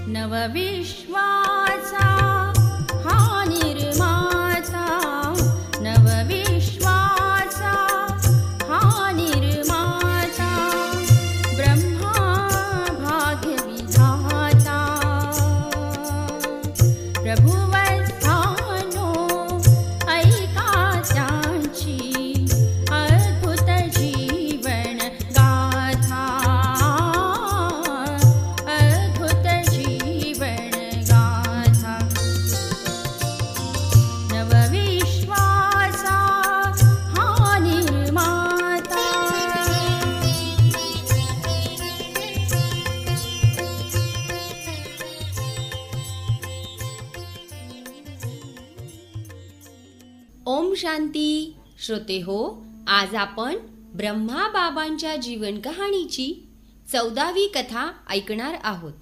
नवविश्वाचा हा निर्माता, नवविश्वाचा हा निर्माता, ब्रह्मा भाग्यविधाता, प्रभुवस्थानो ऐका त्यांची अद्भुत जीवन गाथा, अद्भुत जीवन गाथा, नवविश्वाचा हा निर्माता. ओम शांती. श्रोते हो, आज आपण ब्रह्मा बाबांच्या जीवन कहाणीची 14वी कथा ऐकणार आहोत.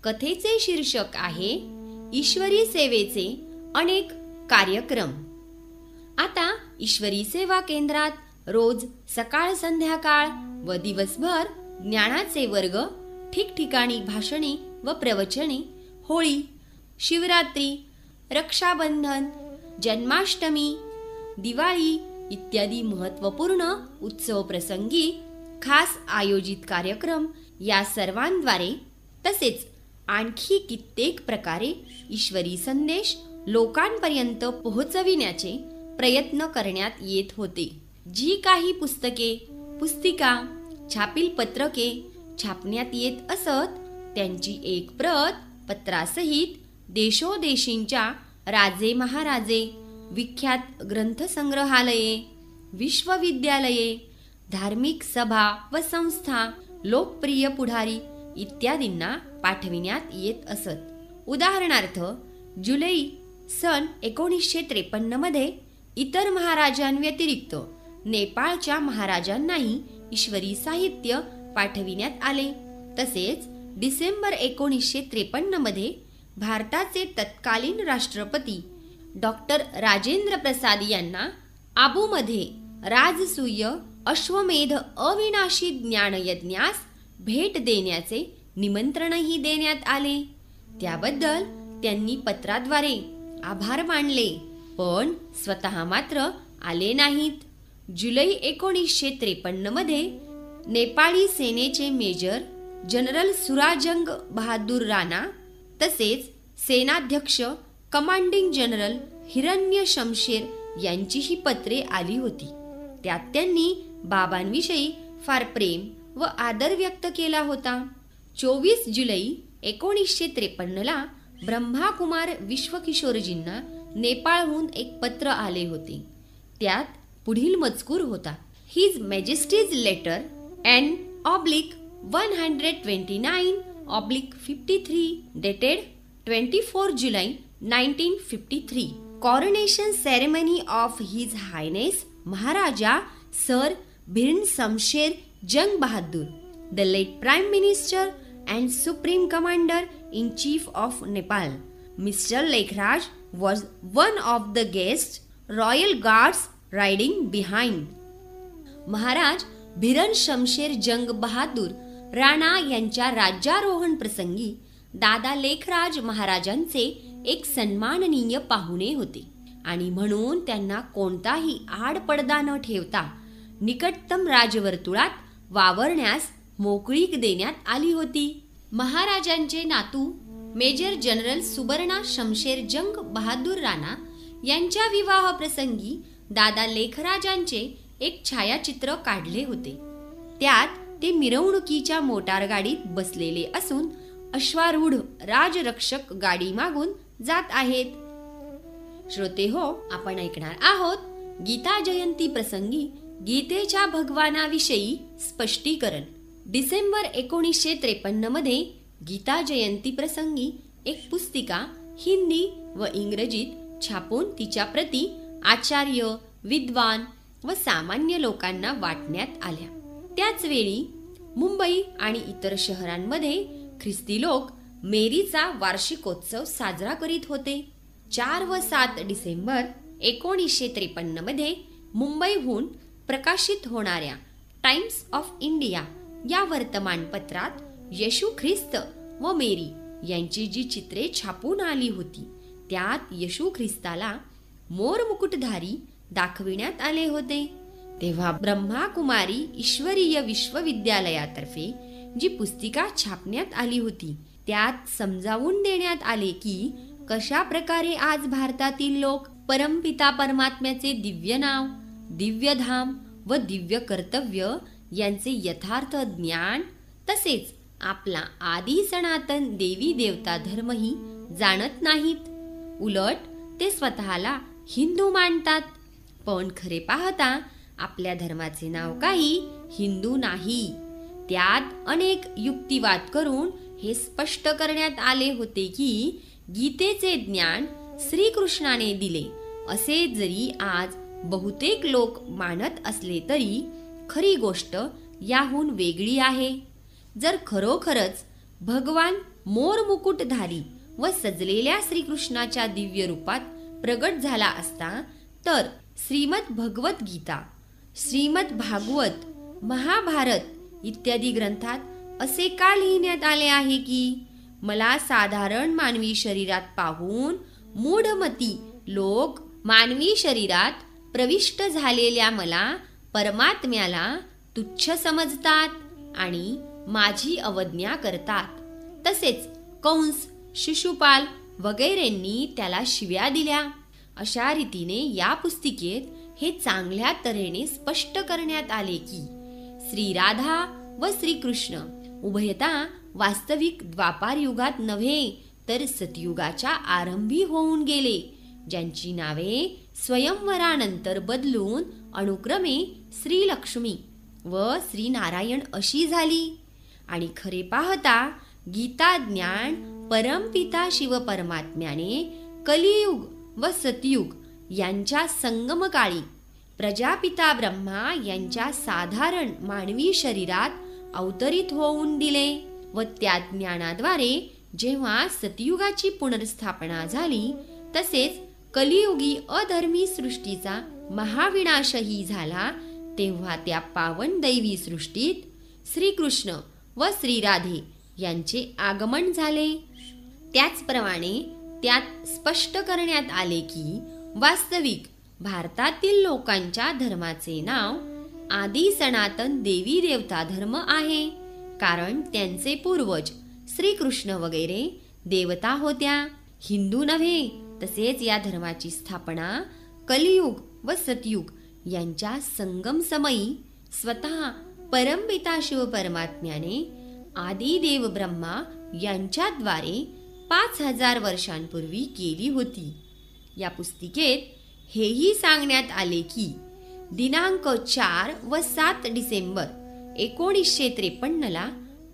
कथेचे शीर्षक आहे ईश्वरी सेवेचे अनेक कार्यक्रम. आता ईश्वरी सेवा केंद्रात रोज सकाळ संध्याकाळ व दिवसभर ज्ञानाचे वर्ग, ठिकठिकाणी भाषणे व प्रवचने, होळी, शिवरात्री, रक्षाबंधन, जन्माष्टमी, दिवाळी इत्यादी महत्त्वपूर्ण उत्सव प्रसंगी खास आयोजित कार्यक्रम या सर्वांद्वारे तसेच आणखी कित्येक प्रकारे ईश्वरी संदेश लोकांपर्यंत पोहोचविण्याचे प्रयत्न करण्यात येत होते. जी काही पुस्तके, पुस्तिका, छापील पत्रके छापण्यात येत असत त्यांची एक प्रत पत्रासहित देशोदेशींच्या राजे महाराजे, विख्यात ग्रंथसंग्रहालये, विश्वविद्यालये, धार्मिक सभा व संस्था, लोकप्रिय पुढारी इत्यादींना पाठविण्यात येत असत. उदाहरणार्थ जुलै सन 1953 मध्ये इतर महाराजांव्यतिरिक्त नेपाळच्या महाराजांनाही ईश्वरी साहित्य पाठविण्यात आले. तसेच डिसेंबर 1953 मध्ये भारताचे तत्कालीन राष्ट्रपती डॉक्टर राजेंद्र प्रसाद यांना आबूमध्ये राजसूय अश्वमेध अविनाशी ज्ञानयज्ञास भेट देण्याचे निमंत्रणही देण्यात आले. त्याबद्दल त्यांनी पत्राद्वारे आभार मानले, पण स्वतः मात्र आले नाहीत. जुलै 1953 मध्ये नेपाळी सेनेचे मेजर जनरल सुराजंग बहादूर राणा तसेच सेनाध्यक्ष कमांडिंग जनरल हिरण्य शमशेर यांचीही पत्रे आली होती. त्यात त्यांनी बाबांविषयी फार प्रेम व आदर व्यक्त केला होता. 24 जुलै 1953 ला ब्रह्माकुमार विश्वकिशोरजींना नेपाळहून एक पत्र आले होते. त्यात पुढील मजकूर होता. His majesty's letter N/129/53 dated 24 July 1953. Coronation ceremony of His Highness Maharaja Sir Biren Shamsher Jung Bahadur, the late Prime Minister and Supreme Commander-in-Chief of Nepal. Mr. Lekhraj was one of the guests, Royal Guards riding behind. Maharaj Bhiran Shamsher Jung Bahadur Rana यांच्या राज्यारोहण प्रसंगी दादा लेखराज महाराजांचे एक सन्माननीय पाहुणे होते आणि म्हणून त्यांना कोणताही आडपडदा न ठेवता निकटतम राजवर्तुळात वावरण्यास मोकळीक देण्यात आली होती. महाराजांचे नातू मेजर जनरल सुबर्णा शमशेर जंग बहादूर राणा यांच्या विवाह प्रसंगी दादा लेखराजांचे एक छायाचित्र काढले होते. त्यात ते मिरवणुकीच्या मोटारगाडीत बसलेले असून अश्वारूढ राजरक्षक गाडी मागून जात आहेत. श्रोते हो, आपण ऐकणार आहोत गीता जयंती प्रसंगी गीतेच्या भगवानाविषयी स्पष्टीकरण. डिसेंबर 1953 मध्ये गीता जयंती प्रसंगी एक पुस्तिका हिंदी व इंग्रजीत छापून तिच्या प्रती आचार्य, विद्वान व सामान्य लोकांना वाटण्यात आल्या. त्याच वेळी मुंबई आणि इतर शहरांमध्ये ख्रिस्ती लोक मेरीचा वार्षिकोत्सव साजरा करीत होते. 4 व 7 डिसेंबर 1953 मध्ये मुंबईहून प्रकाशित होणाऱ्या टाइम्स ऑफ इंडिया या वर्तमानपत्रात येशू ख्रिस्त व मेरी यांची जी चित्रे छापून आली होती त्यात येशू ख्रिस्ताला मोर मुकुटधारी दाखविण्यात आले होते. तेव्हा ब्रह्माकुमारी ईश्वरीय विश्वविद्यालयातर्फे जी पुस्तिका छापण्यात आली होती त्यात समजावून देण्यात आले की कशा प्रकारे आज भारतातील लोक परमपिता परमात्म्याचे दिव्य नाव, दिव्य धाम व दिव्य कर्तव्य यांचे यथार्थ ज्ञान तसेच आपला आदी सनातन देवी देवता धर्मही जाणत नाहीत. उलट ते स्वतःला हिंदू मानतात. पण खरे पाहता आपल्या धर्माचे नाव काही हिंदू नाही. त्यात अनेक युक्तिवाद करून हे स्पष्ट करण्यात आले होते की गीतेचे ज्ञान श्रीकृष्णाने दिले असे जरी आज बहुतेक लोक मानत असले तरी खरी गोष्ट याहून वेगळी आहे. जर खरोखरच भगवान मोर मुकुटधारी व सजलेल्या श्रीकृष्णाच्या दिव्य रूपात प्रगट झाला असता तर श्रीमद भगवत गीता, श्रीमद भागवत, महाभारत इत्यादी ग्रंथात असे का लिहिण्यात आले आहे की मला साधारण मानवी शरीरात पाहून मूढमती लोक मानवी शरीरात प्रविष्ट झालेल्या मला परमात्म्याला तुच्छ समजतात आणि माझी अवज्ञा करतात. तसेच कंस, शिशुपाल वगैरेंनी त्याला शिव्या दिल्या. अशा रीतीने या पुस्तिकेत हे चांगल्या तऱ्हेने स्पष्ट करण्यात आले की श्री राधा व श्रीकृष्ण उभयता वास्तविक द्वापार युगात नव्हे तर सतयुगाच्या आरंभी होऊन गेले, ज्यांची नावे स्वयंवरानंतर बदलून अनुक्रमे श्री लक्ष्मी व श्री नारायण अशी झाली. आणि खरे पाहता गीता ज्ञान परमपिता शिव परमात्म्याने कलियुग व सतयुग यांच्या संगमकाळी प्रजापिता ब्रह्मा यांच्या साधारण मानवी शरीरात अवतरित होऊन दिले व त्या ज्ञानाद्वारे जेव्हा सतयुगाची पुनर्स्थापना झाली तसेच कलियुगी अधर्मी सृष्टीचा महाविनाशही झाला तेव्हा त्या पावन दैवी सृष्टीत श्रीकृष्ण व श्री राधे यांचे आगमन झाले. त्याचप्रमाणे त्यात स्पष्ट करण्यात आले की वास्तविक भारतातील लोकांच्या धर्माचे नाव आदी सनातन देवी देवता धर्म आहे, कारण त्यांचे पूर्वज श्रीकृष्ण वगैरे देवता होत्या, हिंदू नव्हे. तसेच या धर्माची स्थापना कलियुग व सतयुग यांच्या संगम समयी स्वतः परमपिता शिव परमात्म्याने आदिदेव ब्रह्मा यांच्याद्वारे 5000 वर्षांपूर्वी केली होती. या पुस्तिकेत हेही सांगण्यात आले की दिनांक 4 व 7 डिसेंबर 1953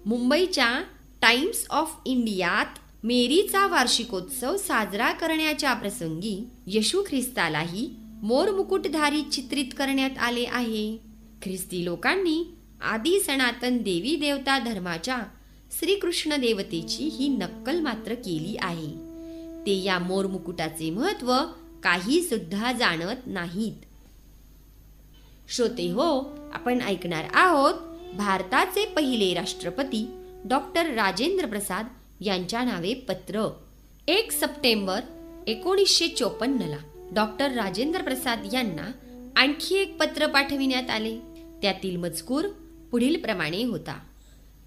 मुंबईच्या टाइम्स ऑफ इंडियात मेरीचा वार्षिकोत्सव साजरा करण्याच्या प्रसंगी येशू ख्रिस्तालाही मोर मुकुटधारी चित्रित करण्यात आले आहे. ख्रिस्ती लोकांनी आदी सनातन देवी देवता धर्माच्या श्रीकृष्ण देवतेची ही नक्कल मात्र केली आहे. ते या मोर मुकुटाचे महत्व काही सुद्धा जाणत नाहीत. श्रोते हो, आपण ऐकणार आहोत भारताचे पहिले राष्ट्रपती डॉक्टर राजेंद्र प्रसाद यांच्या नावे पत्र. 1 सप्टेंबर 1954 डॉक्टर राजेंद्र प्रसाद यांना आणखी एक पत्र पाठविण्यात आले. त्यातील मजकूर पुढील प्रमाणे होता.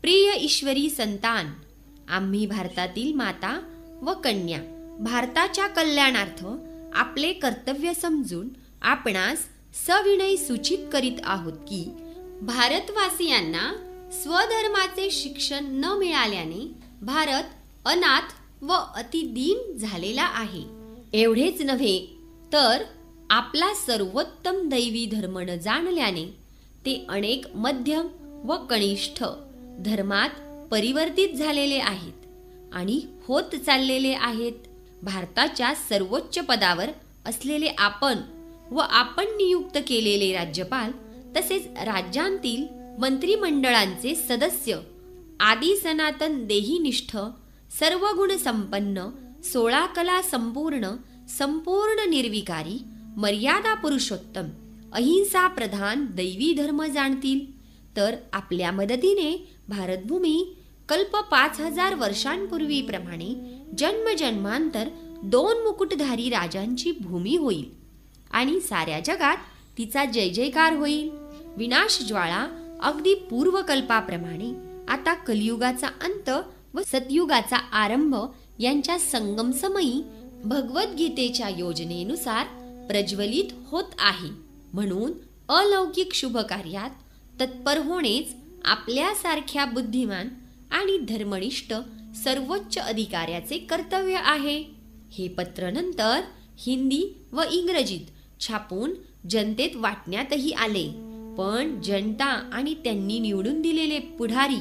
प्रिय ईश्वरी संतान, आम्ही भारतातील माता व कन्या भारताच्या कल्याणार्थ आपले कर्तव्य समजून आपणास सविनय सूचित करीत आहोत की भारतवासियांना स्वधर्माचे शिक्षण न मिळाल्याने भारत अनाथ व अतिदीन झालेला आहे. एवढेच नव्हे तर आपला सर्वोत्तम दैवी धर्म न जाणल्याने ते अनेक मध्यम व कनिष्ठ धर्मात परिवर्तित झालेले आहेत आणि होत चाललेले आहेत. भारताच्या सर्वोच्च पदावर असलेले आपण व आपण नियुक्त केलेले राज्यपाल तसेच राज्यांतील मंत्रिमंडळांचे सदस्य आदी सनातन देहीनिष्ठ सर्व गुण संपन्न 16 कला संपूर्ण निर्विकारी मर्यादा पुरुषोत्तम अहिंसा प्रधान दैवी धर्म जाणतील तर आपल्या मदतीने भारतभूमी कल्प 5000 वर्षांपूर्वीप्रमाणे जन्मजन्मांतर 2 मुकुटधारी राजांची भूमी होईल आणि साऱ्या जगात तिचा जय जयकार होईल. विनाश ज्वाळा अगदी पूर्वकल्पाप्रमाणे आता कलियुगाचा अंत व सतयुगाचा आरंभ यांच्या संगमसमयी भगवद्गीतेच्या योजनेनुसार प्रज्वलित होत आहे. म्हणून अलौकिक शुभ कार्यात तत्पर होणेच आपल्यासारख्या बुद्धिमान आणि धर्मनिष्ठ सर्वोच्च अधिकाऱ्याचे कर्तव्य आहे. हे पत्र नंतर हिंदी व इंग्रजीत छापून जनतेत वाटण्यातही आले. पण जनता आणि त्यांनी निवडून दिलेले पुढारी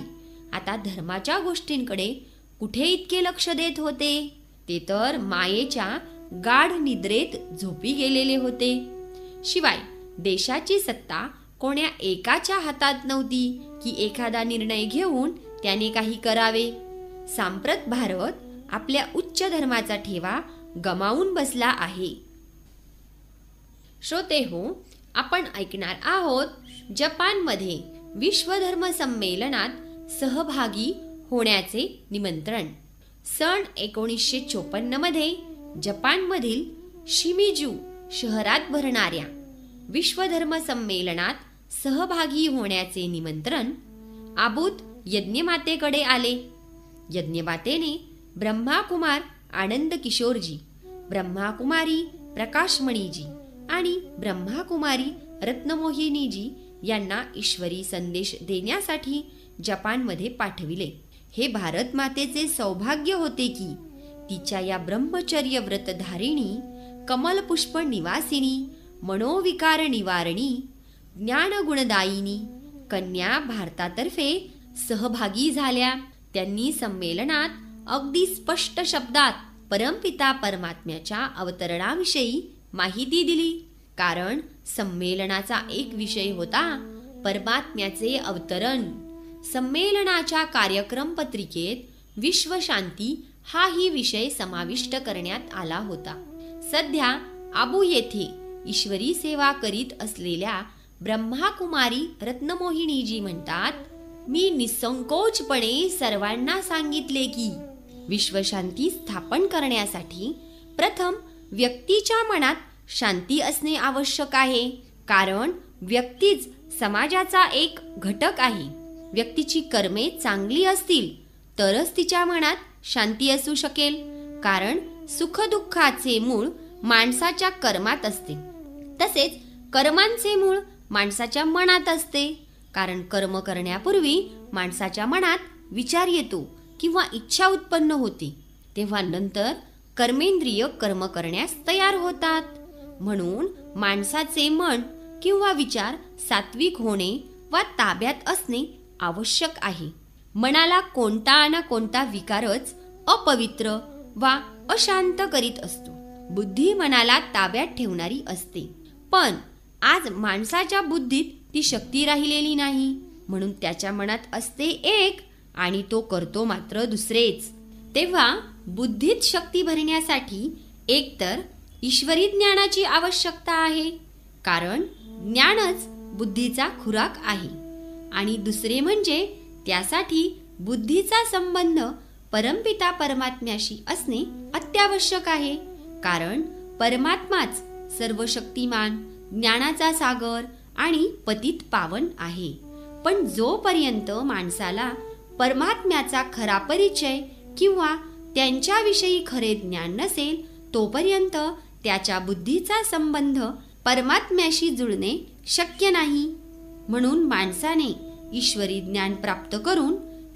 आता धर्माच्या गोष्टींकडे कुठे इतके लक्ष देत होते? ते तर मायेच्या गाढ निद्रेत झोपी गेलेले होते. शिवाय देशाची सत्ता कोण्या एकाच्या हातात नव्हती की एखादा निर्णय घेऊन त्याने काही करावे. सांप्रत भारत आपल्या उच्च धर्माचा ठेवा गमावून बसला आहे. श्रोते हो, आपण ऐकणार आहोत जपानमध्ये विश्व धर्म संमेलनात सहभागी होण्याचे निमंत्रण. सन 1954 मध्ये जपानमधील शिमिजू शहरात भरणाऱ्या विश्व धर्म संमेलनात सहभागी होण्याचे निमंत्रण आबूत यज्ञमातेकडे आले. यज्ञमातेने ब्रह्माकुमार आनंद किशोरजी, ब्रह्माकुमारी प्रकाशमणीजी आणि ब्रह्माकुमारी रत्नमोहिनीजी यांना ईश्वरी संदेश देण्यासाठी जपानमध्ये पाठविले. हे भारत मातेचे सौभाग्य होते की तिच्या या ब्रह्मचर्य व्रतधारिणी, कमलपुष्प निवासिनी, मनोविकार निवारणी, ज्ञानगुणदायिनी कन्या भारतातर्फे सहभागी झाल्या. त्यांनी संमेलनात अगदी स्पष्ट शब्दात परमपिता परमात्म्याच्या अवतरणाविषयी माहिती दिली. कारण संमेलनाचा एक विषय होता परमात्म्याचे अवतरण. संमेलनाच्या कार्यक्रम पत्रिकेत विश्वशांती हाही विषय समाविष्ट करण्यात आला होता. सध्या आबू येथे ईश्वरी सेवा करीत असलेल्या ब्रह्माकुमारी रत्नमोहिनीजी म्हणतात, मी निसंकोचपणे सर्वांना सांगितले की विश्वशांती स्थापन करण्यासाठी प्रथम व्यक्तीच्या मनात शांती असणे आवश्यक आहे. कारण व्यक्तीच समाजाचा एक घटक आहे. व्यक्तीची कर्मे चांगली असतील तरच तिच्या मनात शांती असू शकेल. कारण सुखदुःखाचे मूळ माणसाच्या कर्मात असते. तसेच कर्मांचे मूळ माणसाच्या मनात असते. कारण कर्म करण्यापूर्वी माणसाच्या मनात विचार येतो किंवा इच्छा उत्पन्न होते, तेव्हा नंतर कर्मेंद्रिय कर्म करण्यास तयार होतात. म्हणून माणसाचे मन किंवा विचार सात्विक होणे वा ताब्यात असणे आवश्यक आहे. मनाला कोणता ना कोणता विकारच अपवित्र वा अशांत करीत असतो. बुद्धी मनाला ताब्यात ठेवणारी असते. पण आज माणसाच्या बुद्धीत ती शक्ती राहिलेली नाही. म्हणून त्याच्या मनात असते एक आणि तो करतो मात्र दुसरेच. तेव्हा बुद्धीत शक्ती भरण्यासाठी एकतर ईश्वरी ज्ञानाची आवश्यकता आहे, कारण ज्ञानच बुद्धीचा खुराक आहे. आणि दुसरे म्हणजे त्यासाठी बुद्धीचा संबंध परमपिता परमात्म्याशी असणे अत्यावश्यक आहे. कारण परमात्माच सर्व शक्तिमान, ज्ञानाचा सागर आणि पतित पावन आहे. पण जोपर्यंत माणसाला परमात्म्याचा खरा परिचय किंवा त्यांच्याविषयी खरे ज्ञान नसेल तोपर्यंत त्याच्या बुद्धीचा संबंध परमात्म्याशी जुळणे शक्य नाही. म्हणून माणसाने ईश्वरी ज्ञान प्राप्त करून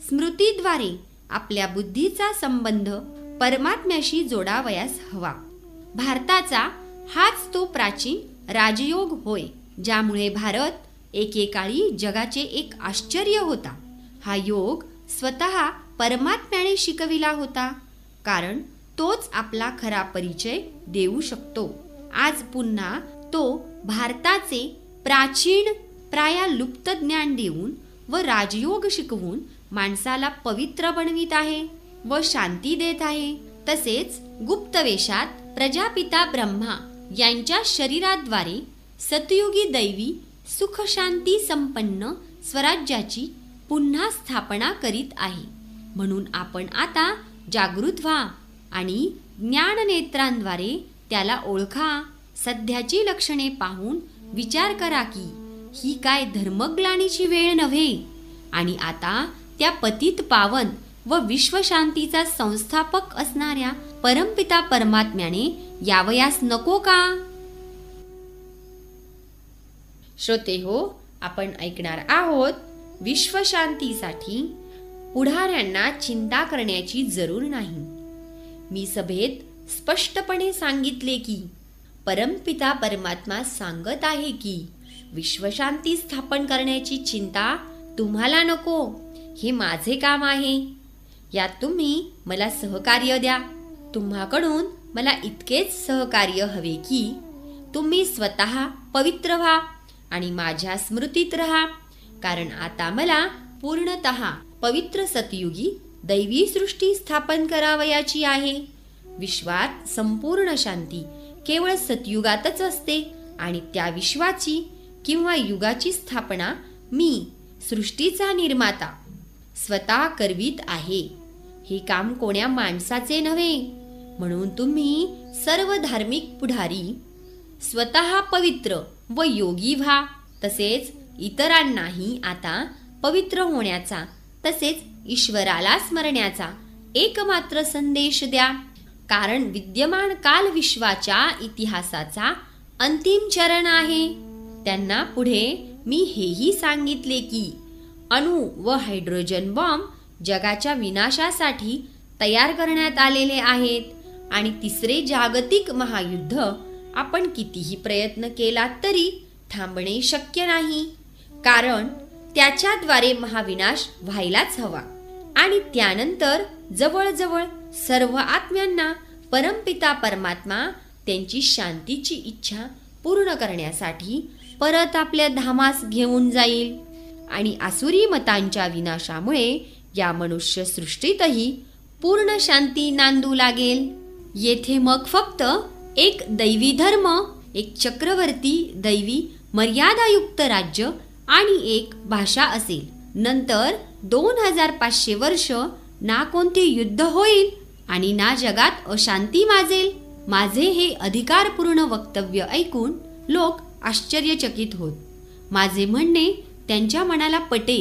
स्मृतीद्वारे आपल्या बुद्धीचा संबंध परमात्म्याशी जोडावयास हवा. भारताचा हाच तो प्राचीन राजयोग होय, ज्यामुळे भारत एकेकाळी जगाचे एक आश्चर्य होता. हा योग स्वतः परमात्म्याने शिकविला होता, कारण तोच आपला खरा परिचय देऊ शकतो. आज पुन्हा तो भारताचे प्राचीन प्राया लुप्त ज्ञान देऊन व राजयोग शिकवून माणसाला पवित्र बनवित आहे व शांती देत आहे. तसेच गुप्त वेशात प्रजापिता ब्रह्मा यांच्या शरीराद्वारे सतयुगी दैवी सुख शांती संपन्न स्वराज्याची पुन्हा स्थापना करीत आहे. म्हणून आपण आता जागृत व्हा आणि ज्ञाननेत्रांद्वारे त्याला ओळखा. सध्याची लक्षणे पाहून विचार करा की ही काय धर्मग्लानीची वेळ नव्हे आणि आता त्या पतित पावन व विश्वशांतीचा संस्थापक असणाऱ्या परमपिता परमात्म्याने यावयास नको का? श्रोते हो, आपण ऐकणार आहोत विश्वशांतीसाठी पुढाऱ्यांना चिंता करण्याची जरूर नाही. मी सभेत स्पष्टपणे सांगितले की परमपिता परमात्मा सांगत आहे की विश्वशांती स्थापन करण्याची चिंता तुम्हाला नको, हे माझे काम आहे. यात तुम्ही मला सहकार्य द्या. तुम्हाकडून मला इतकेच सहकार्य हवे की तुम्ही स्वतः पवित्र व्हा आणि माझ्या स्मृतीत राहा, कारण आता मला पूर्णतः पवित्र सतयुगी दैवी सृष्टी स्थापन करावयाची आहे. विश्वात संपूर्ण शांती केवळ सतयुगातच असते आणि त्या विश्वाची किंवा युगाची स्थापना मी सृष्टीचा निर्माता स्वतः करवीत आहे. हे काम कोण्या माणसाचे नव्हे. म्हणून तुम्ही सर्व धार्मिक पुढारी स्वतः पवित्र व योगी व्हा. तसेच इतरांनाही आता पवित्र होण्याचा तसेच ईश्वराला स्मरण्याचा एकमात्र संदेश द्या. कारण विद्यमान काल विश्वाच्या इतिहासाचा अंतिम चरण आहे. त्यांना पुढे मी हेही सांगितले की अणु व हायड्रोजन बॉम्ब जगाच्या विनाशासाठी तयार करण्यात आलेले आहेत आणि तिसरे जागतिक महायुद्ध आपण कितीही प्रयत्न केला तरी थांबणे शक्य नाही, कारण त्याच्याद्वारे महाविनाश व्हायलाच हवा. आणि त्यानंतर जवळजवळ सर्व आत्म्यांना परमपिता परमात्मा त्यांची शांतीची इच्छा पूर्ण करण्यासाठी परत आपल्या धामास घेऊन जाईल आणि आसुरी मतांच्या विनाशामुळे या मनुष्य सृष्टीतही पूर्ण शांती नांदू लागेल. येथे मग फक्त एक दैवी धर्म, एक चक्रवर्ती दैवी मर्यादायुक्त राज्य आणि एक भाषा असेल. नंतर 2500 वर्ष ना कोणते युद्ध होईल आणि ना जगात अशांती माजेल. माझे हे अधिकारपूर्ण वक्तव्य ऐकून लोक आश्चर्यचकित होत. माझे म्हणणे त्यांच्या मनाला पटे,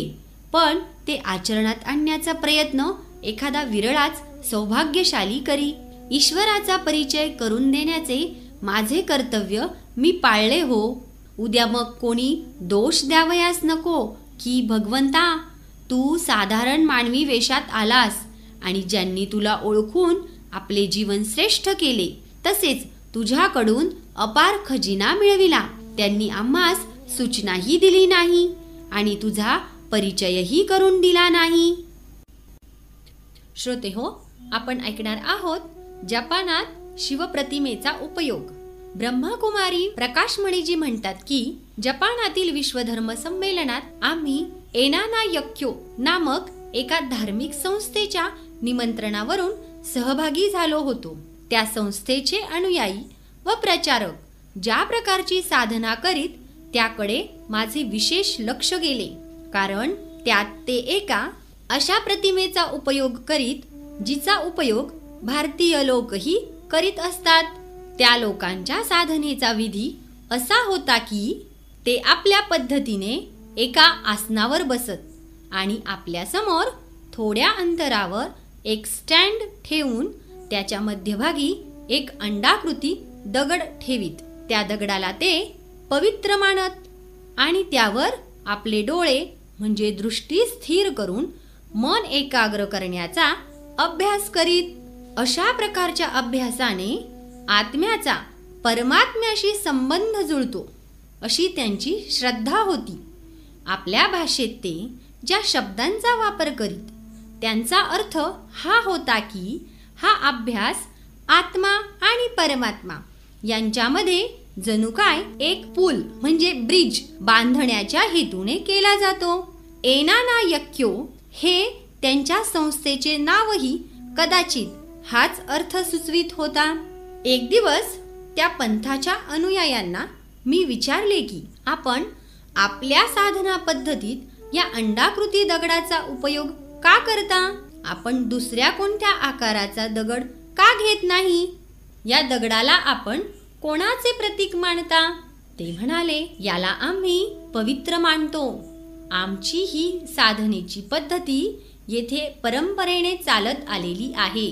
पण ते आचरणात आणण्याचा प्रयत्न एखादा विरळाच सौभाग्यशाली करी. ईश्वराचा परिचय करून देण्याचे माझे कर्तव्य मी पाळले हो. उद्या मग कोणी दोष द्यावयास नको की भगवंता तू साधारण मानवी वेशात आलास आणि ज्यांनी तुला ओळखून आपले जीवन श्रेष्ठ केले तसेच तुझ्याकडून अपार खजिना मिळविला, त्यांनी आम्हास सूचनाही दिली नाही आणि तुझा परिचयही करून दिला नाही. श्रोते हो, आपण ऐकणार आहोत जपानात शिवप्रतिमेचा उपयोग. ब्रह्मकुमारी प्रकाशमणीजी म्हणतात की जपानातील विश्वधर्म संमेलनात आम्ही एनाना यक्यो नामक एका धार्मिक संस्थेच्या निमंत्रणावरून सहभागी झालो होतो. त्या संस्थेचे अनुयायी व प्रचारक ज्या प्रकारची साधना करीत त्याकडे माझे विशेष लक्ष गेले, कारण त्यात ते एका अशा प्रतिमेचा उपयोग करीत जिचा उपयोग भारतीय लोकही करीत असतात. त्या लोकांच्या साधनेचा विधी असा होता की ते आपल्या पद्धतीने एका आसनावर बसत आणि आपल्या समोर थोड्या अंतरावर एक स्टँड ठेवून त्याच्या मध्यभागी एक अंडाकृती दगड ठेवीत. त्या दगडाला ते पवित्र मानत आणि त्यावर आपले डोळे म्हणजे दृष्टी स्थिर करून मन एकाग्र करण्याचा अभ्यास करीत. अशा प्रकारच्या अभ्यासाने आत्म्याचा परमात्म्याशी संबंध जुळतो अशी त्यांची श्रद्धा होती. आपल्या भाषेत ते ज्या शब्दांचा वापर करीत त्यांचा अर्थ हा होता की हा अभ्यास आत्मा आणि परमात्मा यांच्यामध्ये जणू काय एक पूल म्हणजे ब्रिज बांधण्याच्या हेतूने केला जातो. एनाना यक्यो हे त्यांच्या संस्थेचे नावही कदाचित हाच अर्थ सुचवित होता. एक दिवस त्या पंथाच्या अनुयायांना मी विचारले की आपण आपल्या साधना पद्धतीत या अंडाकृती दगडाचा उपयोग का करता आपण दुसऱ्या कोणत्या आकाराचा दगड का घेत नाही? या दगडाला आपण कोणाचे प्रतीक मानता? ते म्हणाले, याला आम्ही पवित्र मानतो. आमची ही साधनेची पद्धती येथे परंपरेने चालत आलेली आहे.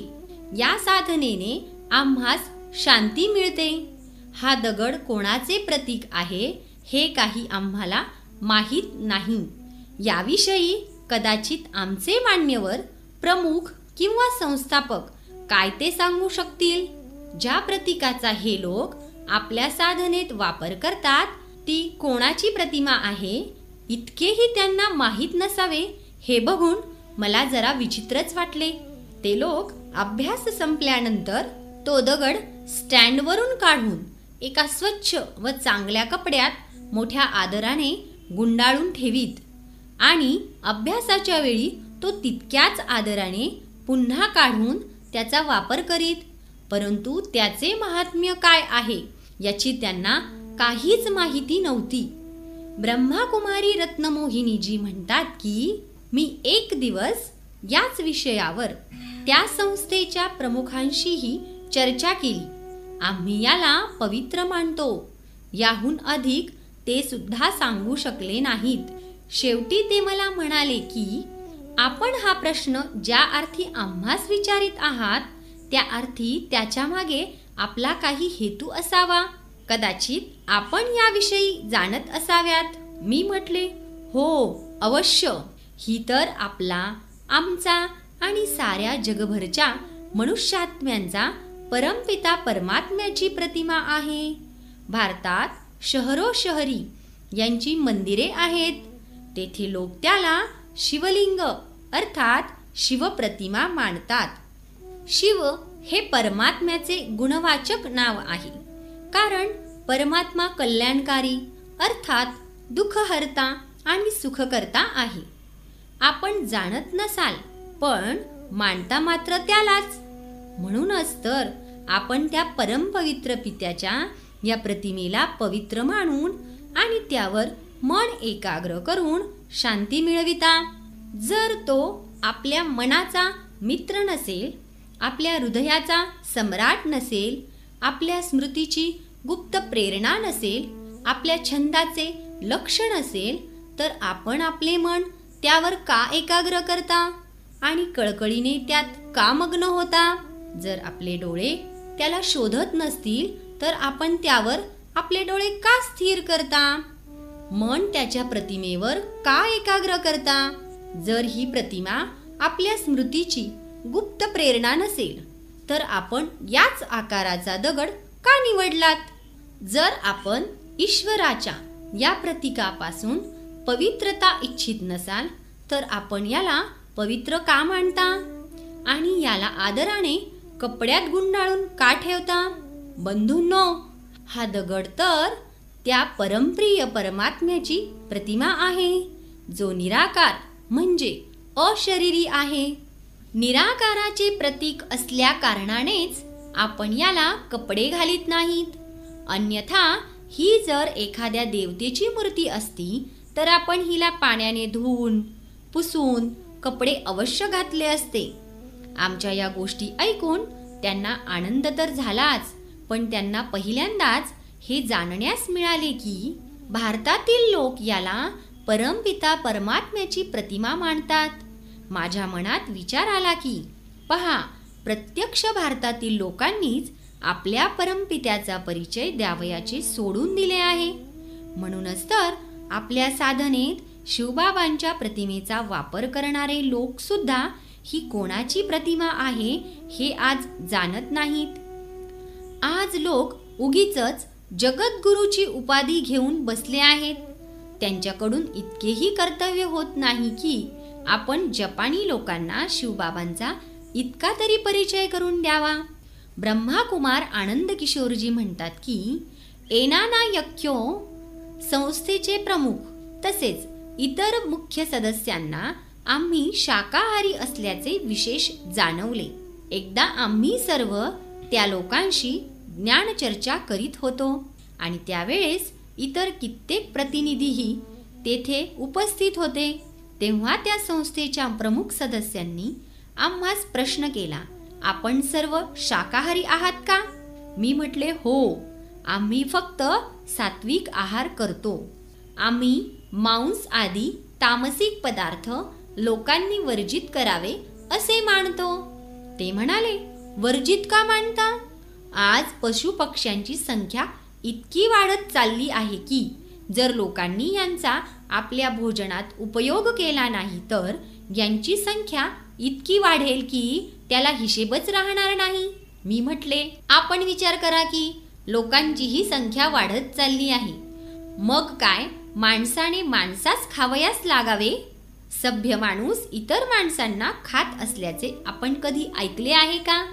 या साधनेने आम्हास शांती मिळते. हा दगड कोणाचे प्रतीक आहे हे काही आम्हाला माहीत नाही. याविषयी कदाचित आमचे मान्यवर, प्रमुख किंवा संस्थापक काय ते सांगू शकतील. ज्या प्रतीकाचा हे लोक आपल्या साधनेत वापर करतात ती कोणाची प्रतिमा आहे इतकेही त्यांना माहीत नसावे हे बघून मला जरा विचित्रच वाटले. ते लोक अभ्यास संपल्यानंतर तो दगड स्टँडवरून काढून एका स्वच्छ व चांगल्या कपड्यात मोठ्या आदराने गुंडाळून ठेवीत आणि अभ्यासाच्या वेळी तो तितक्याच आदराने पुन्हा काढून त्याचा वापर करीत. परंतु त्याचे महात्म्य काय आहे याची त्यांना काहीच माहिती नव्हती. ब्रह्माकुमारी रत्नमोहिनीजी म्हणतात की मी एक दिवस याच विषयावर त्या संस्थेच्या प्रमुखांशीही चर्चा केली. आम्ही याला पवित्र मानतो. याहून अधिक ते सुद्धा सांगू शकले नाहीत. शेवटी ते मला म्हणाले की आपण हा प्रश्न ज्या अर्थी आम्हास विचारित आहात त्या अर्थी त्याच्या मागे आपला काही हेतू असावा. कदाचित आपण याविषयी जाणत असाव्यात. मी म्हटले, हो अवश्य. ही तर आपला, आमचा आणि साऱ्या जगभरच्या मनुष्यात्म्यांचा परमपिता परमात्म्याची प्रतिमा आहे. भारतात शहरोशहरी यांची मंदिरे आहेत. तेथे लोक त्याला शिवलिंग अर्थात शिवप्रतिमा मानतात. शिव हे परमात्म्याचे गुणवाचक नाव आहे. कारण परमात्मा कल्याणकारी अर्थात दुःखहर्ता आणि सुखकर्ता आहे. आपण जाणत नसाल पण मानता मात्र त्यालाच. म्हणूनच तर आपण त्या परमपवित्र पित्याच्या या प्रतिमेला पवित्र मानून आणि त्यावर मन एकाग्र करून शांती मिळविता. जर तो आपल्या मनाचा मित्र नसेल, आपल्या हृदयाचा सम्राट नसेल, आपल्या स्मृतीची गुप्त प्रेरणा नसेल, आपल्या छंदाचे लक्ष नसेल, तर आपण आपले मन त्यावर का एकाग्र करता आणि कळकळीने त्यात का मग्न होता? जर आपले डोळे त्याला शोधत नसतील तर आपण त्यावर आपले डोळे का स्थिर करता? मन त्याच्या प्रतिमेवर का एकाग्र करता? जर ही प्रतिमा आपल्या स्मृतीची गुप्त प्रेरणा नसेल तर आपण याच आकाराचा दगड का निवडलात? जर आपण ईश्वराच्या या प्रतीकापासून पवित्रता इच्छित नसाल तर आपण याला पवित्र का मानता आणि याला आदराने कपड्यात गुंडाळून का ठेवता? बंधूंनो, हा दगड तर त्या परमप्रिय परमात्म्याची प्रतिमा आहे जो निराकार म्हणजे अशरीरी आहे. निराकाराचे प्रतीक असल्या कारणानेच आपण याला कपडे घालीत नाहीत. अन्यथा ही जर एखाद्या देवतेची मूर्ती असती तर आपण हिला पाण्याने धुवून पुसून कपडे अवश्य घातले असते. आमच्या या गोष्टी ऐकून त्यांना आनंद तर झालाच, पण त्यांना पहिल्यांदाच हे जाणण्यास मिळाले की भारतातील लोक याला परमपिता परमात्म्याची प्रतिमा मानतात. माझ्या मनात विचार आला की पहा, प्रत्यक्ष भारतातील लोकांनीच आपल्या परमपित्याचा परिचय द्यावयाचे सोडून दिले आहे. म्हणूनच तर आपल्या साधनेत शिवबाबांच्या प्रतिमेचा वापर करणारे लोक सुद्धा ही कोणाची प्रतिमा आहे हे आज जाणत नाहीत. आज लोक उगीचच जगद्गुरूची उपाधी घेऊन बसले आहेत. त्यांच्याकडून इतकेही कर्तव्य होत नाही की आपण जपानी लोकांना शिवबाबांचा इतका तरी परिचय करून द्यावा. ब्रह्माकुमार आनंद किशोरजी म्हणतात की एनाना यक्यो संस्थेचे प्रमुख तसेच इतर मुख्य सदस्यांना आम्ही शाकाहारी असल्याचे विशेष जाणवले. एकदा आम्ही सर्व त्या लोकांशी ज्ञानचर्चा करीत होतो आणि त्यावेळेस इतर कित्येक प्रतिनिधीही तेथे उपस्थित होते. तेव्हा त्या संस्थेच्या प्रमुख सदस्यांनी आम्हास प्रश्न केला, आपण सर्व शाकाहारी आहात का? मी म्हटले, हो, आम्ही फक्त सात्विक आहार करतो. आम्ही मांस आदी तामसिक पदार्थ लोकांनी वर्जित करावे असे मानतो. ते म्हणाले, वर्जित का मानता? आज पशुपक्ष्यांची संख्या इतकी वाढत चालली आहे की जर लोकांनी यांचा आपल्या भोजनात उपयोग केला नाही तर यांची संख्या इतकी वाढेल की त्याला हिशेबच राहणार नाही. मी म्हटले, आपण विचार करा की लोकांची ही संख्या वाढत चालली आहे, मग काय माणसाने माणसास खावयास लागावे? सभ्य माणूस इतर माणसांना खात असल्याचे आपण कधी ऐकले आहे का?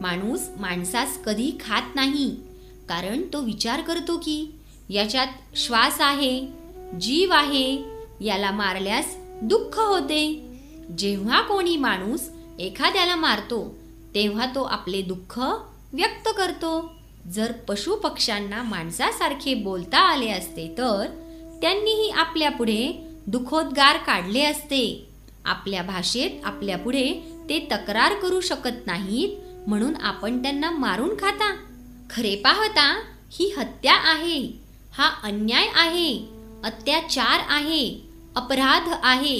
माणूस माणसास कधी खात नाही, कारण तो विचार करतो की याच्यात श्वास आहे, जीव आहे, याला मारल्यास दुःख होते. जेव्हा कोणी माणूस एखाद्याला मारतो तेव्हा तो आपले दुःख व्यक्त करतो. जर पशुपक्ष्यांना माणसासारखे बोलता आले असते तर त्यांनीही आपल्या पुढे दुखोद्गार काढले असते. आपल्या भाषेत आपल्या पुढे ते तक्रार करू शकत नाहीत, म्हणून आपण त्यांना मारून खाता. खरे पाहता ही हत्या आहे, हा अन्याय आहे, अत्याचार आहे, अपराध आहे,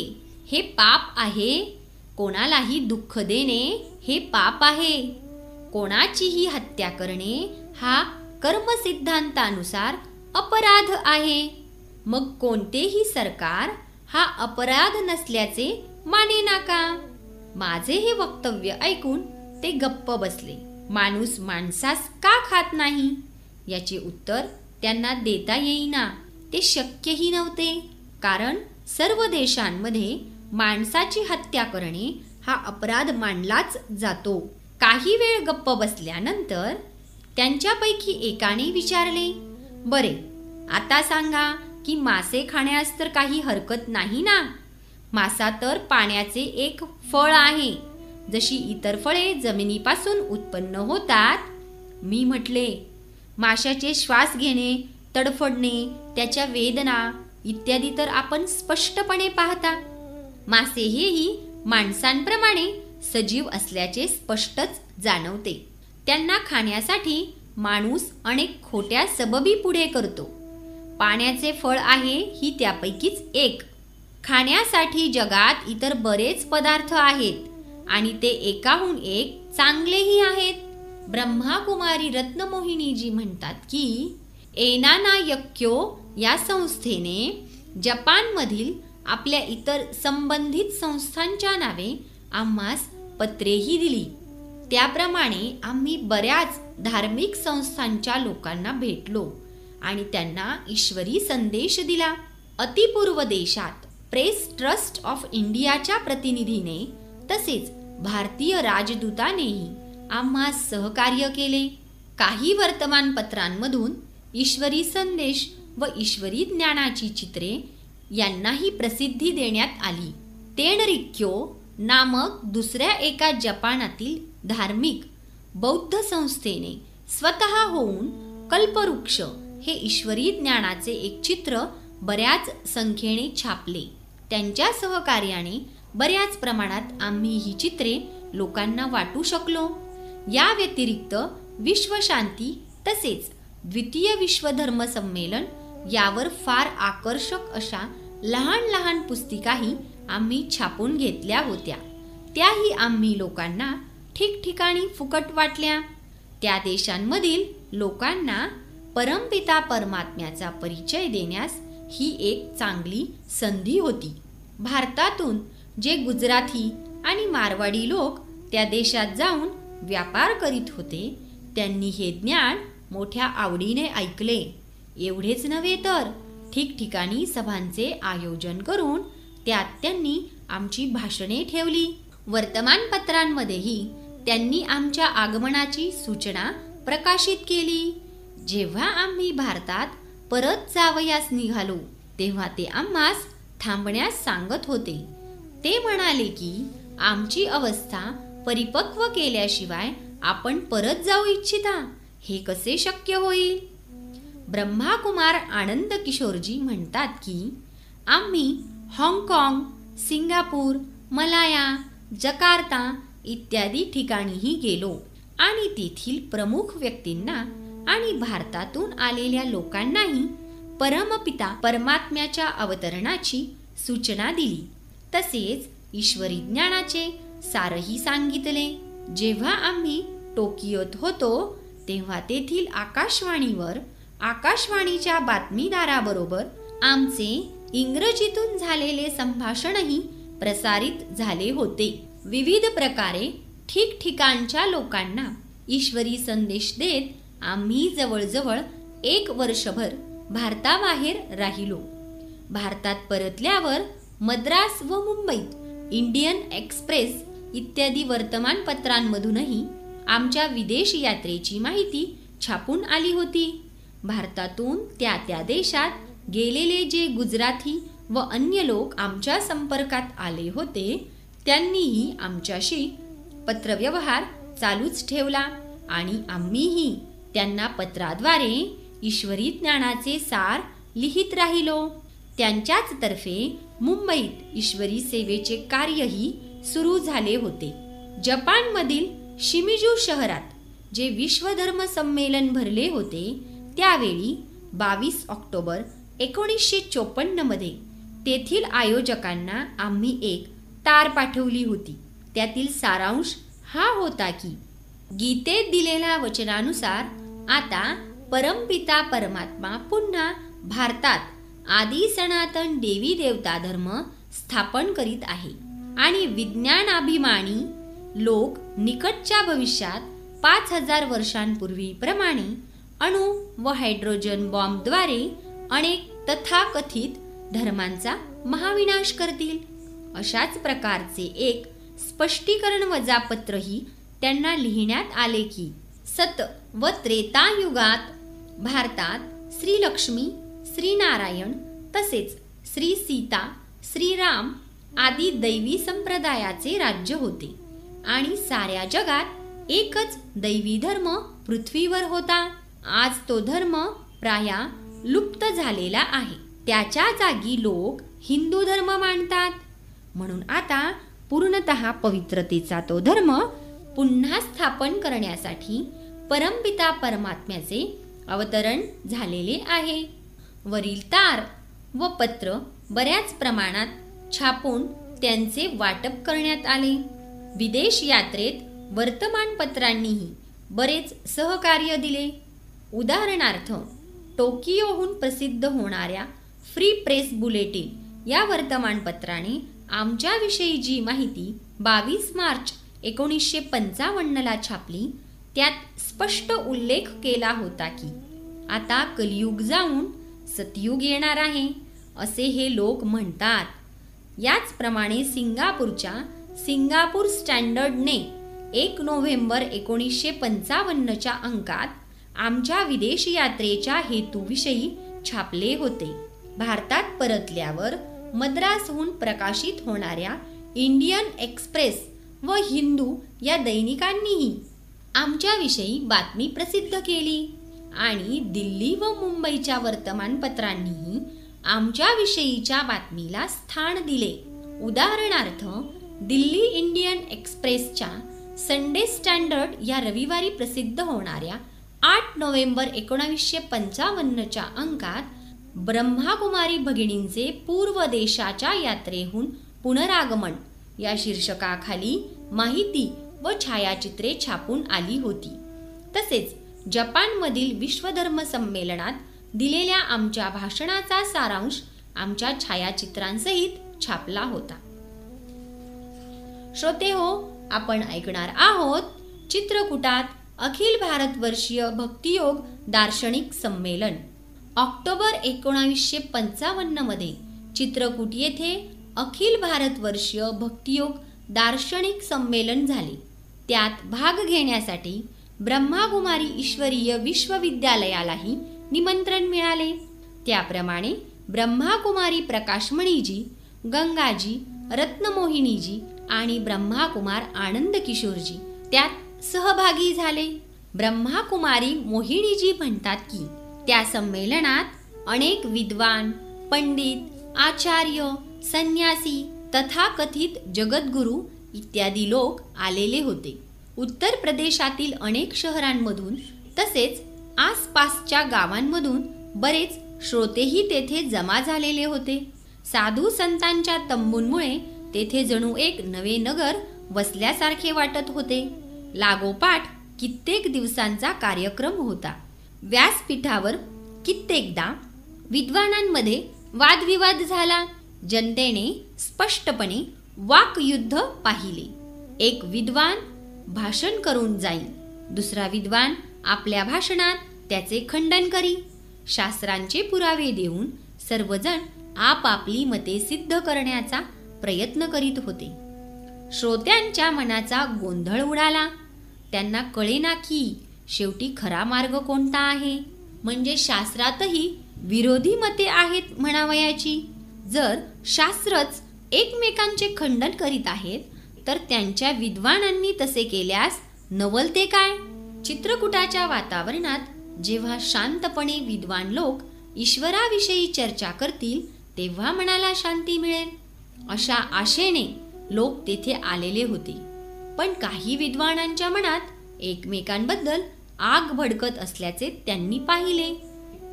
हे पाप आहे. कोणालाही दुःख देणे हे पाप आहे. कोणाचीही हत्या करणे हा कर्मसिद्धांतानुसार अपराध आहे. मग कोणतेही सरकार हा अपराध नसल्याचे माने नाका. माझे हे वक्तव्य ऐकून ते गप्प बसले. माणूस माणसास का खात नाही याचे उत्तर त्यांना देता येईना. ते शक्यही नव्हते, कारण सर्व देशांमध्ये माणसाची हत्या करणे हा अपराध मानलाच जातो. काही वेळ गप्प बसल्यानंतर त्यांच्यापैकी एकाने विचारले, बरे, आता सांगा की मासे खाण्यास तर काही हरकत नाही ना? मासा तर पाण्याचे एक फळ आहे, जशी इतर फळे जमिनीपासून उत्पन्न होतात. मी म्हटले, माशाचे श्वास घेणे, तडफडणे, त्याच्या वेदना इत्यादी तर आपण स्पष्टपणे पाहता. मासे हेही माणसांप्रमाणे सजीव असल्याचे स्पष्टच जाणवते. त्यांना खाण्यासाठी माणूस अनेक खोट्या सबबी पुढे करतो. पाण्याचे फळ आहे ही त्यापैकीच एक. खाण्यासाठी जगात इतर बरेच पदार्थ आहेत आणि ते एकाहून एक चांगलेही आहेत. ब्रह्माकुमारी रत्नमोहिनीजी म्हणतात की एनानायक्यो या संस्थेने जपानमधील आपल्या इतर संबंधित संस्थांच्या नावे आम्हास पत्रेही दिली. त्याप्रमाणे आम्ही बऱ्याच धार्मिक संस्थांच्या लोकांना भेटलो आणि त्यांना ईश्वरी संदेश दिला. अतिपूर्व देशात प्रेस ट्रस्ट ऑफ इंडियाच्या प्रतिनिधीने तसेच भारतीय राजदूतानेही आम्हास सहकार्य केले. काही वर्तमानपत्रांमधून ईश्वरी संदेश व ईश्वरी ज्ञानाची चित्रे यांनाही प्रसिद्धी देण्यात आली. तेनरिक्यो नामक दुसऱ्या एका जपानातील धार्मिक बौद्ध संस्थेने स्वतः होऊन कल्पवृक्ष हे ईश्वरी ज्ञानाचे एक चित्र बऱ्याच संख्येने छापले. त्यांच्या सहकार्याने बऱ्याच प्रमाणात आम्ही ही चित्रे लोकांना वाटू शकलो. या व्यतिरिक्त विश्वशांती तसेच द्वितीय विश्वधर्म संमेलन यावर फार आकर्षक अशा लहान लहान पुस्तिकाही आम्ही छापून घेतल्या होत्या. त्याही आम्ही लोकांना ठिकठिकाणी फुकट वाटल्या. त्या देशांमधील लोकांना परमपिता परमात्म्याचा परिचय देण्यास ही एक चांगली संधी होती. भारतातून जे गुजराती आणि मारवाडी लोक त्या देशात जाऊन व्यापार करीत होते त्यांनी हे ज्ञान मोठ्या आवडीने ऐकले. एवढेच नव्हे तर ठिकठिकाणी सभांचे आयोजन करून त्यात त्यांनी आमची भाषणे ठेवली. वर्तमानपत्रांमध्येही त्यांनी आमच्या आगमनाची सूचना प्रकाशित केली. जेव्हा आम्ही भारतात परत जावयास निघालो तेव्हा ते आम्हास थांबण्यास सांगत होते. ते म्हणाले की आमची अवस्था परिपक्व केल्याशिवाय आपण परत जाऊ इच्छिता, हे कसे शक्य होईल? ब्रह्माकुमार आनंद किशोरजी म्हणतात की आम्ही हाँगकाँग, सिंगापूर, मलाया, जकार्ता इत्यादी ठिकाणीही गेलो आणि तेथील प्रमुख व्यक्तींना आणि भारतातून आलेल्या लोकांनाही परमपिता परमात्म्याच्या अवतरणाची सूचना दिली. तसेच ईश्वरी ज्ञानाचे सारही सांगितले. जेव्हा आम्ही टोकियोत होतो तेव्हा तेथील आकाशवाणीवर आकाशवाणीच्या बातमीदाराबरोबर आमचे इंग्रजीतून झालेले संभाषणही प्रसारित झाले होते. विविध प्रकारे ठिकठिकाणच्या लोकांना ईश्वरी संदेश देत आम्ही जवळजवळ 1 वर्षभर भारताबाहेर राहिलो. भारतात परतल्यावर मद्रास व मुंबईत इंडियन एक्सप्रेस इत्यादी वर्तमानपत्रांमधूनही आमच्या विदेश यात्रेची माहिती छापून आली होती. भारतातून त्या देशात गेलेले जे गुजराती व अन्य लोक आमच्या संपर्कात आले होते त्यांनीही आमच्याशी पत्रव्यवहार चालूच ठेवला आणि आम्हीही त्यांना पत्राद्वारे ईश्वरी ज्ञानाचे सार लिहित राहिलो. त्यांच्याच तर्फे मुंबईत ईश्वरी सेवेचे कार्यही सुरू झाले होते. जपानमधील शिमिजू शहरात जे विश्वधर्म संमेलन भरले होते त्यावेळी 22 ऑक्टोबर 1954 मध्ये तेथील आयोजकांना आम्ही एक तार पाठवली होती. त्यातील सारांश हा होता की गीतेत दिलेल्या वचनानुसार आता परमपिता परमात्मा पुन्हा भारतात आदि सनातन देवी देवता धर्म स्थापन करीत आहे आणि विज्ञानाभिमानी लोक निकटच्या भविष्यात 5000 वर्षांपूर्वीप्रमाणे अणु व हायड्रोजन बॉम्बद्वारे अनेक तथाकथित धर्मांचा महाविनाश करतील. अशाच प्रकारचे एक स्पष्टीकरण वजापत्रही त्यांना लिहिण्यात आले की सत व त्रेता युगात भारतात श्री लक्ष्मी, श्री नारायण तसेच श्री सीता, श्रीराम आदी दैवी संप्रदायाचे राज्य होते आणि साऱ्या जगात एकच दैवी धर्म पृथ्वीवर होता. आज तो धर्म प्राया लुप्त झालेला आहे. त्याच्या जागी लोक हिंदू धर्म मानतात. म्हणून आता पूर्णतः पवित्रतेचा तो धर्म पुन्हा स्थापन करण्यासाठी परमपिता परमात्म्याचे अवतरण झालेले आहे. वरील तार व पत्र बऱ्याच प्रमाणात छापून त्यांचे वाटप करण्यात आले. विदेश यात्रेत वर्तमानपत्रांनीही बरेच सहकार्य दिले. उदाहरणार्थ टोकियोहून प्रसिद्ध होणाऱ्या फ्री प्रेस बुलेटिन या वर्तमानपत्राने आमच्याविषयी जी माहिती 22 मार्च 1955 ला छापली त्यात स्पष्ट उल्लेख केला होता की आता कलियुग जाऊन सतयुग येणार आहे असे हे लोक म्हणतात. याचप्रमाणे सिंगापूरच्या सिंगापूर स्टँडर्डने 1 नोव्हेंबर 1955 च्या अंकात आमच्या विदेश यात्रेच्या हेतूविषयी छापले होते. भारतात परतल्यावर मद्रासहून प्रकाशित होणाऱ्या इंडियन एक्सप्रेस व हिंदू या दैनिकांनीही आमच्याविषयी बातमी प्रसिद्ध केली आणि दिल्ली व मुंबईच्या वर्तमानपत्रांनीही आमच्याविषयीच्या बातमीला स्थान दिले. उदाहरणार्थ दिल्ली इंडियन एक्सप्रेसच्या संडे स्टँडर्ड या रविवारी प्रसिद्ध होणाऱ्या 8 नोव्हेंबर 1955 च्या अंकात ब्रह्माकुमारी भगिनींचे पूर्व देशाच्या यात्रेहून पुनरागमन या शीर्षकाखाली माहिती व छायाचित्रे छापून आली होती. तसेच जपानमधील विश्वधर्म संमेलनात दिलेल्या आमच्या भाषणाचा सारांश आमच्या छायाचित्रांसहित छापला होता. श्रोते हो, आपण ऐकणार आहोत चित्रकूटात अखिल भारतवर्षीय भक्तियोग दार्शनिक संमेलन. ऑक्टोबर 1955 मध्ये चित्रकूट येथे अखिल भारतवर्षीय भक्तियोग दार्शनिक संमेलन झाले. त्यात भाग घेण्यासाठी ब्रह्माकुमारी ईश्वरीय विश्वविद्यालयालाही निमंत्रण मिळाले. त्याप्रमाणे ब्रह्माकुमारी प्रकाशमणीजी, गंगाजी, रत्नमोहिनीजी आणि ब्रह्माकुमार आनंद किशोरजी त्यात सहभागी झाले. ब्रह्माकुमारी मोहिनीजी म्हणतात की त्या संमेलनात अनेक विद्वान, पंडित, आचार्य, संन्यासी तथाकथित जगद्गुरू इत्यादी लोक आलेले होते. उत्तर प्रदेशातील अनेक शहरांमधून तसेच आसपासच्या गावांमधून बरेच श्रोतेही तेथे जमा झालेले होते. साधू संतांच्या तंबूंमुळे तेथे जणू एक नवे नगर वसल्यासारखे वाटत होते. लागोपाठ कित्येक दिवसांचा कार्यक्रम होता. व्यासपीठावर कित्येकदा विद्वानांमध्ये वादविवाद झाला. जनतेने स्पष्टपणे वाकयुद्ध पाहिले. एक विद्वान भाषण करून जाईल, दुसरा विद्वान आपल्या भाषणात त्याचे खंडन करी. शास्त्रांचे पुरावे देऊन सर्वजण आपापली मते सिद्ध करण्याचा प्रयत्न करीत होते. श्रोत्यांच्या मनाचा गोंधळ उडाला. त्यांना कळेना की शेवटी खरा मार्ग कोणता आहे. म्हणजे शास्त्रातही विरोधी मते आहेत म्हणावयाची. जर शास्त्रच एकमेकांचे खंडन करीत आहेत तर त्यांच्या विद्वानांनी तसे केल्यास नवल ते काय. चित्रकूटाच्या वातावरणात जेव्हा शांतपणे विद्वान लोक ईश्वराविषयी चर्चा करतील तेव्हा मनाला शांती मिळेल, अशा आशेने लोक तेथे आलेले होते. पण काही विद्वानांच्या मनात एकमेकांबद्दल आग भडकत असल्याचे त्यांनी पाहिले.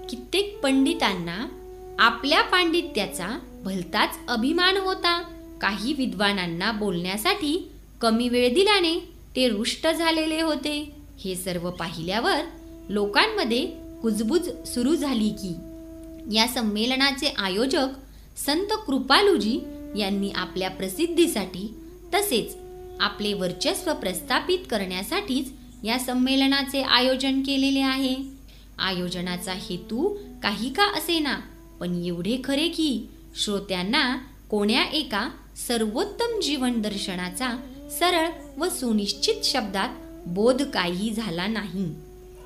कित्येक पंडितांना आपल्या पांडित्याचा भलताच अभिमान होता. काही विद्वानांना बोलण्यासाठी कमी वेळ दिल्याने ते रुष्ट झालेले होते. हे सर्व पाहिल्यावर लोकांमध्ये कुजबुज सुरू झाली की या संमेलनाचे आयोजक संत कृपालूजी यांनी आपल्या प्रसिद्धीसाठी तसेच आपले वर्चस्व प्रस्थापित करण्यासाठीच या संमेलनाचे आयोजन केलेले आहे. आयोजनाचा हेतू काही का असेना, पण एवढे खरे की श्रोत्यांना कोण्या एका सर्वोत्तम जीवन दर्शनाचा सरळ व सुनिश्चित शब्दात बोध काही झाला नाही.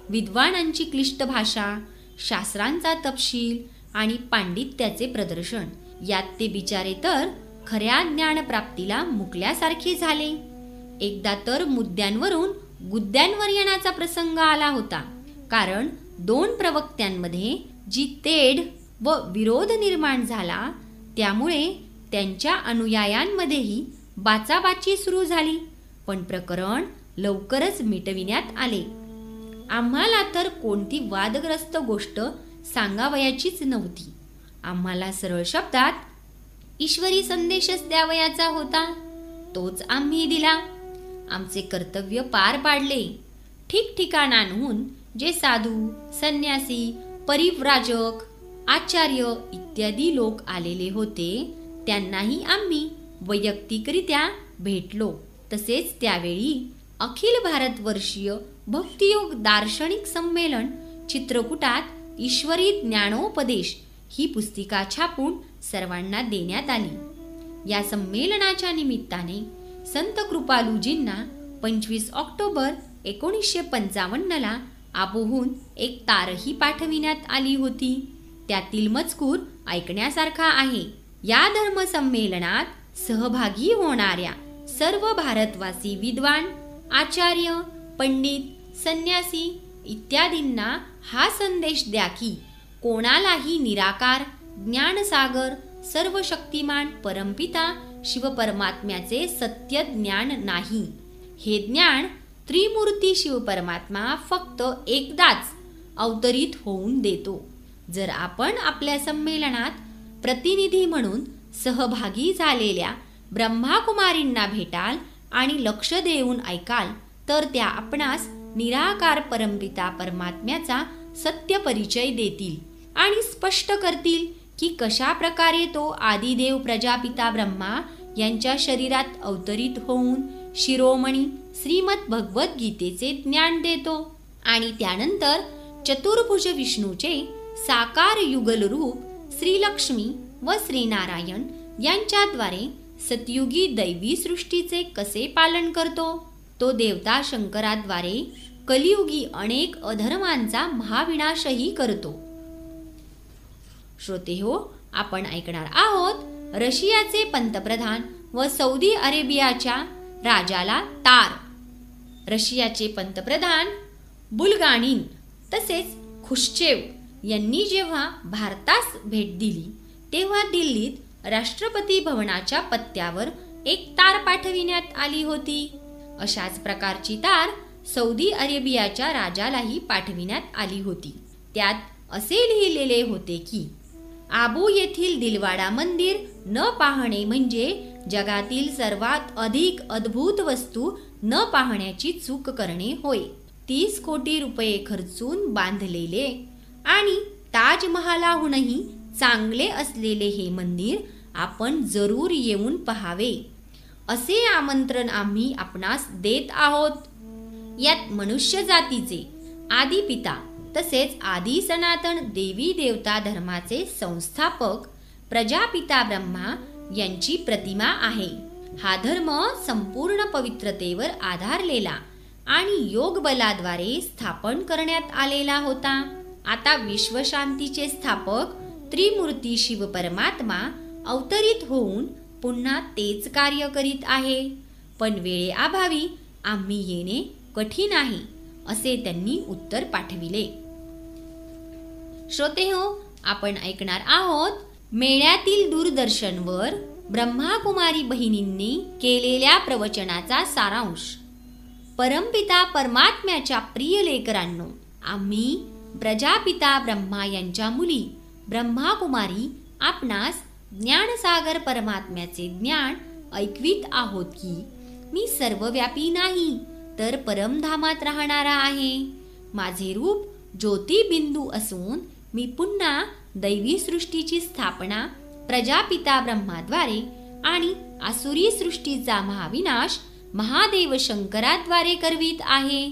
विद्वानांची क्लिष्ट भाषा, शास्त्रांचा तपशील आणि पांडित्याचे प्रदर्शन यात ते बिचारे तर खऱ्या ज्ञानप्राप्तीला मुकल्यासारखे झाले. एकदा तर मुद्द्यांवरून गुद्द्यांवर येण्याचा प्रसंग आला होता. कारण दोन प्रवक्त्यांमध्ये जी तेढ व विरोध निर्माण झाला त्यामुळे त्यांच्या अनुयायांमध्येही बाचाबाची सुरू झाली. पण प्रकरण लवकरच मिटविण्यात आले. आम्हाला तर कोणती वादग्रस्त गोष्ट सांगावयाचीच नव्हती. आम्हाला सरळ शब्दात ईश्वरी संदेशच द्यावयाचा होता. तोच आम्ही दिला. आमचे कर्तव्य पार पाडले. ठिकठिकाणांहून जे साधू, संन्यासी, परिव्राजक, आचार्य इत्यादी लोक आलेले होते त्यांनाही आम्ही वैयक्तिकरित्या भेटलो. तसेच त्यावेळी अखिल भारतवर्षीय भक्तियोग दार्शनिक संमेलन चित्रकूटात ईश्वरी ज्ञानोपदेश ही पुस्तिका छापून सर्वांना देण्यात आली. या संमेलनाच्या निमित्ताने संत कृपालूजींना 25 ऑक्टोबर 1955 आबोहून एक तारही पाठविण्यात आली होती. त्यातील मजकूर ऐकण्यासारखा आहे. या धर्मसंमेलनात सहभागी होणाऱ्या सर्व भारतवासी विद्वान, आचार्य, पंडित, संन्यासी इत्यादींना हा संदेश द्या की कोणालाही निराकार, ज्ञानसागर, सर्वशक्तिमान परमपिता शिवपरमात्म्याचे सत्य ज्ञान नाही. हे ज्ञान त्रिमूर्ती शिवपरमात्मा फक्त एकदाच अवतरित होऊन देतो. जर आपण आपल्या संमेलनात प्रतिनिधी म्हणून सहभागी झालेल्या ब्रह्माकुमारींना भेटाल आणि लक्ष देऊन ऐकाल तर त्या आपणास निराकार परमपिता परमात्म्याचा सत्य परिचय देतील आणि स्पष्ट करतील की कशा प्रकारे तो आदिदेव प्रजापिता ब्रह्मा यांच्या शरीरात अवतरित होऊन शिरोमणी श्रीमद भगवत गीतेचे ज्ञान देतो आणि त्यानंतर चतुर्भुज विष्णूचे साकार युगल रूप श्रीलक्ष्मी व श्रीनारायण यांच्याद्वारे सतयुगी दैवी सृष्टीचे कसे पालन करतो. तो देवता शंकराद्वारे कलियुगी अनेक अधर्मांचा महाविनाशही करतो. श्रोते हो, आपण ऐकणार आहोत रशियाचे पंतप्रधान व सौदी अरेबियाच्या राजाला तार. रशियाचे पंतप्रधान बुल्गानिन तसेच खुश्चेव यांनी जेव्हा भारतास भेट दिली तेव्हा दिल्लीत राष्ट्रपती भवनाच्या पत्त्यावर एक तार पाठविण्यात आली होती. अशाच प्रकारची तार सौदी अरेबियाच्या राजालाही पाठविण्यात आली होती. त्यात असे लिहिलेले होते की आबू येथील दिलवाडा मंदिर न पाहणे म्हणजे जगातील सर्वात अधिक अद्भुत वस्तू न पाहण्याची चूक करणे होय. 30 कोटी रुपये खर्चून बांधलेले आणि ताजमहालाहूनही चांगले असलेले हे मंदिर आपण जरूर येऊन पहावे असे आमंत्रण आम्ही आपणास देत आहोत. यात मनुष्य जातीचे आदी पिता तसेच आदी सनातन देवी देवता धर्माचे संस्थापक प्रजापिता ब्रह्मा यांची प्रतिमा आहे. हा धर्म संपूर्ण पवित्रतेवर आधारलेला आणि योग बलाद्वारे स्थापन करण्यात आलेला होता. आता विश्वशांतीचे स्थापक त्रिमूर्ती शिव परमात्मा अवतरित होऊन पुन्हा तेच कार्य करीत आहे. पण वेळेअभावी आम्ही येणे कठीण आहे असे त्यांनी उत्तर पाठविले. श्रोतेहो, आपण ऐकणार आहोत मेळ्यातील दूरदर्शनवर ब्रह्माकुमारी बहिणींनी केलेल्या प्रवचनाचा सारांश. परमपिता परमात्म्याच्या प्रिय लेकरांनो, आम्ही प्रजापिता ब्रह्मा यांच्या मुली ब्रह्माकुमारी आपणास ज्ञानसागर परमात्म्याचे ज्ञान ऐकवीत आहोत की मी सर्वव्यापी नाही तर परमधामात राहणारा आहे. माझे रूप ज्योतिबिंदू असून मी पुन्हा दैवी सृष्टीची स्थापना प्रजापिता ब्रह्माद्वारे आणि आसुरी सृष्टीचा महाविनाश महादेव शंकराद्वारे करवीत आहे.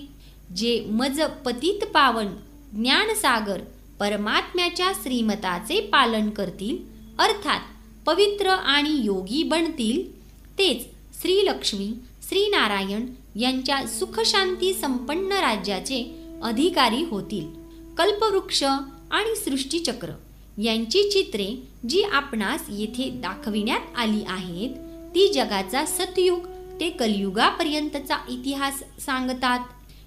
जे मज पतित पावन ज्ञानसागर परमात्म्याच्या श्रीमताचे पालन करतील अर्थात पवित्र आणि योगी बनतील तेच श्रीलक्ष्मी श्रीनारायण यांच्या सुखशांती संपन्न राज्याचे अधिकारी होतील. कल्पवृक्ष आणि सृष्टीचक्र यांची चित्रे जी आपणास येथे दाखविण्यात आली आहेत ती जगाचा सतयुग ते कलियुगापर्यंतचा इतिहास सांगतात.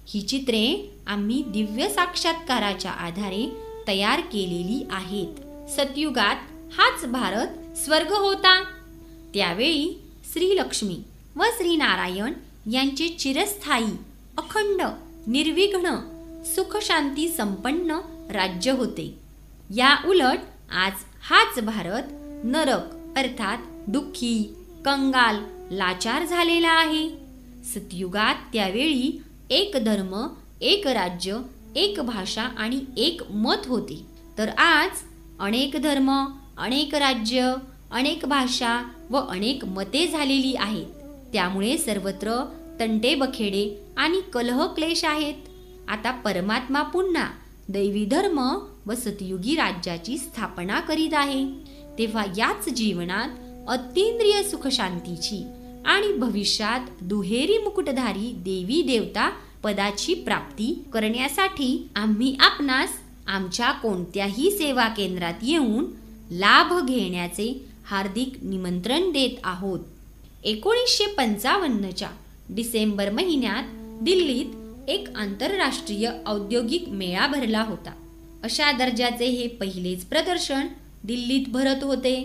ही चित्रे आम्ही दिव्य साक्षात्काराच्या आधारे तयार केलेली आहेत. सतयुगात हाच भारत स्वर्ग होता. त्यावेळी श्रीलक्ष्मी व श्रीनारायण यांचे चिरस्थायी अखंड निर्विघ्न सुखशांती संपन्न राज्य होते. या उलट आज हाच भारत नरक अर्थात दुःखी कंगाल लाचार झालेला आहे. सतयुगात त्यावेळी एक धर्म एक राज्य एक भाषा आणि एक मत होते, तर आज अनेक धर्म अनेक राज्य अनेक भाषा व अनेक मते झालेली आहेत. त्यामुळे सर्वत्र तंटे बखेडे आणि कलह क्लेश आहेत. आता परमात्मा पुन्हा दैवी धर्म व सतयुगी राज्याची स्थापना करीत आहे. तेव्हा याच जीवनात अतींद्रिय सुखशांतीची आणि भविष्यात दुहेरी मुकुटधारी देवी देवता पदाची प्राप्ती करण्यासाठी आम्ही आपणास आमच्या कोणत्याही सेवा केंद्रात येऊन लाभ घेण्याचे हार्दिक निमंत्रण देत आहोत. 1955च्या डिसेंबर महिन्यात दिल्लीत एक आंतरराष्ट्रीय औद्योगिक मेळा भरला होता. अशा दर्जाचे हे पहिलेच प्रदर्शन दिल्लीत भरत होते.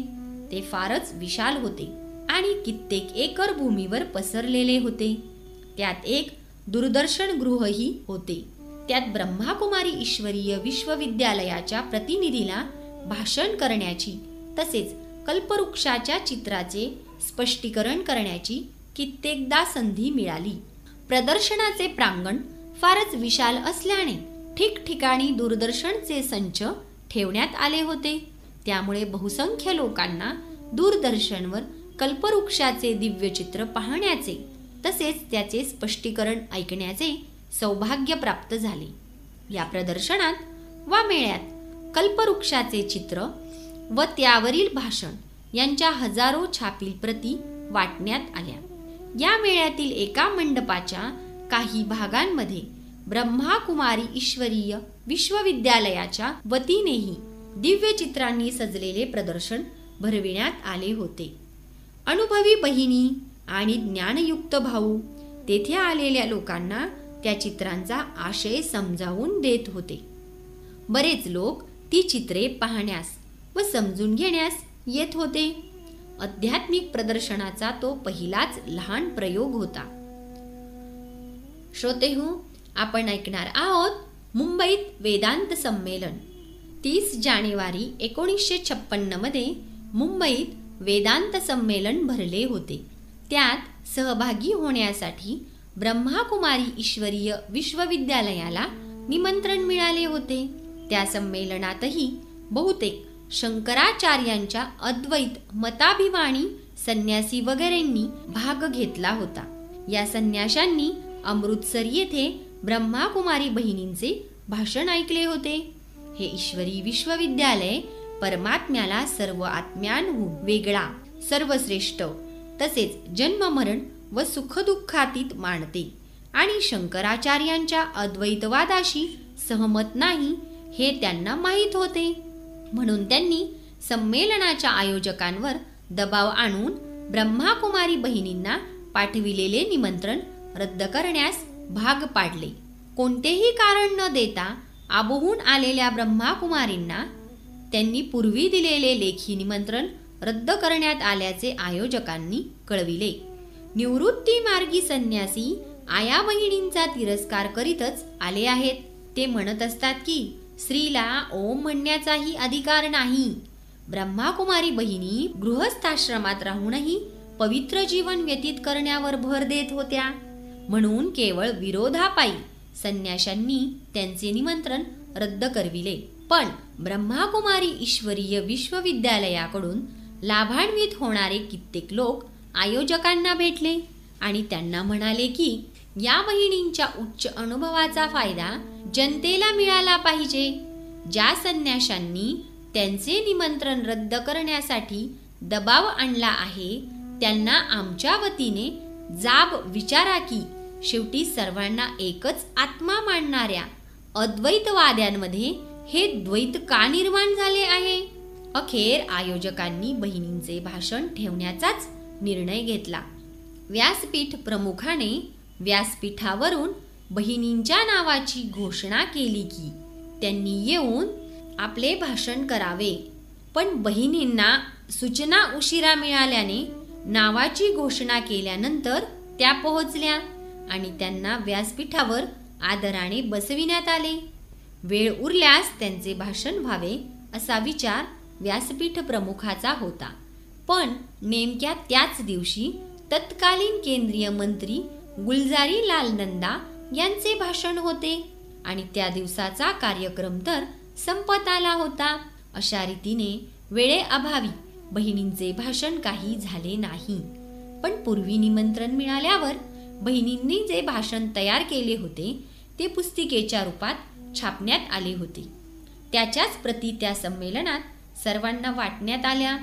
ते फारच विशाल होते आणि कित्येक एकर भूमीवर पसरलेले होते. त्यात एक दूरदर्शन गृहही होते. त्यात ब्रह्माकुमारी ईश्वरीय विश्वविद्यालयाच्या प्रतिनिधीला भाषण करण्याची तसेच कल्पवृक्षाच्या चित्राचे स्पष्टीकरण करण्याची कित्येकदा संधी मिळाली. प्रदर्शनाचे प्रांगण फारच विशाल असल्याने ठिकठिकाणी दूरदर्शनचे संच ठेवण्यात आले होते. त्यामुळे बहुसंख्य लोकांना दूरदर्शनवर कल्पवृक्षाचे दिव्य चित्र पाहण्याचे तसेच त्याचे स्पष्टीकरण ऐकण्याचे सौभाग्य प्राप्त झाले. या प्रदर्शनात वा मेळ्यात कल्पवृक्षाचे चित्र व त्यावरील भाषण यांच्या हजारो छापील प्रती वाटण्यात आल्या. या मेळ्यातील एका मंडपाच्या काही भागांमध्ये ब्रह्माकुमारी ईश्वरीय विश्वविद्यालयाच्या वतीनेही दिव्य चित्रांनी सजलेले प्रदर्शन भरविण्यात आले होते. अनुभवी बहिणी आणि ज्ञानयुक्त भाऊ तेथे आलेल्या लोकांना त्या चित्रांचा आशय समजावून देत होते. बरेच लोक ती चित्रे पाहण्यास व समजून घेण्यास येत होते. आध्यात्मिक प्रदर्शनाचा तो पहिलाच लहान प्रयोग होता. श्रोतेहो, आपण ऐकणार आहोत मुंबईत वेदांत संमेलन. 30 जानेवारी 1956 मध्ये मुंबईत वेदांत संमेलन भरले होते. त्यात सहभागी होण्यासाठी ब्रह्माकुमारी ईश्वरीय विश्वविद्यालयाला निमंत्रण मिळाले होते. त्या संमेलनातही बहुतेक शंकराचार्यांच्या अद्वैत मताभिमानी संन्यासी वगैरेंनी भाग घेतला होता. या संन्याशांनी अमृतसर येथे ब्रह्माकुमारी बहिणींचे भाषण ऐकले होते. हे ईश्वरी विश्वविद्यालय परमात्म्याला सर्व आत्म्यांहून वेगळा, सर्वश्रेष्ठ तसेच जन्ममरण व सुखदुःखातीत मानते आणि शंकराचार्यांच्या अद्वैतवादाशी सहमत नाही हे त्यांना माहीत होते. म्हणून त्यांनी संमेलनाच्या आयोजकांवर दबाव आणून ब्रह्माकुमारी बहिणींना पाठविलेले निमंत्रण रद्द करण्यास भाग पाडले. कोणतेही कारण न देता आबोहून आलेल्या ब्रह्माकुमारींना त्यांनी पूर्वी दिलेले लेखी निमंत्रण रद्द करण्यात आल्याचे आयोजकांनी कळविले. निवृत्ती मार्गी संन्यासी आया बहिणींचा तिरस्कार करीतच आले आहेत. ते म्हणत असतात की स्त्रीला ओम म्हणण्याचाही अधिकार नाही. ब्रह्माकुमारी बहिणी गृहस्थाश्रमात राहूनही पवित्र जीवन व्यतीत करण्यावर भर देत होत्या. म्हणून केवळ विरोधापायी संन्याशांनी त्यांचे निमंत्रण रद्द करविले. पण ब्रह्माकुमारी ईश्वरीय विश्वविद्यालयाकडून लाभान्वित होणारे कित्येक लोक आयोजकांना भेटले आणि त्यांना म्हणाले की या बहिणींच्या उच्च अनुभवाचा फायदा जनतेला मिळाला पाहिजे. ज्या संन्याशांनी त्यांचे निमंत्रण रद्द करण्यासाठी दबाव आणला आहे त्यांना आमच्या वतीने जाब विचारा की शेवटी सर्वांना एकच आत्मा मानणाऱ्या अद्वैतवाद्यांमध्ये हे द्वैत का निर्माण झाले आहे. अखेर आयोजकांनी बहिणींचे भाषण ठेवण्याचाच निर्णय घेतला. व्यासपीठ प्रमुखाने व्यासपीठावरून बहिणींच्या नावाची घोषणा केली की त्यांनी येऊन आपले भाषण करावे. पण बहिणींना सूचना उशिरा मिळाल्याने नावाची घोषणा केल्यानंतर त्या पोहोचल्या आणि त्यांना व्यासपीठावर आदराने बसविण्यात आले. वेळ उरल्यास त्यांचे भाषण व्हावे असा विचार व्यासपीठ प्रमुखाचा होता. पण नेमक्या त्याच दिवशी तत्कालीन केंद्रीय मंत्री गुलजारी लाल नंदा यांचे भाषण होते आणि त्या दिवसाचा कार्यक्रम तर संपत आला होता. अशा रीतीने वेळेअभावी बहिणींचे भाषण काही झाले नाही. पण पूर्वी निमंत्रण मिळाल्यावर बहिणींनी जे भाषण तयार केले होते ते पुस्तिकेच्या रूपात छापण्यात आले होते. त्याच्याच प्रती त्या संमेलनात सर्वांना वाटण्यात आल्या.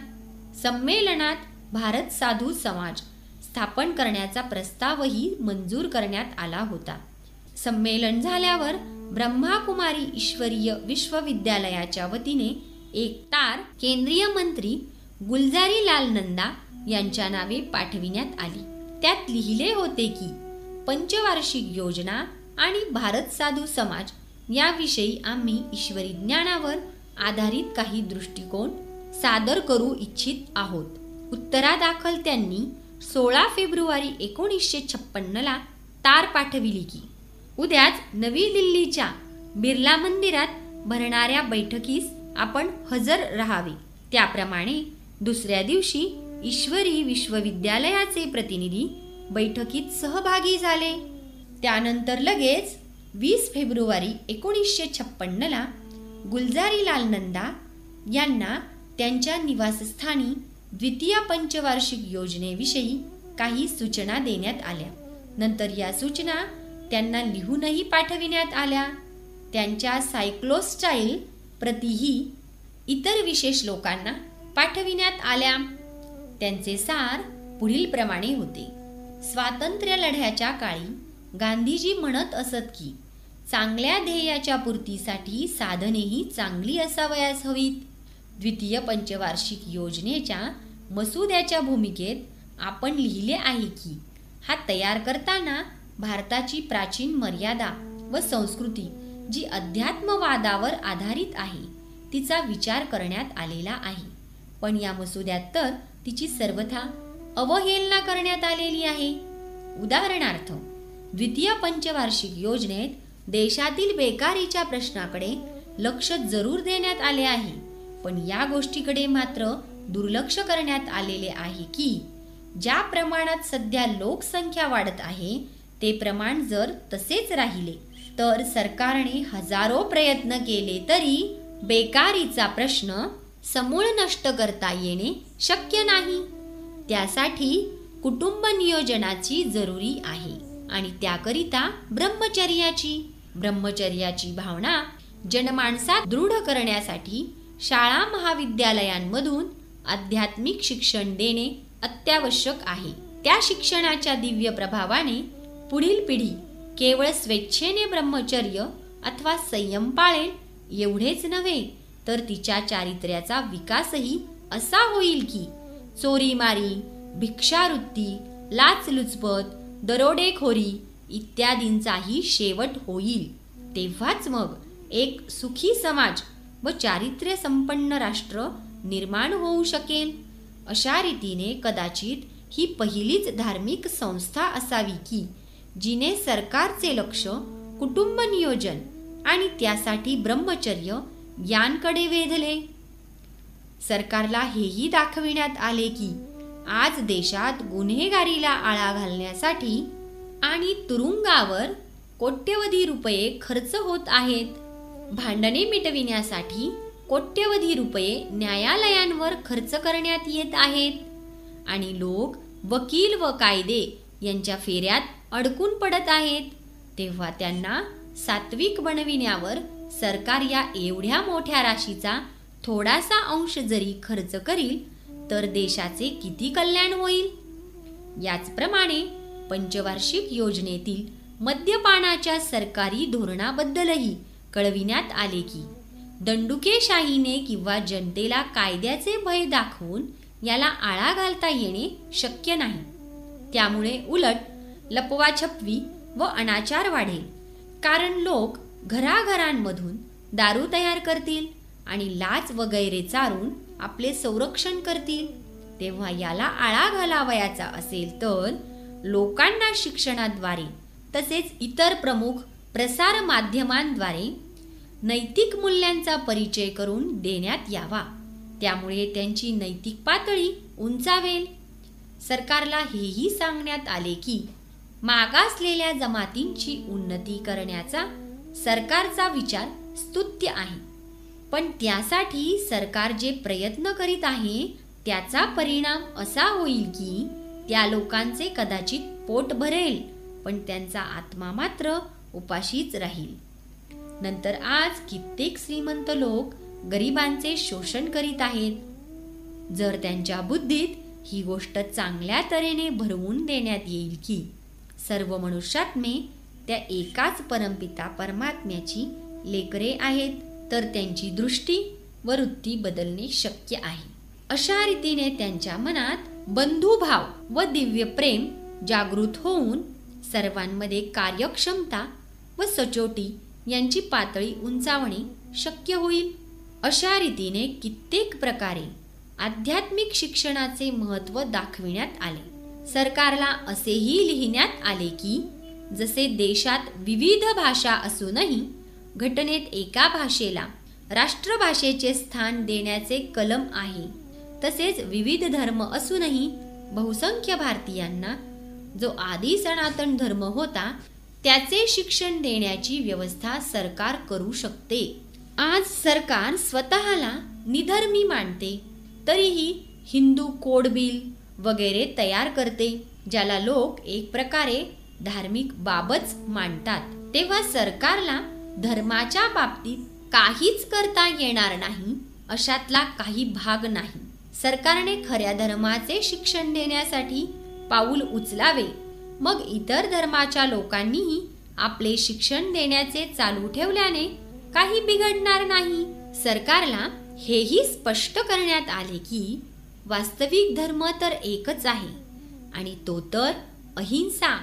संमेलनात भारत साधू समाज स्थापन करण्याचा प्रस्तावही मंजूर करण्यात आला होता. संमेलन झाल्यावर ब्रह्माकुमारी ईश्वरीय विश्वविद्यालयाच्या वतीने एक तार केंद्रीय मंत्री गुलजारी लाल नंदा यांच्या नावे पाठविण्यात आली. त्यात लिहिले होते की पंचवार्षिक योजना आणि भारत साधू समाज याविषयी आम्ही ईश्वरी ज्ञानावर आधारित काही दृष्टिकोन सादर करू इच्छित आहोत. उत्तरादाखल त्यांनी 16 फेब्रुवारी 1956 तार पाठविली की उद्याच नवी दिल्लीच्या बिर्ला मंदिरात भरणाऱ्या बैठकीस आपण हजर राहावे. त्याप्रमाणे दुसऱ्या दिवशी ईश्वरी विश्वविद्यालयाचे प्रतिनिधी बैठकीत सहभागी झाले. त्यानंतर लगेच 20 फेब्रुवारी 1956 गुलजारीलाल नंदा यांना त्यांच्या निवासस्थानी द्वितीय पंचवार्षिक योजनेविषयी काही सूचना देण्यात आल्या. नंतर या सूचना त्यांना लिहूनही पाठविण्यात आल्या. त्यांच्या सायक्लोस्टाईल प्रतीही इतर विशेष लोकांना पाठविण्यात आल्या. त्यांचे सार पुढील प्रमाणे होते. स्वातंत्र्य लढ्याच्या काळी गांधीजी म्हणत असत की चांगल्या ध्येयाच्या पूर्तीसाठी साधनेही चांगली असावयास हवीत. द्वितीय पंचवार्षिक योजनेच्या मसुद्याच्या भूमिकेत आपण लिहिले आहे की हा तयार करताना भारताची प्राचीन मर्यादा व संस्कृती जी अध्यात्मवादावर आधारित आहे तिचा विचार करण्यात आलेला आहे. पण या मसुद्यात तर तिची सर्वथा अवहेलना करण्यात आलेली आहे. उदाहरणार्थ, द्वितीय पंचवार्षिक योजनेत देशातील बेकारीच्या प्रश्नाकडे लक्ष जरूर देण्यात आले आहे, पण या गोष्टीकडे मात्र दुर्लक्ष करण्यात आलेले आहे की ज्या प्रमाणात सध्या लोकसंख्या वाढत आहे ते प्रमाण जर तसेच राहिले तर सरकारने हजारो प्रयत्न केले तरी बेकारीचा प्रश्न समूळ नष्ट करता येणे शक्य नाही. त्यासाठी कुटुंब नियोजनाची जरुरी आहे आणि त्याकरिता ब्रह्मचर्याची भावना जनमानसात दृढ करण्यासाठी शाळा महाविद्यालयांमधून आध्यात्मिक शिक्षण देणे अत्यावश्यक आहे. त्या शिक्षणाच्या दिव्य प्रभावाने पुढील पिढी केवळ स्वेच्छेने ब्रह्मचर्य अथवा संयम पाळेल एवढेच नव्हे तर तिच्या चारित्र्याचा विकासही असा होईल की चोरीमारी, भिक्षावृत्ती, लाचलुचपत, दरोडेखोरी इत्यादींचाही शेवट होईल. तेव्हाच मग एक सुखी समाज व चारित्र्य संपन्न राष्ट्र निर्माण होऊ शकेल. अशा रीतीने कदाचित ही पहिलीच धार्मिक संस्था असावी की जिने सरकारचे लक्ष कुटुंब नियोजन आणि त्यासाठी ब्रह्मचर्य यांकडे वेधले. सरकारला हेही दाखविण्यात आले की आज देशात गुन्हेगारीला आळा घालण्यासाठी आणि तुरुंगावर कोट्यवधी रुपये खर्च होत आहेत. भांडणे मिटविण्यासाठी कोट्यवधी रुपये न्यायालयांवर खर्च करण्यात येत आहेत आणि लोक वकील व कायदे यांच्या फेऱ्यात अडकून पडत आहेत. तेव्हा त्यांना सात्विक बनविण्यावर सरकार या एवढ्या मोठ्या राशीचा थोडासा अंश जरी खर्च करील तर देशाचे किती कल्याण होईल. याचप्रमाणे पंचवार्षिक योजनेतील मद्यपानाच्या सरकारी धोरणाबद्दलही कळविण्यात आले की दंडुकेशाहीने किंवा जनतेला कायद्याचे भय दाखवून याला आळा घालता येणे शक्य नाही. त्यामुळे उलट लपवाछपवी व अनाचार वाढेल, कारण लोक घराघरांमधून दारू तयार करतील आणि लाच वगैरे चारून आपले संरक्षण करतील. तेव्हा याला आळा घालावयाचा असेल तर लोकांना शिक्षणाद्वारे तसेच इतर प्रमुख प्रसार माध्यमांद्वारे नैतिक मूल्यांचा परिचय करून देण्यात यावा. त्यामुळे त्यांची नैतिक पातळी उंचावेल. सरकारला हेही सांगण्यात आले की मागासलेल्या जमातींची उन्नती करण्याचा सरकारचा विचार स्तुत्य आहे, पण त्यासाठी सरकार जे प्रयत्न करीत आहे त्याचा परिणाम असा होईल की त्या लोकांचे कदाचित पोट भरेल, पण त्यांचा आत्मा मात्र उपाशीच राहील. नंतर आज कित्येक श्रीमंत लोक गरिबांचे शोषण करीत आहेत. जर त्यांच्या बुद्धीत ही गोष्ट चांगल्या तऱ्हेने भरवून देण्यात येईल की सर्व मनुष्यात्मे त्या एकाच परमपिता परमात्म्याची लेकरे आहेत, तर त्यांची दृष्टी व वृत्ती बदलणे शक्य आहे. अशा रीतीने त्यांच्या मनात बंधुभाव व दिव्य प्रेम जागृत होऊन सर्वांमध्ये कार्यक्षमता व सचोटी यांची पातळी उंचावणे शक्य होईल. अशा रीतीने कित्येक प्रकारे आध्यात्मिक शिक्षणाचे महत्त्व दाखविण्यात आले. सरकारला असेही लिहिण्यात आले की जसे देशात विविध भाषा असूनही घटनेत एका भाषेला राष्ट्रभाषेचे स्थान देण्याचे कलम आहे, तसेच विविध धर्म असूनही बहुसंख्य भारतीयांना जो आदी सनातन धर्म होता त्याचे शिक्षण देण्याची व्यवस्था सरकार करू शकते. आज सरकार स्वतःला निधर्मी मानते, तरीही हिंदू कोड बिल वगैरे तयार करते, ज्याला लोक एक प्रकारे धार्मिक बाबच मानतात. तेव्हा सरकारला धर्माच्या बाबतीत काहीच करता येणार नाही अशातला काही भाग नाही. सरकारने खऱ्या धर्माचे शिक्षण देण्यासाठी पाऊल उचलावे, मग इतर धर्माच्या लोकांनीही आपले शिक्षण देण्याचे चालू ठेवल्याने काही बिघडणार नाही. सरकारला हेही स्पष्ट करण्यात आले की वास्तविक धर्म तर एकच आहे आणि तो तर अहिंसा,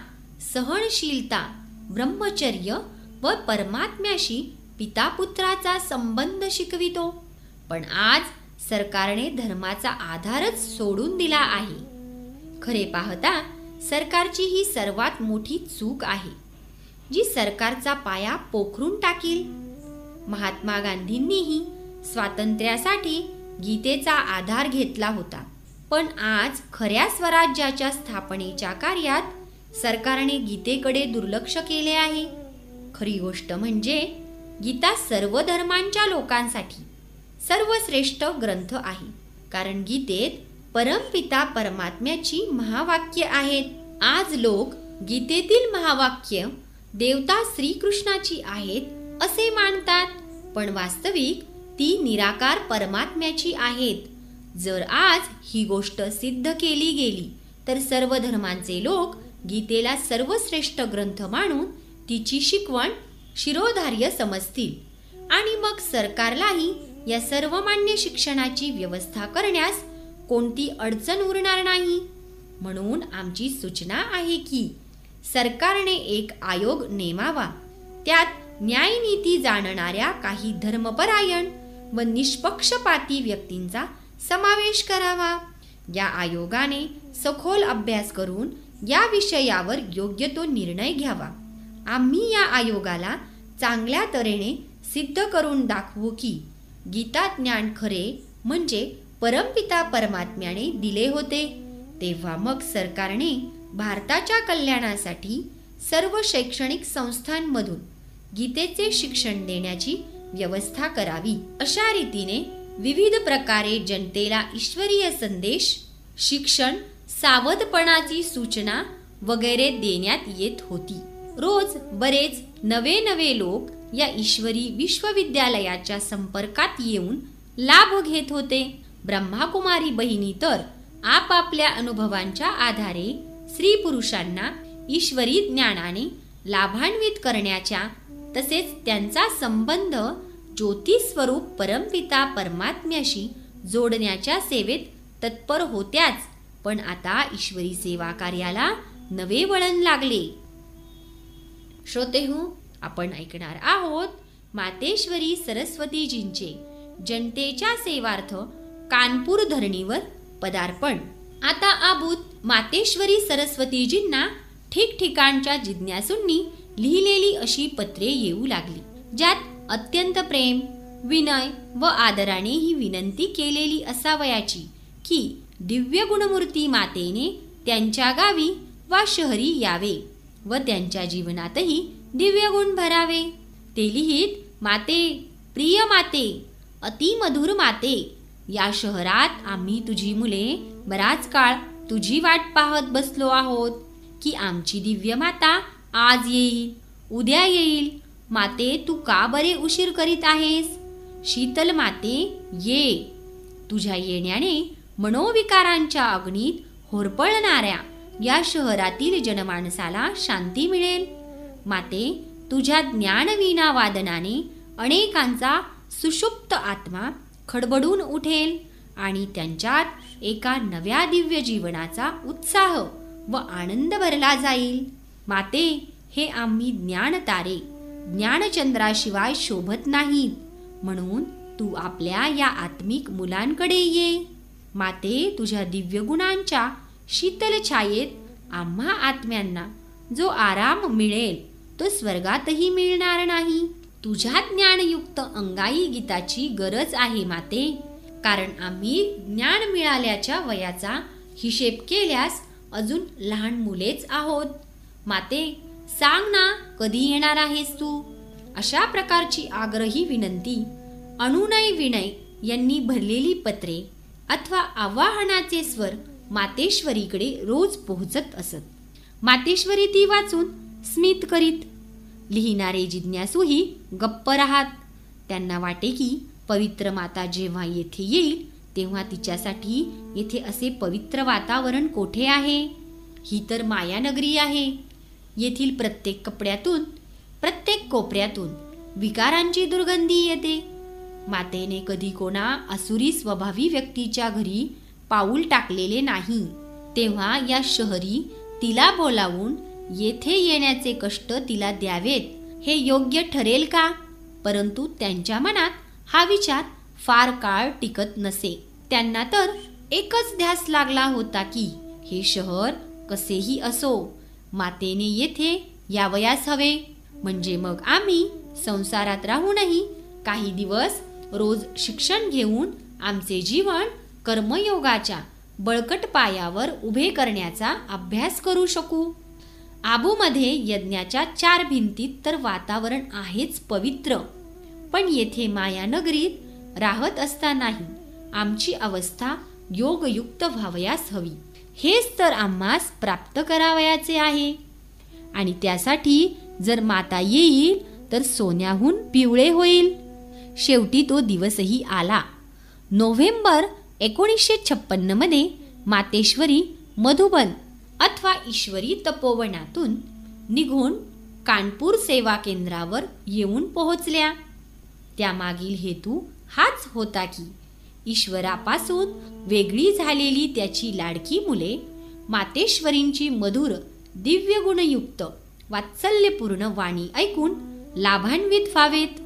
सहनशीलता, ब्रह्मचर्य व परमात्म्याशी पितापुत्राचा संबंध शिकवितो. पण आज सरकारने धर्माचा आधारच सोडून दिला आहे. खरे पाहता सरकारची ही सर्वात मोठी चूक आहे, जी सरकारचा पाया पोखरून टाकील. महात्मा गांधींनीही स्वातंत्र्यासाठी गीतेचा आधार घेतला होता, पण आज खऱ्या स्वराज्याच्या स्थापनेच्या कार्यात सरकारने गीतेकडे दुर्लक्ष केले आहे. खरी गोष्ट म्हणजे गीता सर्व धर्मांच्या लोकांसाठी सर्वश्रेष्ठ ग्रंथ आहे, कारण गीतेत परमपिता परमात्म्याची महावाक्य आहेत. आज लोक गीतेतील महावाक्य देवता श्रीकृष्णाची आहेत असे मानतात, पण वास्तविक ती निराकार परमात्म्याची आहेत. जर आज ही गोष्ट सिद्ध केली गेली तर सर्व धर्मांचे लोक गीतेला सर्वश्रेष्ठ ग्रंथ मानून तिची शिकवण शिरोधार्य समजतील, आणि मग सरकारलाही या सर्वमान्य शिक्षणाची व्यवस्था करण्यास कोणती अडचण उरणार नाही. म्हणून आमची सूचना आहे की सरकारने एक आयोग नेमावा, त्यात न्यायनीती जाणणाऱ्या काही धर्मपरायण व निष्पक्षपाती व्यक्तींचा समावेश करावा. या आयोगाने सखोल अभ्यास करून या विषयावर योग्य तो निर्णय घ्यावा. आम्ही या आयोगाला चांगल्या तऱ्हेने सिद्ध करून दाखवू की गीता ज्ञान खरे म्हणजे परमपिता परमात्म्याने दिले होते. तेव्हा मग सरकारने भारताच्या कल्याणासाठी सर्व शैक्षणिक संस्थांमधून गीतेचे शिक्षण देण्याची व्यवस्था करावी. अशा रीतीने विविध प्रकारे जनतेला ईश्वरीय संदेश, शिक्षण, सावधपणाची सूचना वगैरे देण्यात येत होती. रोज बरेच नवे नवे लोक या ईश्वरी विश्वविद्यालयाच्या संपर्कात येऊन लाभ घेत होते. ब्रह्माकुमारी बहिणी तर आपापल्या अनुभवांच्या आधारे स्त्री पुरुषांना ईश्वरी ज्ञानाने लाभान्वित करण्याच्या तसेच त्यांचा संबंध ज्योतिस्वरूप परमपिता परमात्म्याशी जोडण्याच्या सेवेत तत्पर होत्याच. पण आता ईश्वरी सेवा कार्याला नवे वळण लागले. श्रोतेहो, आपण ऐकणार आहोत मातेश्वरी सरस्वतीजींचे जनतेच्या सेवार्थ कानपूर धरणीवर पदार्पण. आता आबूत मातेश्वरी सरस्वतीजींना ठिकठिकाणच्या जिज्ञासूंनी लिहिलेली अशी पत्रे येऊ लागली, ज्यात अत्यंत प्रेम, विनय व आदराने ही विनंती केलेली असावयाची की दिव्य गुणमूर्ती मातेने त्यांच्या गावी वा शहरी यावे व त्यांच्या जीवनातही दिव्य गुण भरावे. ते लिहित, माते, प्रिय माते, अतिमधुर माते, या शहरात आम्ही तुझी मुले बराच काळ तुझी वाट पाहत बसलो आहोत की आमची दिव्य माता आज येईल, उद्या येईल. माते, तू का बरे उशीर करीत आहेस? शीतल माते, ये. तुझ्या येण्याने मनोविकारांच्या अग्नीत होरपळणाऱ्या या शहरातील जनमानसाला शांती मिळेल. माते, तुझ्या ज्ञानवीणा वादनाने अनेकांचा सुषुप्त आत्मा खडबडून उठेल आणि त्यांच्यात एका नव्या दिव्य जीवनाचा उत्साह व आनंद भरला जाईल. माते, हे आम्ही ज्ञानतारे ज्ञानचंद्राशिवाय शोभत नाहीत, म्हणून तू आपल्या या आत्मिक मुलांकडे ये. माते, तुझ्या दिव्य गुणांच्या शीतल छायेत आम्हा आत्म्यांना जो आराम मिळेल तो स्वर्गातही मिळणार नाही. तुझ्या ज्ञानयुक्त अंगाई गीताची गरज आहे माते, कारण आम्ही ज्ञान मिळाल्याच्या वयाचा हिशेब केल्यास अजून लहान मुलेच आहोत. माते, सांग ना, कधी येणार आहेस तू? अशा प्रकारची आग्रही विनंती अनुनय विनय यांनी भरलेली पत्रे अथवा आवाहनाचे स्वर मातेश्वरीकडे रोज पोहोचत असत. मातेश्वरी ती वाचून स्मित करीत. लिहिणारे जिज्ञासूही गप्प राहत. त्यांना वाटे की पवित्र माता जेव्हा येथे येईल तेव्हा तिच्यासाठी येथे असे पवित्र वातावरण कोठे आहे? ही तर मायानगरी आहे. येथील प्रत्येक कपड्यातून, प्रत्येक कोपऱ्यातून विकारांची दुर्गंधी येते. मातेने कधी कोणा असुरी स्वभावी व्यक्तीच्या घरी पाऊल टाकलेले नाही. तेव्हा या शहरी तिला बोलावून येथे येण्याचे कष्ट तिला द्यावेत हे योग्य ठरेल का? परंतु त्यांच्या मनात हा विचार फार काळ टिकत नसे. त्यांना तर एकच ध्यास लागला होता की हे शहर कसेही असो मातेने येथे यावयास हवे, म्हणजे मग आम्ही संसारात राहूनही काही दिवस रोज शिक्षण घेऊन आमचे जीवन कर्मयोगाच्या बळकट पायावर उभे करण्याचा अभ्यास करू शकू. आबूमध्ये यज्ञाच्या 4 भिंतीत तर वातावरण आहेच पवित्र, पण येथे मायानगरीत राहत असतानाही आमची अवस्था योगयुक्त व्हावयास हवी. हेच तर आम्हास प्राप्त करावयाचे आहे. आणि त्यासाठी जर माता येईल तर सोन्याहून पिवळे होईल. शेवटी तो दिवसही आला. नोव्हेंबर 1956 मध्ये मातेश्वरी मधुबन अथवा ईश्वरी तपोवनातून निघून कानपूर सेवा केंद्रावर येऊन पोहोचल्या. त्यामागील हेतू हाच होता की ईश्वरापासून वेगळी झालेली त्याची लाडकी मुले मातेश्वरींची मधुर दिव्य गुणयुक्त वात्सल्यपूर्ण वाणी ऐकून लाभान्वित व्हावेत.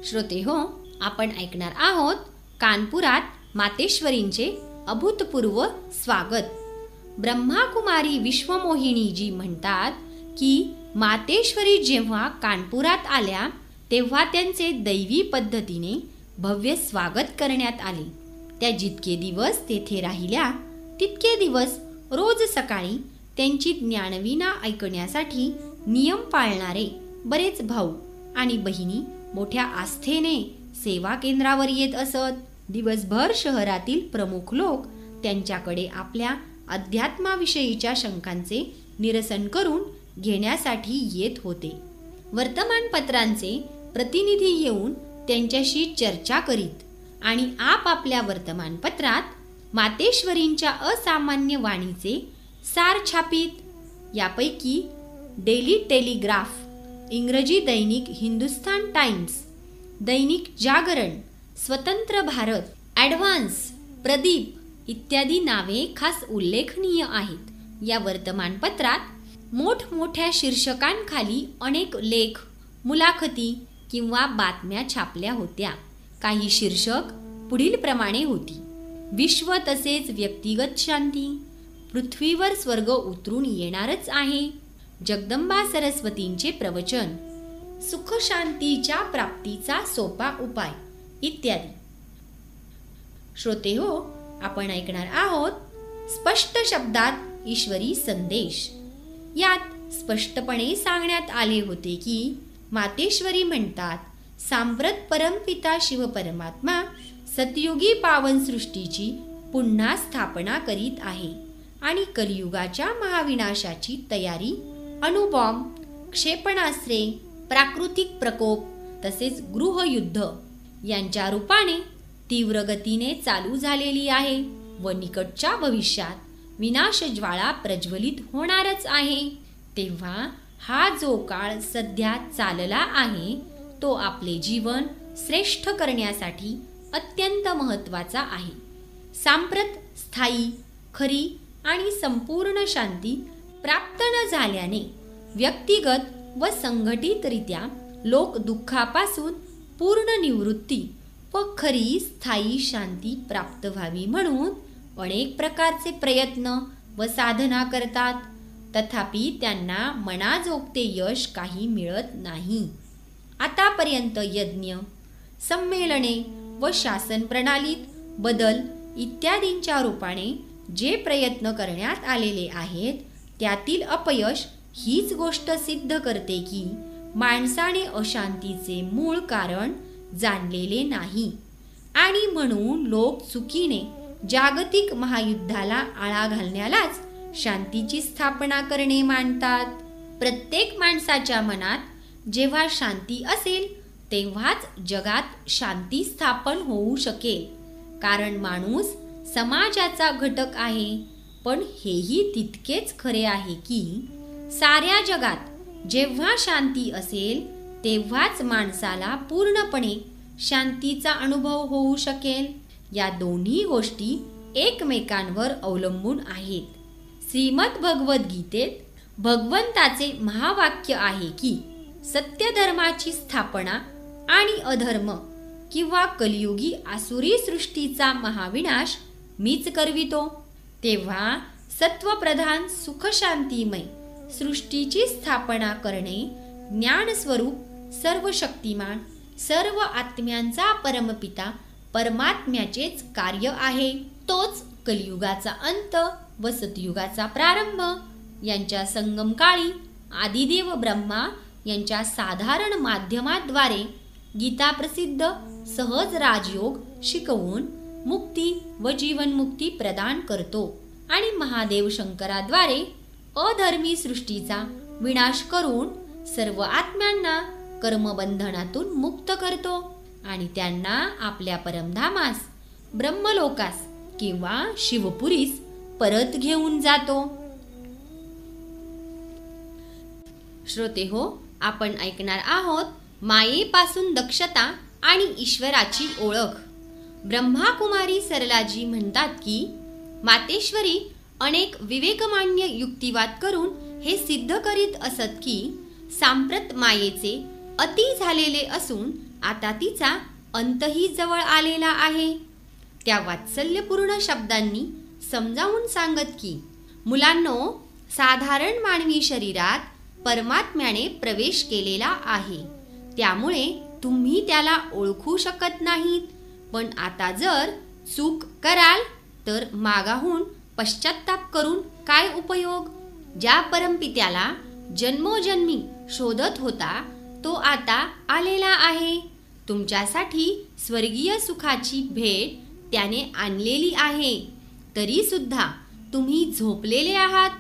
श्रोतेहो, आपण ऐकणार आहोत कानपुरात मातेश्वरींचे अभूतपूर्व स्वागत. ब्रह्माकुमारी विश्वमोहिनी जी म्हणतात की मातेश्वरी जेव्हा कानपुरात आल्या तेव्हा त्यांचे दैवी पद्धतीने भव्य स्वागत करण्यात आले. त्या जितके दिवस तेथे राहिल्या तितके दिवस रोज सकाळी त्यांची ज्ञानवीणा ऐकण्यासाठी नियम पाळणारे बरेच भाऊ आणि बहिणी मोठ्या आस्थेने सेवा केंद्रावर येत असत. दिवसभर शहरातील प्रमुख लोक त्यांच्याकडे आपल्या अध्यात्माविषयीच्या शंकांचे निरसन करून घेण्यासाठी येत होते. वर्तमानपत्रांचे प्रतिनिधी येऊन त्यांच्याशी चर्चा करीत आणि आपापल्या वर्तमानपत्रात मातेश्वरींच्या असामान्य वाणीचे सार छापीत. यापैकी डेली टेलिग्राफ, इंग्रजी दैनिक हिंदुस्तान टाइम्स, दैनिक जागरण, स्वतंत्र भारत, ॲडव्हान्स, प्रदीप इत्यादी नावे खास उल्लेखनीय आहेत. या वर्तमानपत्रात मोठमोठ्या शीर्षकांखाली अनेक लेख, मुलाखती किंवा बातम्या छापल्या होत्या. काही शीर्षक पुढील प्रमाणे होती: विश्व तसेच व्यक्तिगत शांती, पृथ्वीवर स्वर्ग उतरून येणारच आहे, जगदंबा सरस्वतींचे प्रवचन, सुखशांतीच्या प्राप्तीचा सोपा उपाय इत्यादी. श्रोतेहो, आपण ऐकणार आहोत स्पष्ट शब्दात ईश्वरी संदेश. यात स्पष्टपणे सांगण्यात आले होते की मातेश्वरी म्हणतात, सांप्रत परमपिता शिव परमात्मा सतयुगी पावन सृष्टीची पुन्हा स्थापना करीत आहे आणि कलियुगाच्या महाविनाशाची तयारी अणुबॉम्ब, क्षेपणास्त्रे, प्राकृतिक प्रकोप तसेच गृहयुद्ध यांच्या रूपाने तीव्र गतीने चालू झालेली आहे व निकटच्या भविष्यात विनाशज्वाळा प्रज्वलित होणारच आहे. तेव्हा हा जो काळ सध्या चालला आहे तो आपले जीवन श्रेष्ठ करण्यासाठी अत्यंत महत्त्वाचा आहे. सांप्रत स्थायी, खरी आणि संपूर्ण शांती प्राप्त न झाल्याने व्यक्तिगत व संघटितरित्या लोक दुःखापासून पूर्ण निवृत्ती व खरी स्थायी शांती प्राप्त व्हावी म्हणून अनेक प्रकारचे प्रयत्न व साधना करतात. तथापि त्यांना मनाजोगते यश काही मिळत नाही. आतापर्यंत यज्ञ, संमेलने व शासन प्रणालीत बदल इत्यादींच्या रूपाने जे प्रयत्न करण्यात आलेले आहेत त्यातील अपयश हीच गोष्ट सिद्ध करते की माणसाने अशांतीचे मूळ कारण जाणलेले नाही आणि म्हणून लोक चुकीने जागतिक महायुद्धाला आळा घालण्यालाच शांतीची स्थापना करणे मानतात. प्रत्येक माणसाच्या मनात जेव्हा शांती असेल तेव्हाच जगात शांती स्थापन होऊ शकेल, कारण माणूस समाजाचा घटक आहे. पण हेही तितकेच खरे आहे की साऱ्या जगात जेव्हा शांती असेल तेव्हाच माणसाला पूर्णपणे शांतीचा अनुभव होऊ शकेल. या दोन्ही गोष्टी एकमेकांवर अवलंबून आहेत. श्रीमद भगवद्गीतेत भगवंताचे महावाक्य आहे की सत्यधर्माची स्थापना आणि अधर्म किंवा कलियुगी आसुरी सृष्टीचा महाविनाश मीच करवितो, तेव्हा सत्वप्रधान सुखशांतिमय सृष्टीची स्थापना करणे ज्ञानस्वरूप सर्व शक्तिमान सर्व आत्म्यांचा परमपिता परमात्म्याचेच कार्य आहे. तोच कलियुगाचा अंत व सतयुगाचा प्रारंभ यांच्या संगमकाळी आदिदेव ब्रह्मा यांच्या साधारण माध्यमाद्वारे गीता प्रसिद्ध सहज राजयोग शिकवून मुक्ती व जीवनमुक्ती प्रदान करतो आणि महादेव शंकराद्वारे अधर्मी सृष्टीचा विनाश करून सर्व आत्म्यांना कर्मबंधनातून मुक्त करतो आणि त्यांना आपल्या परमधामास ब्रह्मलोकास किंवा शिवपुरीस परत घेऊन जातो. श्रोते हो, आपण ऐकणार आहोत मायेपासून दक्षता आणि ईश्वराची ओळख. ब्रह्माकुमारी सरलाजी म्हणतात की मातेश्वरी अनेक विवेकमान्य युक्तिवाद करून हे सिद्ध करीत असत की सांप्रत मायेचे अति झालेले असून आता तिचा अंतही जवळ आलेला आहे. त्या वात्सल्यपूर्ण शब्दांनी समजावून सांगत की मुलांनो, साधारण मानवी शरीरात परमात्म्याने प्रवेश केलेला आहे, त्यामुळे तुम्ही त्याला ओळखू शकत नाहीत. पण आता जर चूक कराल तर मागाहून पश्चाताप करून काय उपयोग? ज्या परमपित्याला जन्मोजन्मी शोधत होता तो आता आलेला आहे. तुमच्यासाठी स्वर्गीय सुखाची भेट त्याने आणलेली आहे, तरी सुद्धा तुम्ही झोपलेले आहात.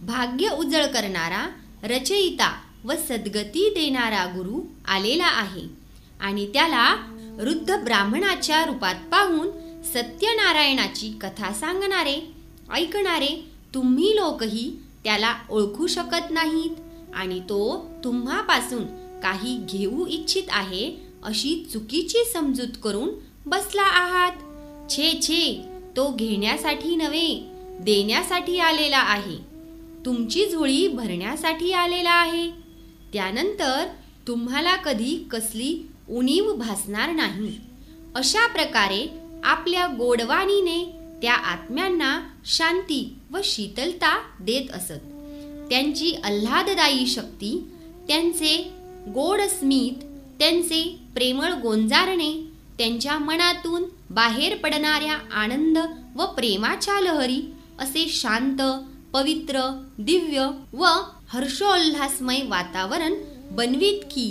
भाग्य उजळ करणारा रचयिता व सद्गती देणारा गुरु आलेला आहे आणि त्याला वृद्ध ब्राह्मणाच्या रूपात पाहून सत्यनारायणाची कथा सांगणारे ऐकणारे तुम्ही लोकही त्याला ओळखू शकत नाहीत आणि तो तुम्हापासून काही घेऊ इच्छित आहे अशी चुकीची समजूत करून बसला आहात. छे छे, तो घेण्यासाठी नव्हे, देण्यासाठी आलेला आहे. तुमची झोळी भरण्यासाठी आलेला आहे. त्यानंतर तुम्हाला कधी कसली उणीव भासणार नाही. अशा प्रकारे आपल्या गोडवाणीने त्या आत्म्यांना शांती व शीतलता देत असत. त्यांची आल्हाददायी शक्ती, त्यांचे गोड स्मित, त्यांचे प्रेमळ गोंजारणे, त्यांच्या मनातून बाहेर पडणाऱ्या आनंद व प्रेमाच्या लहरी असे शांत, पवित्र, दिव्य व हर्षोल्हासमय वातावरण बनवीत की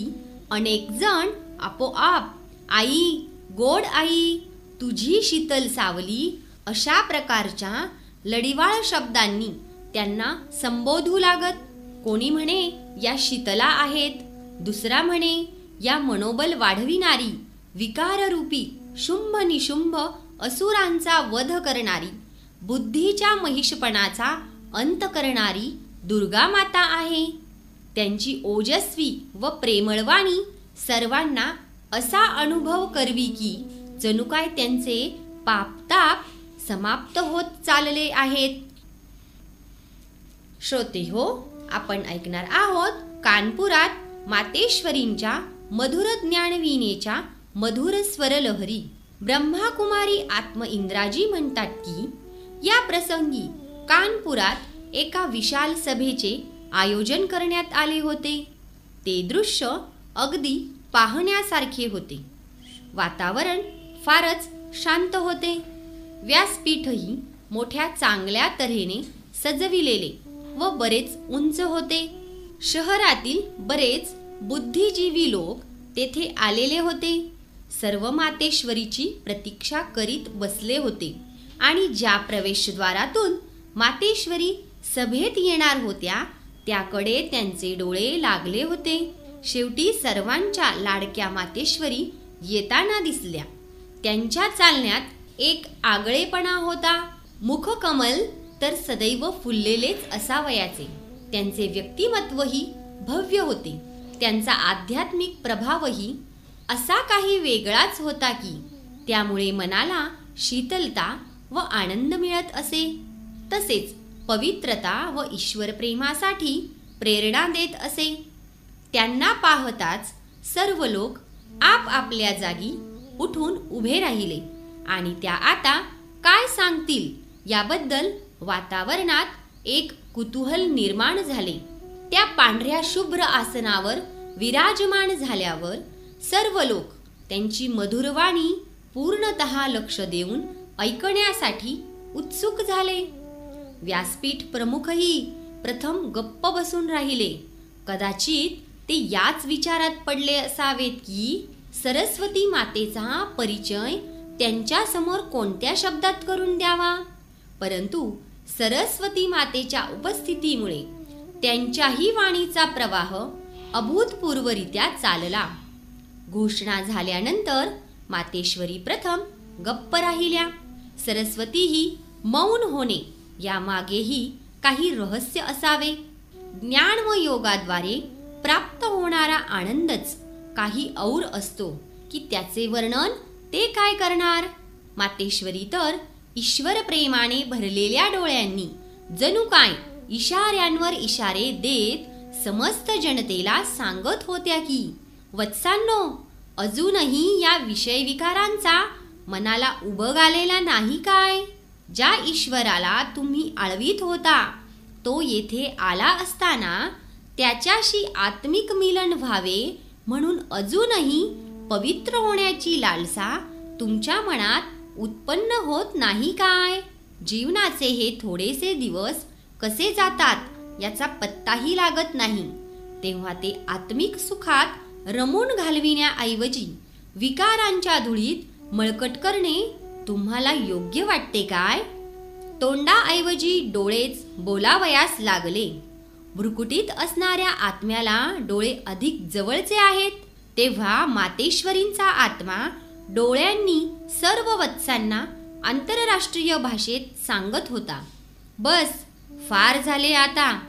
अनेक जण आपोआप आई, गोड आई, तुझी शीतल सावली अशा प्रकारच्या लढिवाळ शब्दांनी त्यांना संबोधू लागत. कोणी म्हणे या शीतला आहेत, दुसरा म्हणे या मनोबल वाढविणारी विकाररूपी शुंभ निशुंभ असुरांचा वध करणारी बुद्धीच्या महिषपणाचा अंत करणारी दुर्गा माता आहे. त्यांची ओजस्वी व प्रेमळवाणी सर्वांना असा अनुभव करवी की जणू काय त्यांचे पापताप समाप्त होत चालले आहेत. श्रोते हो, आपण ऐकणार आहोत कानपुरात मातेश्वरींच्या मधुर ज्ञानवीणेच्या मधुर स्वरलहरी. ब्रह्माकुमारी आत्म इंद्राजी म्हणतात की या प्रसंगी कानपुरात एका विशाल सभेचे आयोजन करण्यात आले होते. ते दृश्य अगदी पाहण्यासारखे होते. वातावरण फारच शांत होते. व्यासपीठही मोठ्या चांगल्या तऱ्हेने सजविलेले व बरेच उंच होते. शहरातील बरेच बुद्धिजीवी लोक तेथे आलेले होते. सर्व मातेश्वरीची प्रतीक्षा करीत बसले होते आणि ज्या प्रवेशद्वारातून मातेश्वरी सभेत येणार होत्या त्याकडे त्यांचे डोळे लागले होते. शेवटी सर्वांच्या लाडक्या मातेश्वरी येताना दिसल्या. त्यांच्या चालण्यात एक आगळेपणा होता. मुखकमल तर सदैव फुललेलेच असावयाचे. त्यांचे व्यक्तिमत्वही भव्य होते. त्यांचा आध्यात्मिक प्रभावही असा काही वेगळाच होता की त्यामुळे मनाला शीतलता व आनंद मिळत असे. तसेच पवित्रता व ईश्वर प्रेमासाठी प्रेरणा देत असे. त्यांना पाहताच सर्व लोक आपल्या जागी उठून उभे राहिले आणि त्या आता काय सांगतील याबद्दल वातावरणात एक कुतूहल निर्माण झाले. त्या पांढऱ्या शुभ्र आसनावर विराजमान झाल्यावर सर्व लोक त्यांची मधुरवाणी पूर्णतः लक्ष देऊन ऐकण्यासाठी उत्सुक झाले. व्यासपीठ प्रमुखही प्रथम गप्प बसून राहिले. कदाचित ते याच विचारात पडले असावेत की सरस्वती मातेचा परिचय त्यांच्या समोर कोणत्या शब्दात करून द्यावा. परंतु सरस्वती मातेच्या उपस्थितीमुळे त्यांच्याही वाणीचा प्रवाह अभूतपूर्वरित्या चालला. घोषणा झाल्यानंतर मातेश्वरी प्रथम गप्प राहिल्या. सरस्वतीही मौन होणे यामागेही काही रहस्य असावे. ज्ञान व योगाद्वारे प्राप्त होणारा आनंदच काही और असतो की त्याचे वर्णन ते काय करणार. मातेश्वरी तर ईश्वर प्रेमाने भरलेल्या डोळ्यांनी जणू काय इशाऱ्यांवर इशारे देत समस्त जनतेला सांगत होत्या की वत्सांनो, अजूनही या विषय विकारांचा मनाला उबग आलेला नाही काय. ज्या ईश्वराला तुम्ही आळवीत होता तो येथे आला असताना त्याच्याशी आत्मिक मिलन व्हावे म्हणून अजूनही पवित्र होण्याची लालसा तुमच्या मनात उत्पन्न होत नाही काय. जीवनाचे हे थोडेसे दिवस कसे जातात याचा पत्ताही लागत नाही. तेव्हा ते आत्मिक सुखात रमून घालविण्याऐवजी विकारांच्या धुळीत मळकट करणे तुम्हाला योग्य वाटते काय. तोंडाऐवजी डोळेच बोलावयास लागले. भ्रुकुटीत असणाऱ्या आत्म्याला डोळे अधिक जवळचे आहेत. तेव्हा मातेश्वरींचा आत्मा डोळ्यांनी सर्व वत्सांना आंतरराष्ट्रीय भाषेत सांगत होता, बस फार झाले आता.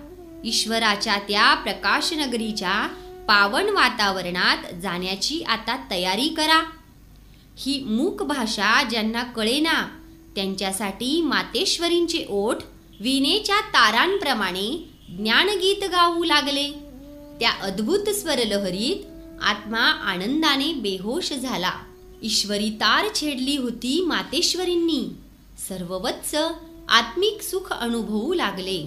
ईश्वराच्या त्या प्रकाशनगरीच्या पावन वातावरणात जाण्याची आता तयारी करा. ही मूक भाषा ज्यांना कळेना त्यांच्यासाठी मातेश्वरींचे ओठ वीणेच्या तारांप्रमाणे ज्ञानगीत गाऊ लागले. त्या अद्भुत स्वरलहरीत आत्मा आनंदाने बेहोश झाला. ईश्वरी तार छेडली होती मातेश्वरींनी. सर्व वत्स आत्मिक सुख अनुभवू लागले.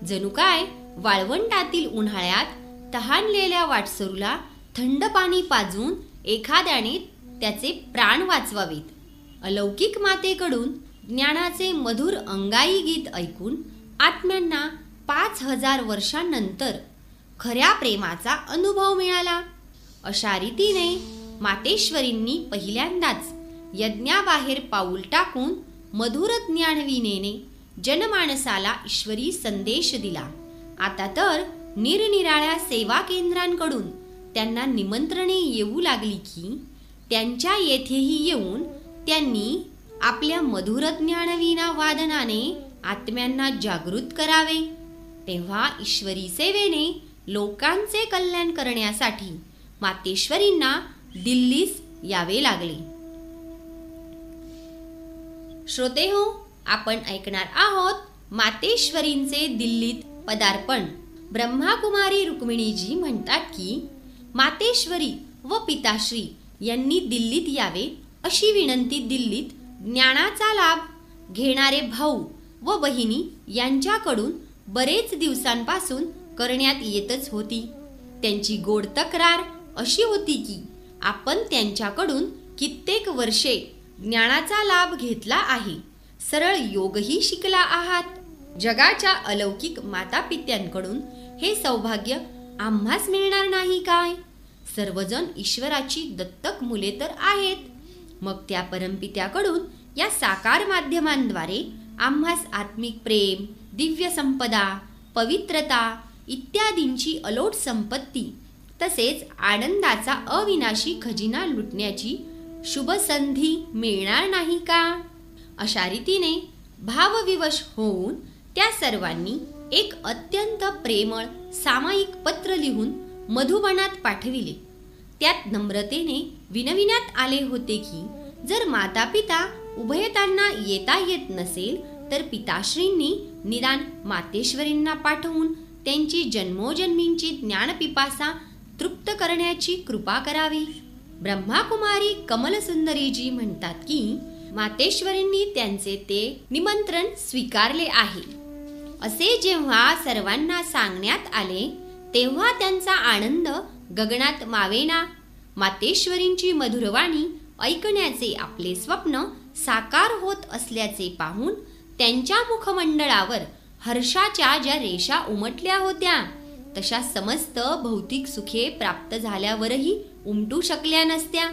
जणू काय वाळवंटातील उन्हाळ्यात तहानलेल्या वाटसरूला थंड पाणी पाजून एखाद्याने त्याचे प्राण वाचवावेत. अलौकिक मातेकडून ज्ञानाचे मधुर अंगाई गीत ऐकून आत्म्यांना 5000 वर्षांनंतर खऱ्या प्रेमाचा अनुभव मिळाला. अशा रीतीने मातेश्वरींनी पहिल्यांदाच यज्ञाबाहेर पाऊल टाकून मधुर ज्ञानवीणेने जनमानसाला ईश्वरी संदेश दिला. आता तर निरनिराळ्या सेवा केंद्रांकडून त्यांना निमंत्रणे येऊ लागली की त्यांच्या येथेही येऊन त्यांनी आपल्या मधुर ज्ञानवीणा वादनाने आत्म्यांना जागृत करावे. तेव्हा ईश्वरी सेवेने लोकांचे कल्याण करण्यासाठी मातेश्वरींना दिल्लीस यावे लागले. श्रोतेहो, आपण ऐकणार आहोत मातेश्वरींचे दिल्लीत पदार्पण. ब्रह्माकुमारी रुक्मिणीजी म्हणतात की मातेश्वरी व पिताश्री यांनी दिल्लीत यावे अशी विनंती दिल्लीत ज्ञानाचा लाभ घेणारे भाऊ व बहिणी यांच्याकडून बरेच दिवसांपासून करण्यात येतच होती. त्यांची गोड तक्रार अशी होती की आपण त्यांच्याकडून कित्येक वर्षे ज्ञानाचा लाभ घेतला आहे, सरळ योगही शिकला आहात. जगाच्या अलौकिक मातापित्यांकडून हे सौभाग्य आम्हास मिळणार नाही काय. सर्वजण ईश्वराची दत्तक मुले तर आहेत, मग त्या परमपित्याकडून या साकार माध्यमांद्वारे आम्हास आत्मिक प्रेम, दिव्य संपदा, पवित्रता इत्यादींची अलोट संपत्ती तसेच आनंदाचा अविनाशी खजिना लुटण्याची शुभ संधी मिळणार नाही का. अशा रीतीने भावविवश होऊन त्या सर्वांनी एक अत्यंत प्रेमळ सामायिक पत्र लिहून मधुबनात पाठविले. त्यात नम्रतेने विनविण्यात आले होते की जर मातापिता उभयतांना येता येत नसेल तर पिताश्रींनी निदान मातेश्वरींना पाठवून त्यांची जन्मोजन्मींची ज्ञानपिपासा तृप्त करण्याची कृपा करावी. ब्रह्माकुमारी कमलसुंदरीजी म्हणतात की मातेश्वरींनी त्यांचे ते निमंत्रण स्वीकारले आहे. असे जेव्हा सर्वांना सांगण्यात आले तेव्हा त्यांचा आनंद गगनात मावेना. मातेश्वरींची मधुरवाणी ऐकण्याचे आपले स्वप्न साकार होत असल्याचे पाहून त्यांच्या मुखमंडळावर हर्षाच्या ज्या रेषा उमटल्या होत्या तशा समस्त भौतिक सुखे प्राप्त झाल्यावरही उमटू शकल्या नसत्या.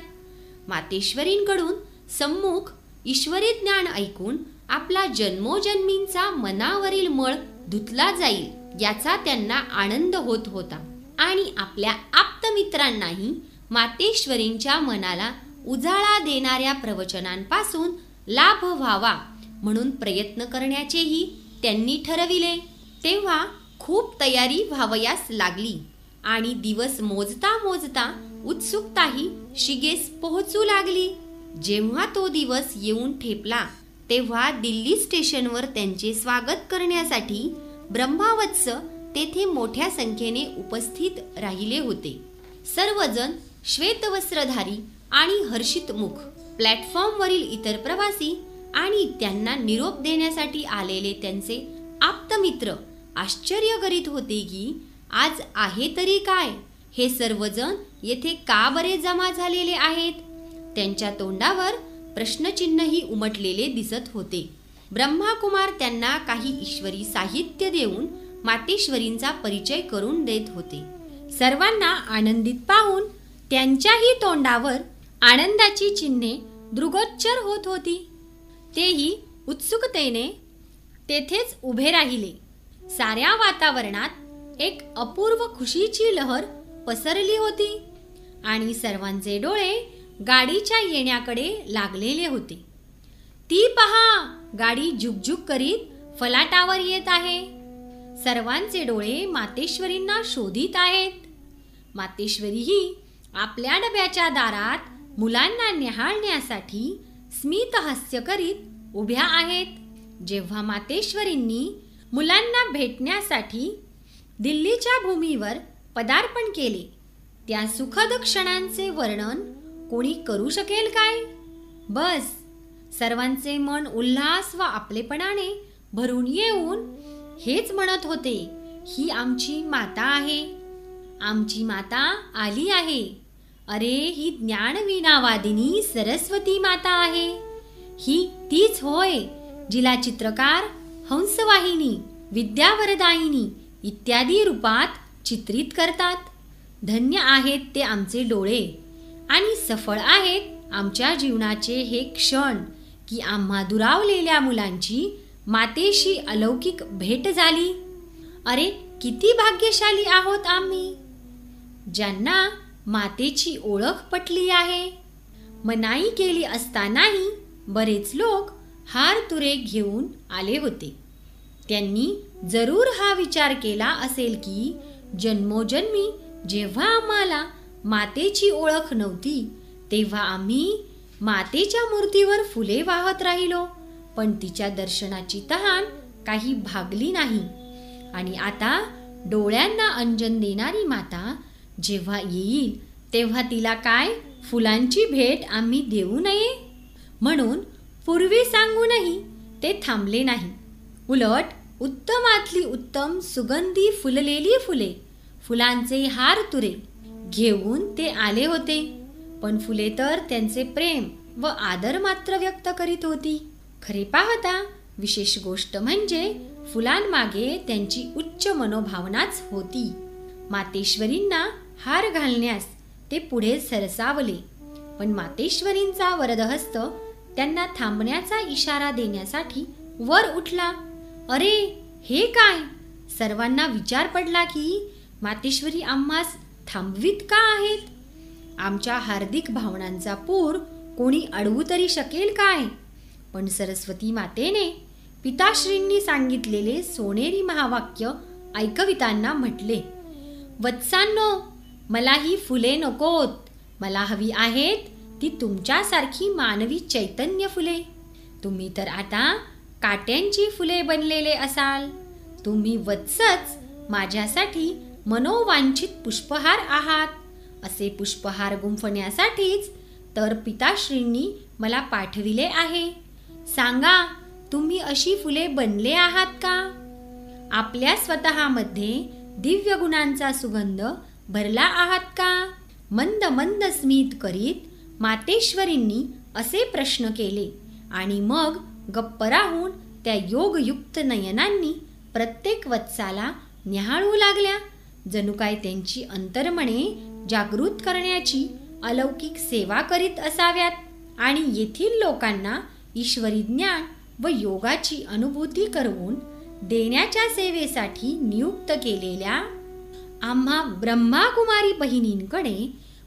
मातेश्वरींकडून सम्मुख ईश्वरी ज्ञान ऐकून आपला जन्मोजन्मींचा मनावरील मळ धुतला जाईल याचा त्यांना आनंद होत होता आणि आपल्या आप्तमित्रांनाही मातेश्वरींच्या मनाला उजाळा देणाऱ्या प्रवचनांपासून लाभ व्हावा म्हणून प्रयत्न करण्याचेही त्यांनी ठरविले. तेव्हा खूप तयारी व्हावयास लागली आणि दिवस मोजता मोजता उत्सुकताही शिगेस पोहोचू लागली. जेव्हा तो दिवस येऊन ठेपला तेव्हा दिल्ली स्टेशनवर त्यांचे स्वागत करण्यासाठी ब्रह्मावत्स तेथे मोठ्या संख्येने उपस्थित राहिले होते. सर्वजण श्वेतवस्त्रधारी आणि हर्षित मुख. प्लॅटफॉर्मवरील इतर प्रवासी आणि त्यांना निरोप देण्यासाठी आलेले त्यांचे आप्तमित्र आश्चर्य करीत होते की आज आहे तरी काय, हे सर्वजण येथे का बरे जमा झालेले आहेत. त्यांच्या तोंडावर प्रश्नचिन्हही उमटलेले दिसत होते. ब्रह्माकुमार त्यांना काही ईश्वरी साहित्य देऊन मातेश्वरींचा परिचय करून देत होते. सर्वांना आनंदित पाहून त्यांच्याही तोंडावर आनंदाची चिन्हे दृगोच्चर होत होती. तेही उत्सुकतेने तेथेच उभे राहिले. साऱ्या वातावरणात एक अपूर्व खुशीची लहर पसरली होती आणि सर्वांचे डोळे गाडीच्या येण्याकडे लागलेले होते. ती पहा, गाडी झुकझुक करीत फलाटावर येत आहे. सर्वांचे डोळे मातेश्वरींना शोधित आहेत. मातेश्वरीही आपल्या डब्याच्या दारात मुलांना निहाळण्यासाठी स्मितहास्य करीत उभ्या आहेत. जेव्हा मातेश्वरींनी मुलांना भेटण्यासाठी दिल्लीच्या भूमीवर पदार्पण केले त्या सुखद क्षणांचे वर्णन कोणी करू शकेल काय. बस, सर्वांचे मन उल्हास व आपलेपणाने भरून येऊन हेच म्हणत होते, ही आमची माता आहे, आमची माता आली आहे. अरे, ही ज्ञानवीणावादिनी सरस्वती माता आहे. ही तीच होय जिला चित्रकार हंसवाहिनी, विद्यावरदायिनी इत्यादी रूपात चित्रित करतात. धन्य आहेत ते आमचे डोळे आणि सफळ आहेत आमच्या जीवनाचे हे क्षण की आम्हा दुरावलेल्या मुलांची मातेशी अलौकिक भेट झाली. अरे, किती भाग्यशाली आहोत आम्ही, ज्यांना मातेची ओळख पटली आहे. मनाई केली असतानाही बरेच लोक हार तुरे घेऊन आले होते. त्यांनी जरूर हा विचार केला असेल की जन्मोजन्मी जेव्हा आम्हाला मातेची ओळख नव्हती तेव्हा आम्ही मातेच्या मूर्तीवर फुले वाहत राहिलो, पण तिच्या दर्शनाची तहान काही भागली नाही. आणि आता डोळ्यांना अंजन देणारी माता जेव्हा येईल तेव्हा तिला काय फुलांची भेट आम्ही देऊ नये म्हणून पूर्वी सांगूनही ते थांबले नाही. उलट उत्तमातली उत्तम सुगंधी फुललेली फुले, फुलांचे हार तुरे घेऊन ते आले होते. पण फुले तर त्यांचे प्रेम व आदर मात्र व्यक्त करीत होती. खरे पाहता विशेष गोष्ट म्हणजे फुलांमागे त्यांची उच्च मनोभावनाच होती. मातेश्वरींना हार घालण्यास ते पुढे सरसावले, पण मातेश्वरींचा वरदहस्त त्यांना थांबण्याचा इशारा देण्यासाठी वर उठला. अरे, हे काय? सर्वांना विचार पडला की मातेश्वरी आम्हास थांबवीत का आहेत? आमच्या हार्दिक भावनांचा पूर कोणी अडवू तरी शकेल काय? पण सरस्वती मातेने पिताश्रींनी सांगितलेले सोनेरी महावाक्य ऐकवितांना म्हटले, वत्सांनो, मला ही फुले नकोत. मला हवी आहेत ती तुमच्यासारखी मानवी चैतन्य फुले. तुम्ही तर आता काट्यांची फुले बनलेले असाल. तुम्ही वत्सच माझ्यासाठी मनोवांछित पुष्पहार आहात. असे पुष्पहार गुंफण्यासाठीच तर पिताश्रींनी मला पाठविले आहे. सांगा, तुम्ही अशी फुले बनले आहात का? आपल्या स्वतःमध्ये दिव्य गुणांचा सुगंध भरला आहात का? मंद मंद स्मित करीत मातेश्वरींनी असे प्रश्न केले आणि मग गप्प राहून त्या योगयुक्त नयनांनी प्रत्येक वत्साला न्याहाळू लागल्या. जणू काय त्यांची अंतर्मने जागृत करण्याची अलौकिक सेवा करीत असाव्यात आणि येथील लोकांना ईश्वरी ज्ञान व योगाची अनुभूती करवून देण्याच्या सेवेसाठी नियुक्त केलेल्या आम्हा ब्रह्माकुमारी बहिणींकडे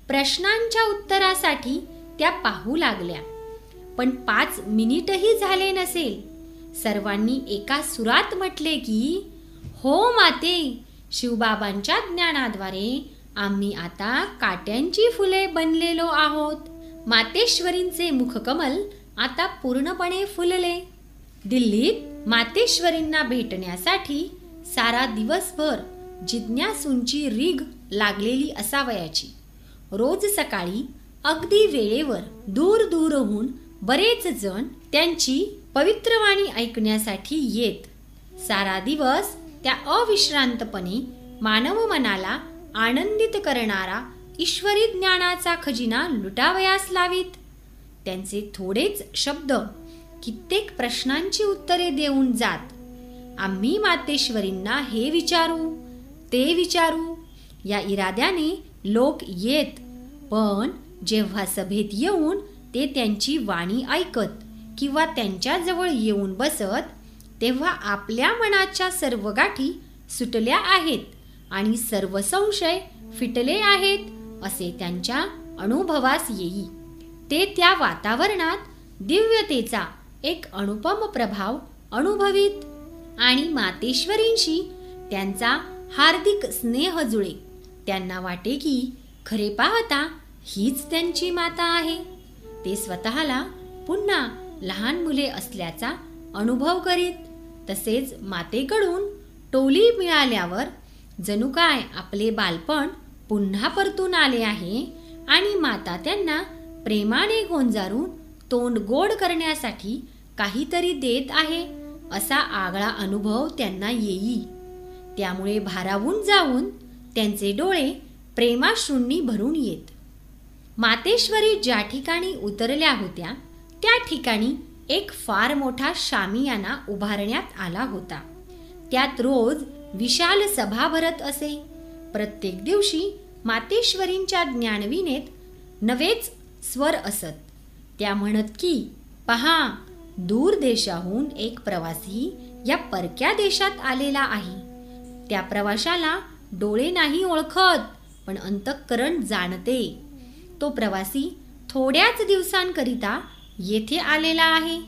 प्रश्नांच्या उत्तरासाठी त्या पाहू लागल्या. पण 5 मिनिटही झाले नसेल, सर्वांनी एका सुरात म्हटले की, हो माते, शिवबाबांच्या ज्ञानाद्वारे आम्ही आता काट्यांची फुले बनलेलो आहोत. मातेश्वरींचे मुखकमल आता पूर्णपणे फुलले. दिल्लीत मातेश्वरींना भेटण्यासाठी सारा दिवसभर जिज्ञासूंची रीघ लागलेली असावयाची. रोज सकाळी अगदी वेळेवर दूर दूरहून बरेच जण त्यांची पवित्र वाणी ऐकण्यासाठी येत. सारा दिवस त्या अविश्रांतपणे मानव मनाला आनंदित करणारा ईश्वरी ज्ञानाचा खजिना लुटावयास लावीत. त्यांचे थोडेच शब्द कित्येक प्रश्नांची उत्तरे देऊन जात. आम्ही मातेश्वरींना हे विचारू, ते विचारू या इराद्याने लोक येत. पण जेव्हा सभेत येऊन ते त्यांची वाणी ऐकत किंवा त्यांच्याजवळ येऊन बसत, तेव्हा आपल्या मनाच्या सर्व गाठी सुटल्या आहेत आणि सर्व संशय फिटले आहेत असे त्यांच्या अनुभवास येई. ते त्या वातावरणात दिव्यतेचा एक अनुपम प्रभाव अनुभवित आणि मातेश्वरींशी त्यांचा हार्दिक स्नेह जुळे. त्यांना वाटे की खरे पाहता हीच त्यांची माता आहे. ते स्वतःला पुन्हा लहान मुले असल्याचा अनुभव करीत. तसेच मातेकडून टोली मिळाल्यावर जणू काय आपले बालपण पुन्हा परतून आले आहे आणि माता त्यांना प्रेमाने गोंजारून तोंड गोड करण्यासाठी काहीतरी देत आहे असा आगळा अनुभव त्यांना येई. त्यामुळे भारावून जाऊन त्यांचे डोळे प्रेमाश्रूंनी भरून येत. मातेश्वरी ज्या ठिकाणी उतरल्या होत्या त्या ठिकाणी एक फार मोठा शामियाना उभारण्यात आला होता. त्यात रोज विशाल सभा भरत असे. प्रत्येक दिवशी मातेश्वरींच्या ज्ञानवीनेत नवेच स्वर असत. त्या म्हणत की, पहा, दूर देशाहून एक प्रवासी या परक्या देशात आलेला आहे. त्या प्रवाशाला डोळे नाही ओळखत, पण अंतःकरण जाणते. तो प्रवासी थोड्याच दिवसांकरिता येथे आलेला आहे.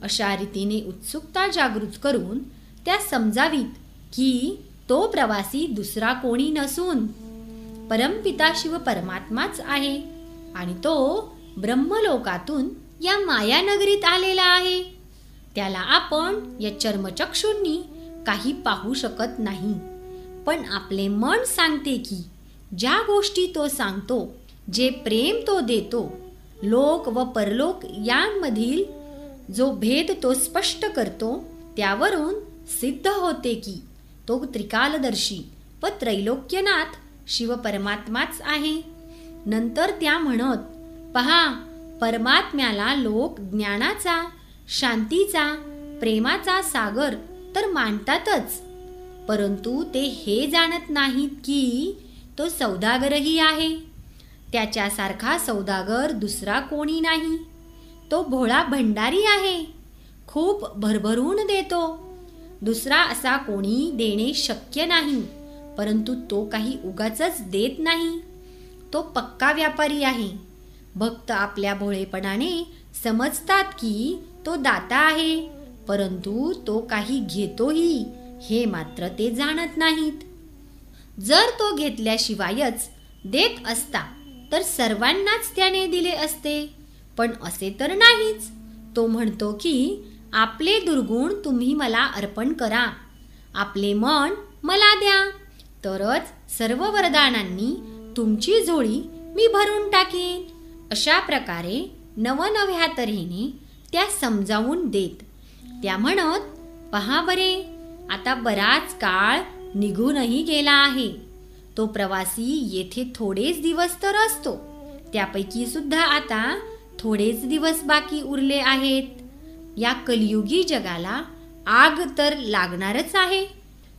अशा रीतीने उत्सुकता जागृत करून त्या समजावीत की तो प्रवासी दुसरा कोणी नसून परमपिता शिव परमात्माच आहे आणि तो ब्रह्मलोकातून या मायानगरीत आलेला आहे. त्याला आपण या चर्मचक्षुंनी काही पाहू शकत नाही, पण आपले मन सांगते की ज्या गोष्टी तो सांगतो, जे प्रेम तो देतो, लोक व परलोक यांमधील जो भेद तो स्पष्ट करतो, त्यावरून सिद्ध होते की तो त्रिकालदर्शी व त्रैलोक्यनाथ शिव परमात्माच आहे. नंतर त्या म्हणत, पहा, परमात्म्याला लोक ज्ञानाचा, शांतीचा, प्रेमाचा सागर तर मानतातच, परंतु ते हे जाणत नाहीत की तो सौदागरही आहे. त्याच्यासारखा सौदागर दुसरा कोणी नाही. तो भोळा भंडारी आहे, खूप भरभरून देतो. दुसरा असा कोणी देणे शक्य नाही, परंतु तो काही उगाचच देत नाही. तो पक्का व्यापारी आहे. भक्त आपल्या भोळेपणाने समजतात की तो दाता आहे, परंतु तो काही घेतोही हे मात्र ते जाणत नाहीत. जर तो घेतल्याशिवायच देत असता तर सर्वांनाच त्याने दिले असते, पण असे तर नाहीच. तो म्हणतो की आपले दुर्गुण तुम्ही मला अर्पण करा, आपले मन मला द्या, तरच सर्व वरदानांनी तुमची झोळी मी भरून टाकीन. अशा प्रकारे नवनव्या तऱ्हेने त्या समजावून देत. त्या म्हणत, पहा बरे, आता बराच काळ निघूनही गेला आहे. तो प्रवासी येथे थोडेच दिवस तर असतो. त्यापैकी सुद्धा आता थोडेच दिवस बाकी उरले आहेत. या कलियुगी जगाला आग तर लागणारच आहे.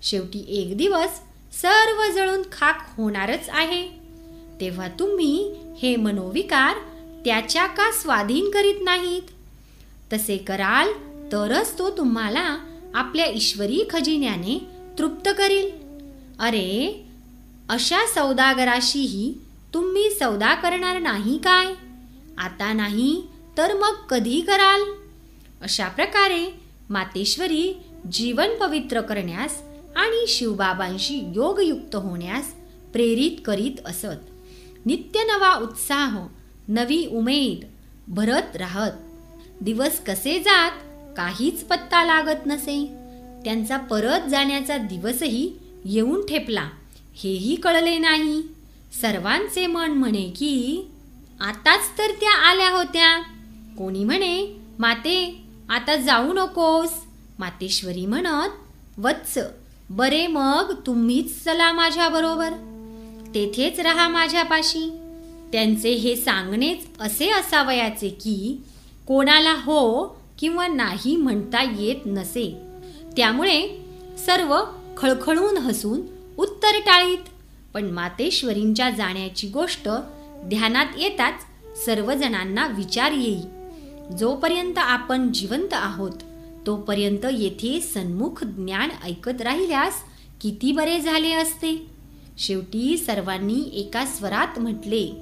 शेवटी एक दिवस सर्व जळून खाक होणारच आहे. तेव्हा तुम्ही हे मनोविकार त्याच्या का स्वाधीन करीत नाहीत? तसे कराल तरच तो तुम्हाला आपल्या ईश्वरी खजिन्याने तृप्त करील. अरे, अशा सौदागराशीही तुम्ही सौदा करणार नाही काय? आता नाही तर मग कधी कराल? अशा प्रकारे मातेश्वरी जीवन पवित्र करण्यास आणि शिवबाबांशी योगयुक्त होण्यास प्रेरित करीत असत. नित्य नवा उत्साह, नवी उमेद भरत राहत. दिवस कसे जात काहीच पत्ता लागत नसे. त्यांचा परत जाण्याचा दिवसही येऊन ठेपला हेही कळले नाही. सर्वांचे मन म्हणे की आताच तर त्या आल्या होत्या. कोणी म्हणे, माते आता जाऊ नकोस. मातेश्वरी म्हणत, वत्स, बरे मग तुम्हीच चला माझ्या बरोबर. तेथेच राहा माझ्यापाशी. त्यांचे हे सांगणेच असे असावयाचे की कोणाला हो किंवा नाही म्हणता येत नसे. त्यामुळे सर्व खळखळून हसून उत्तर टाळीत. पण मातेश्वरींच्या जाण्याची गोष्ट ध्यानात येताच सर्वजणांना विचार येई, जोपर्यंत आपण जिवंत आहोत तोपर्यंत येथे सन्मुख ज्ञान ऐकत राहिल्यास किती बरे झाले असते. शेवटी सर्वांनी एका स्वरात म्हटले,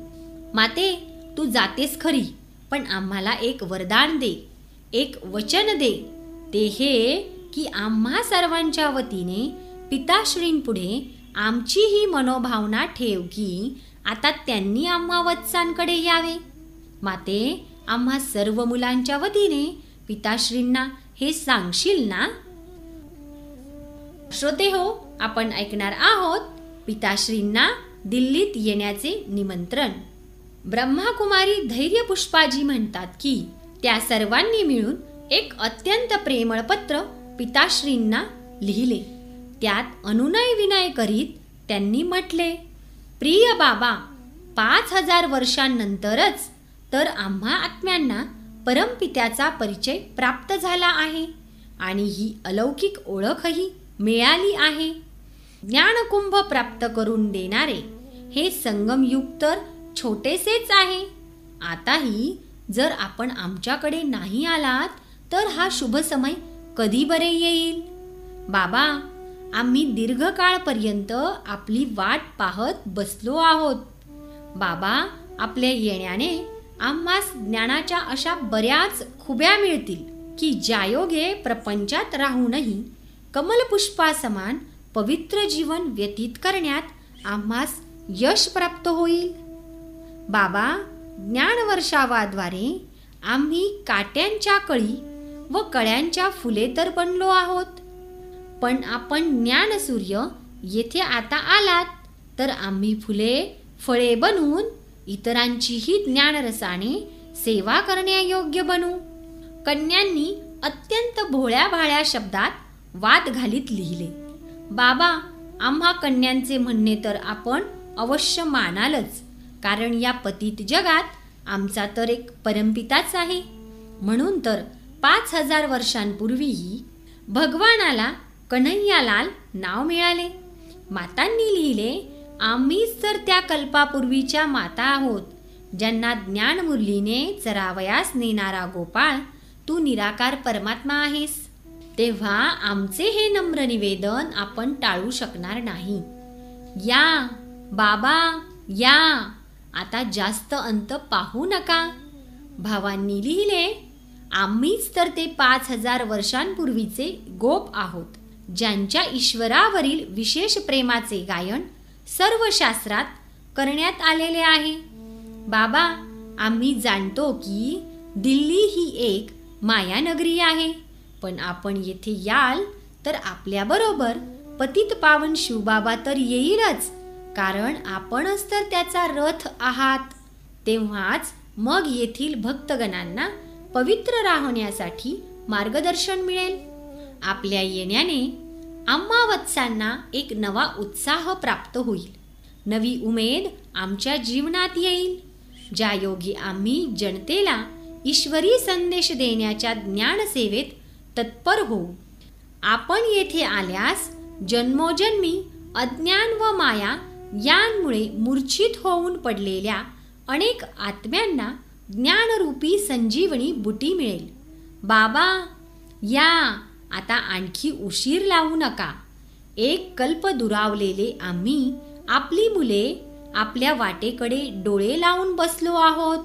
माते, तू जातेस खरी, पण आम्हाला एक वरदान दे, एक वचन दे. ते हे की आम्हा सर्वांच्या वतीने पिताश्रींपुढे आमची ही मनोभावना ठेव की आता त्यांनी आम्हा वत्सांकडे यावे. माते, आम्हा सर्व मुलांच्या वतीने पिताश्रींना हे सांगशील ना? श्रोते हो, आपण ऐकणार आहोत पिताश्रींना दिल्लीत येण्याचे निमंत्रण. ब्रह्माकुमारी धैर्य पुष्पाजी म्हणतात की त्या सर्वांनी मिळून एक अत्यंत प्रेमळ पत्र पिताश्रींना लिहिले. त्यात अनुनय विनय करीत त्यांनी म्हटले, प्रिय बाबा, 5000 वर्षांनंतरच तर आम्हा आत्म्यांना परमपित्याचा परिचय प्राप्त झाला आहे आणि ही अलौकिक ओळखही मिळाली आहे. ज्ञानकुंभ प्राप्त करून देणारे हे संगमयुग तर छोटेसेच आहे. आताही जर आपण आमच्याकडे नाही आलात तर हा शुभ समय कधी बरे येईल? बाबा, आम्ही दीर्घकाळपर्यंत आपली वाट पाहत बसलो आहोत. बाबा, आपल्या येण्याने आम्हास ज्ञानाच्या अशा बऱ्याच खुब्या मिळतील की ज्यायोगे प्रपंचात राहूनही कमलपुष्पासमान पवित्र जीवन व्यतीत करण्यात आम्हास यश प्राप्त होईल. बाबा, ज्ञानवर्षावाद्वारे आम्ही काट्यांच्या कळी व कळ्यांच्या फुले तर बनलो आहोत, पण आपण ज्ञानसूर्य येथे आता आलात तर आम्ही फुले फळे बनवून इतरांचीही ज्ञानरसाने सेवा करण्यायोग्य बनू. कन्यांनी अत्यंत भोळ्या भाळ्या शब्दात वाद घालीत लिहिले. बाबा, आम्हा कन्यांचे म्हणणे तर आपण अवश्य मानालच, कारण या पतित जगात आमचा तर एक परमपिताच आहे. म्हणून तर 5000 वर्षांपूर्वीही भगवानाला कन्हैयालाल नाव मिळाले. मातांनी लिहिले, आम्हीच तर त्या कल्पापूर्वीच्या माता आहोत, ज्यांना ज्ञानमुरलीने चरावयास नेणारा गोपाळ तू निराकार परमात्मा आहेस. तेव्हा आमचे हे नम्र निवेदन आपण टाळू शकणार नाही. या बाबा, या, आता जास्त अंत पाहू नका. भावांनी लिहिले, आम्हीच तर ते 5000 वर्षांपूर्वीचे गोप आहोत, ज्यांच्या ईश्वरावरील विशेष प्रेमाचे गायन सर्व शास्त्रात करण्यात आलेले आहे. बाबा, आम्ही जाणतो की दिल्ली ही एक मायानगरी आहे, पण आपण येथे याल तर आपल्याबरोबर पतित पावन शिवबाबा तर येईलच, कारण आपणच तर त्याचा रथ आहात. तेव्हाच मग येथील भक्तगणांना पवित्र राहण्यासाठी मार्गदर्शन मिळेल. आपल्या येण्याने आम्हा वत्सांना एक नवा उत्साह प्राप्त होईल. नवी उमेद आमच्या जीवनात येईल. ज्या योगी आम्ही जनतेला ईश्वरी संदेश देण्याच्या ज्ञानसेवेत तत्पर होऊ. आपण येथे आल्यास जन्मोजन्मी अज्ञान व माया यांमुळे मूर्छित होऊन पडलेल्या अनेक आत्म्यांना ज्ञानरूपी संजीवनी बुटी मिळेल. बाबा या, आता आणखी उशीर लावू नका. एक कल्प दुरावलेले आम्ही आपली मुले आपल्या वाटेकडे डोळे लावून बसलो आहोत.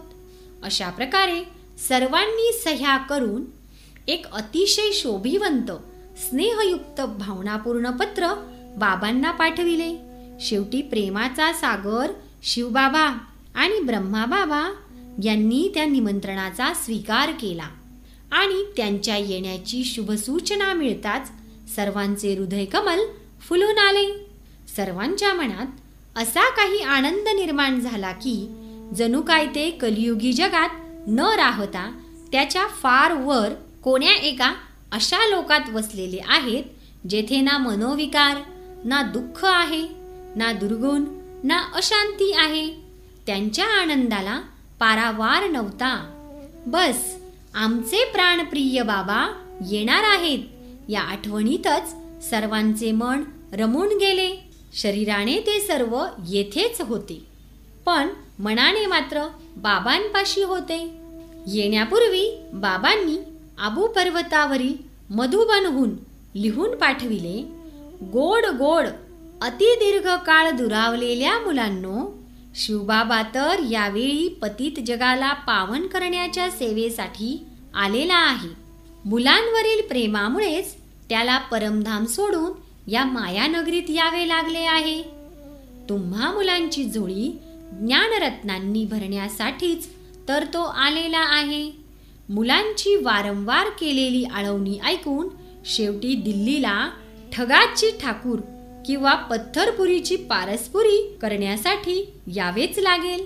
अशा प्रकारे सर्वांनी सह्या करून एक अतिशय शोभिवंत स्नेहयुक्त भावनापूर्ण पत्र बाबांना पाठविले. शेवटी प्रेमाचा सागर शिवबाबा आणि ब्रह्माबाबा यांनी त्या निमंत्रणाचा स्वीकार केला आणि त्यांच्या येण्याची शुभसूचना मिळताच सर्वांचे हृदय कमल फुलून आले. सर्वांच्या मनात असा काही आनंद निर्माण झाला की जणू काय ते कलियुगी जगात न राहता त्याच्या फार वर कोण्या एका अशा लोकात वसलेले आहेत जेथे ना मनोविकार, ना दुःख आहे, ना दुर्गुण, ना अशांती आहे. त्यांच्या आनंदाला पारावार नव्हता. बस आमचे प्राणप्रिय बाबा येणार आहेत या आठवणीतच सर्वांचे मन रमून गेले. शरीराने ते सर्व येथेच होते, पण मनाने मात्र बाबांपाशी होते. येण्यापूर्वी बाबांनी आबू पर्वतावरील मधुबनहून लिहून पाठविले, गोड गोड अतिदीर्घ काळ दुरावलेल्या मुलांनो, शिवबाबा तर यावेळी पतित जगाला पावन करण्याच्या सेवेसाठी आलेला आहे. मुलांवरील प्रेमामुळेच त्याला परमधाम सोडून या मायानगरीत यावे लागले आहे. तुम्हा मुलांची झोळी ज्ञानरत्नांनी भरण्यासाठीच तर तो आलेला आहे. मुलांची वारंवार केलेली आळवणी ऐकून शेवटी दिल्लीला ठगाची ठाकूर किंवा पत्थरपुरीची पारसपुरी करण्यासाठी यावेच लागेल.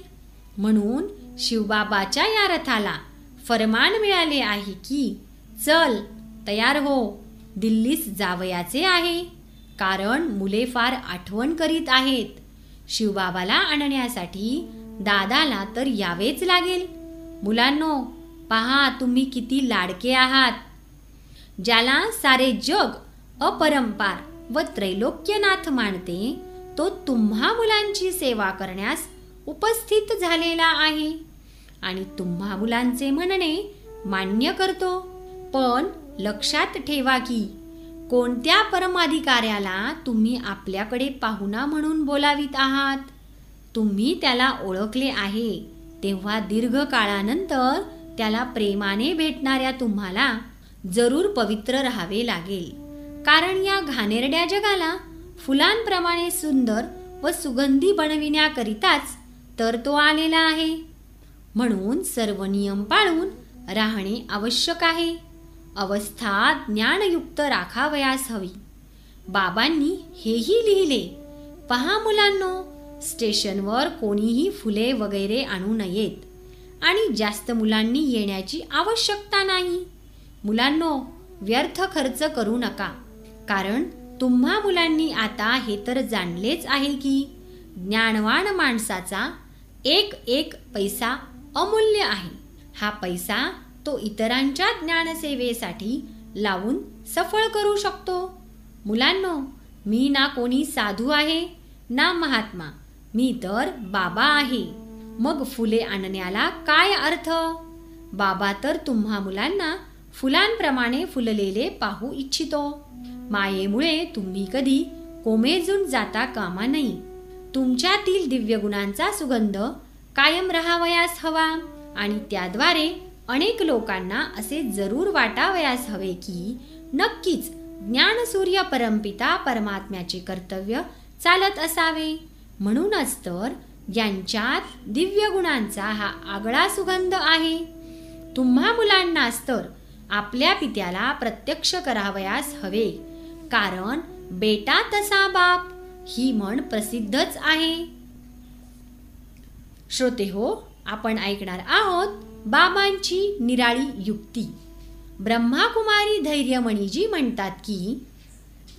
म्हणून शिवबाबाच्या या रथाला फरमान मिळाले आहे की चल तयार हो, दिल्लीस जावयाचे आहे. कारण मुले फार आठवण करीत आहेत. शिवबाबाला आणण्यासाठी दादाला तर यावेच लागेल. मुलांनो पहा, तुम्ही किती लाडके आहात. ज्याला सारे जग अपरंपार व त्रैलोक्यनाथ मानते तो तुम्हा मुलांची सेवा करण्यास उपस्थित झालेला आहे आणि तुम्हा मुलांचे म्हणणे मान्य करतो. पण लक्षात ठेवा की कोणत्या परमाधिकाऱ्याला तुम्ही आपल्याकडे पाहुणा म्हणून बोलावित आहात. तुम्ही त्याला ओळखले आहे तेव्हा दीर्घ काळानंतर त्याला प्रेमाने भेटणाऱ्या तुम्हाला जरूर पवित्र राहावे लागेल. कारण या घाणेरड्या जगाला फुलांप्रमाणे सुंदर व सुगंधी बनविण्याकरिताच तर तो आलेला आहे. म्हणून सर्व नियम पाळून राहणे आवश्यक आहे. अवस्था ज्ञानयुक्त राखावयास हवी. बाबांनी हेही लिहिले, पहा मुलांनो, स्टेशनवर कोणीही फुले वगैरे आणू नयेत आणि जास्त मुलांनी येण्याची आवश्यकता नाही. मुलांनो व्यर्थ खर्च करू नका. कारण तुम्हा मुलांनी आता हे तर जाणलेच आहे की ज्ञानवान माणसाचा एक एक पैसा अमूल्य आहे. हा पैसा तो इतरांच्या ज्ञानसेवेसाठी लावून सफळ करू शकतो. मुलांनो मी ना कोणी साधू आहे ना महात्मा, मी तर बाबा आहे. मग फुले आणण्याला काय अर्थ. बाबा तर तुम्हा मुलांना फुलांप्रमाणे फुललेले पाहू इच्छितो. मायेमुळे तुम्ही कधी कोमेजून जाता कामा नये. तुमच्यातील दिव्य गुणांचा सुगंध कायम राहावयास हवा आणि त्याद्वारे अनेक लोकांना असे जरूर वाटावयास हवे की नक्कीच ज्ञानसूर्य परमपिता परमात्म्याचे कर्तव्य चालत असावे. म्हणूनच तर यांच्यात दिव्य गुणांचा हा आगळा सुगंध आहे. तुम्हा मुलांनाच तर आपल्या पित्याला प्रत्यक्ष करावयास हवे. कारण बेटा तसा बाप, ही म्हण प्रसिद्धच आहे. श्रोते हो, आपण ऐकणार आहोत बाबांची निराळी युक्ती. ब्रह्माकुमारी धैर्यमणीजी म्हणतात की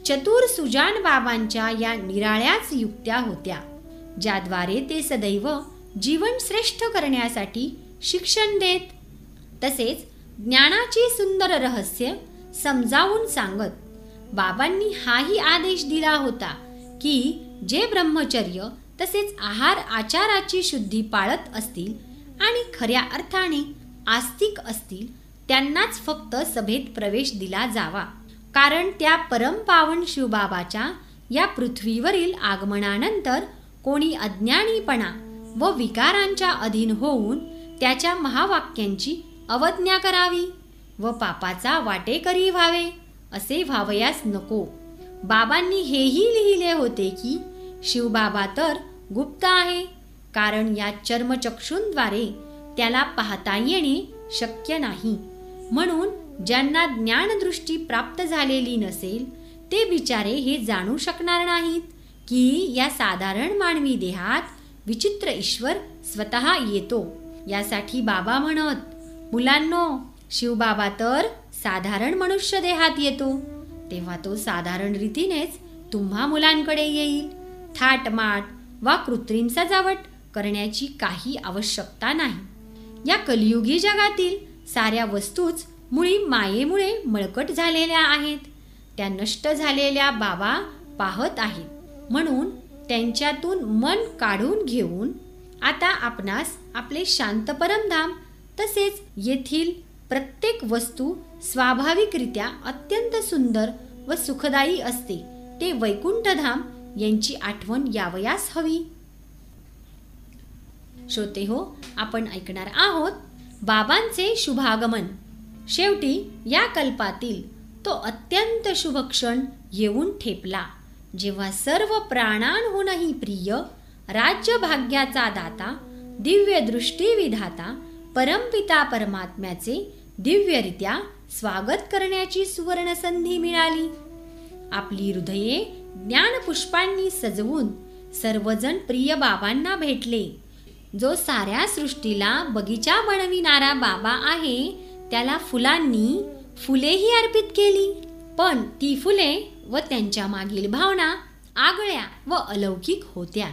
चतुर सुजान बाबांच्या या निराळ्याच युक्त्या होत्या, ज्याद्वारे ते सदैव जीवन श्रेष्ठ करण्यासाठी शिक्षण देत. तसेच ज्ञानाची सुंदर रहस्य समजावून सांगत. बाबांनी हाही आदेश दिला होता की जे ब्रह्मचर्य तसेच आहार आचाराची शुद्धी पाळत असतील आणि खऱ्या अर्थाने आस्तिक असतील त्यांनाच फक्त सभेत प्रवेश दिला जावा. कारण त्या परमपावन शिवबाबाच्या या पृथ्वीवरील आगमनानंतर कोणी अज्ञानीपणा व विकारांच्या अधीन होऊन त्याच्या महावाक्यांची अवज्ञा करावी व पापाचा वाटेकरी व्हावे असे व्हावयास नको. बाबांनी हेही लिहिले होते की शिवबाबा तर गुप्त आहे, कारण या चर्मचक्षूंद्वारे त्याला पाहता येणे शक्य नाही. म्हणून ज्यांना ज्ञानदृष्टी प्राप्त झालेली नसेल ते बिचारे हे जाणू शकणार नाहीत की या साधारण मानवी देहात विचित्र ईश्वर स्वतः येतो. यासाठी बाबा म्हणत, मुलांनो, शिवबाबा तर साधारण मनुष्य देहात येतो तेव्हा तो साधारण रीतीनेच तुम्हा मुलांकडे येईल. थाटमाट वा कृत्रिम सजावट करण्याची काही आवश्यकता नाही. या कलियुगी जगातील साऱ्या वस्तूच मुळी मायेमुळे मळकट झालेल्या आहेत. त्या नष्ट झालेल्या बाबा पाहत आहेत. म्हणून त्यांच्यातून मन काढून घेऊन आता आपणास आपले शांत परमधाम तसेच येथील प्रत्येक वस्तू स्वाभाविकरित्या अत्यंत सुंदर व सुखदायी असते ते वैकुंठधाम यांची आठवण यावयास हवी. श्रोते हो, आपण ऐकणार आहोत बाबांचे शुभागमन. शेवटी या कल्पातील तो अत्यंत शुभ क्षण येऊन ठेपला, जेव्हा सर्व प्राणांहूनही प्रिय राज्य भाग्याचा दाता दिव्य दृष्टी विधाता परमपिता परमात्म्याचे दिव्यरित्या स्वागत करण्याची सुवर्ण संधी मिळाली. आपली हृदये ज्ञानपुष्पांनी सजवून सर्वजण प्रिय बाबांना भेटले. जो साऱ्या सृष्टीला बगीचा बनविणारा बाबा आहे त्याला फुलांनी फुलेही अर्पित केली. पण ती फुले व त्यांच्या मागील भावना आगळ्या व अलौकिक होत्या.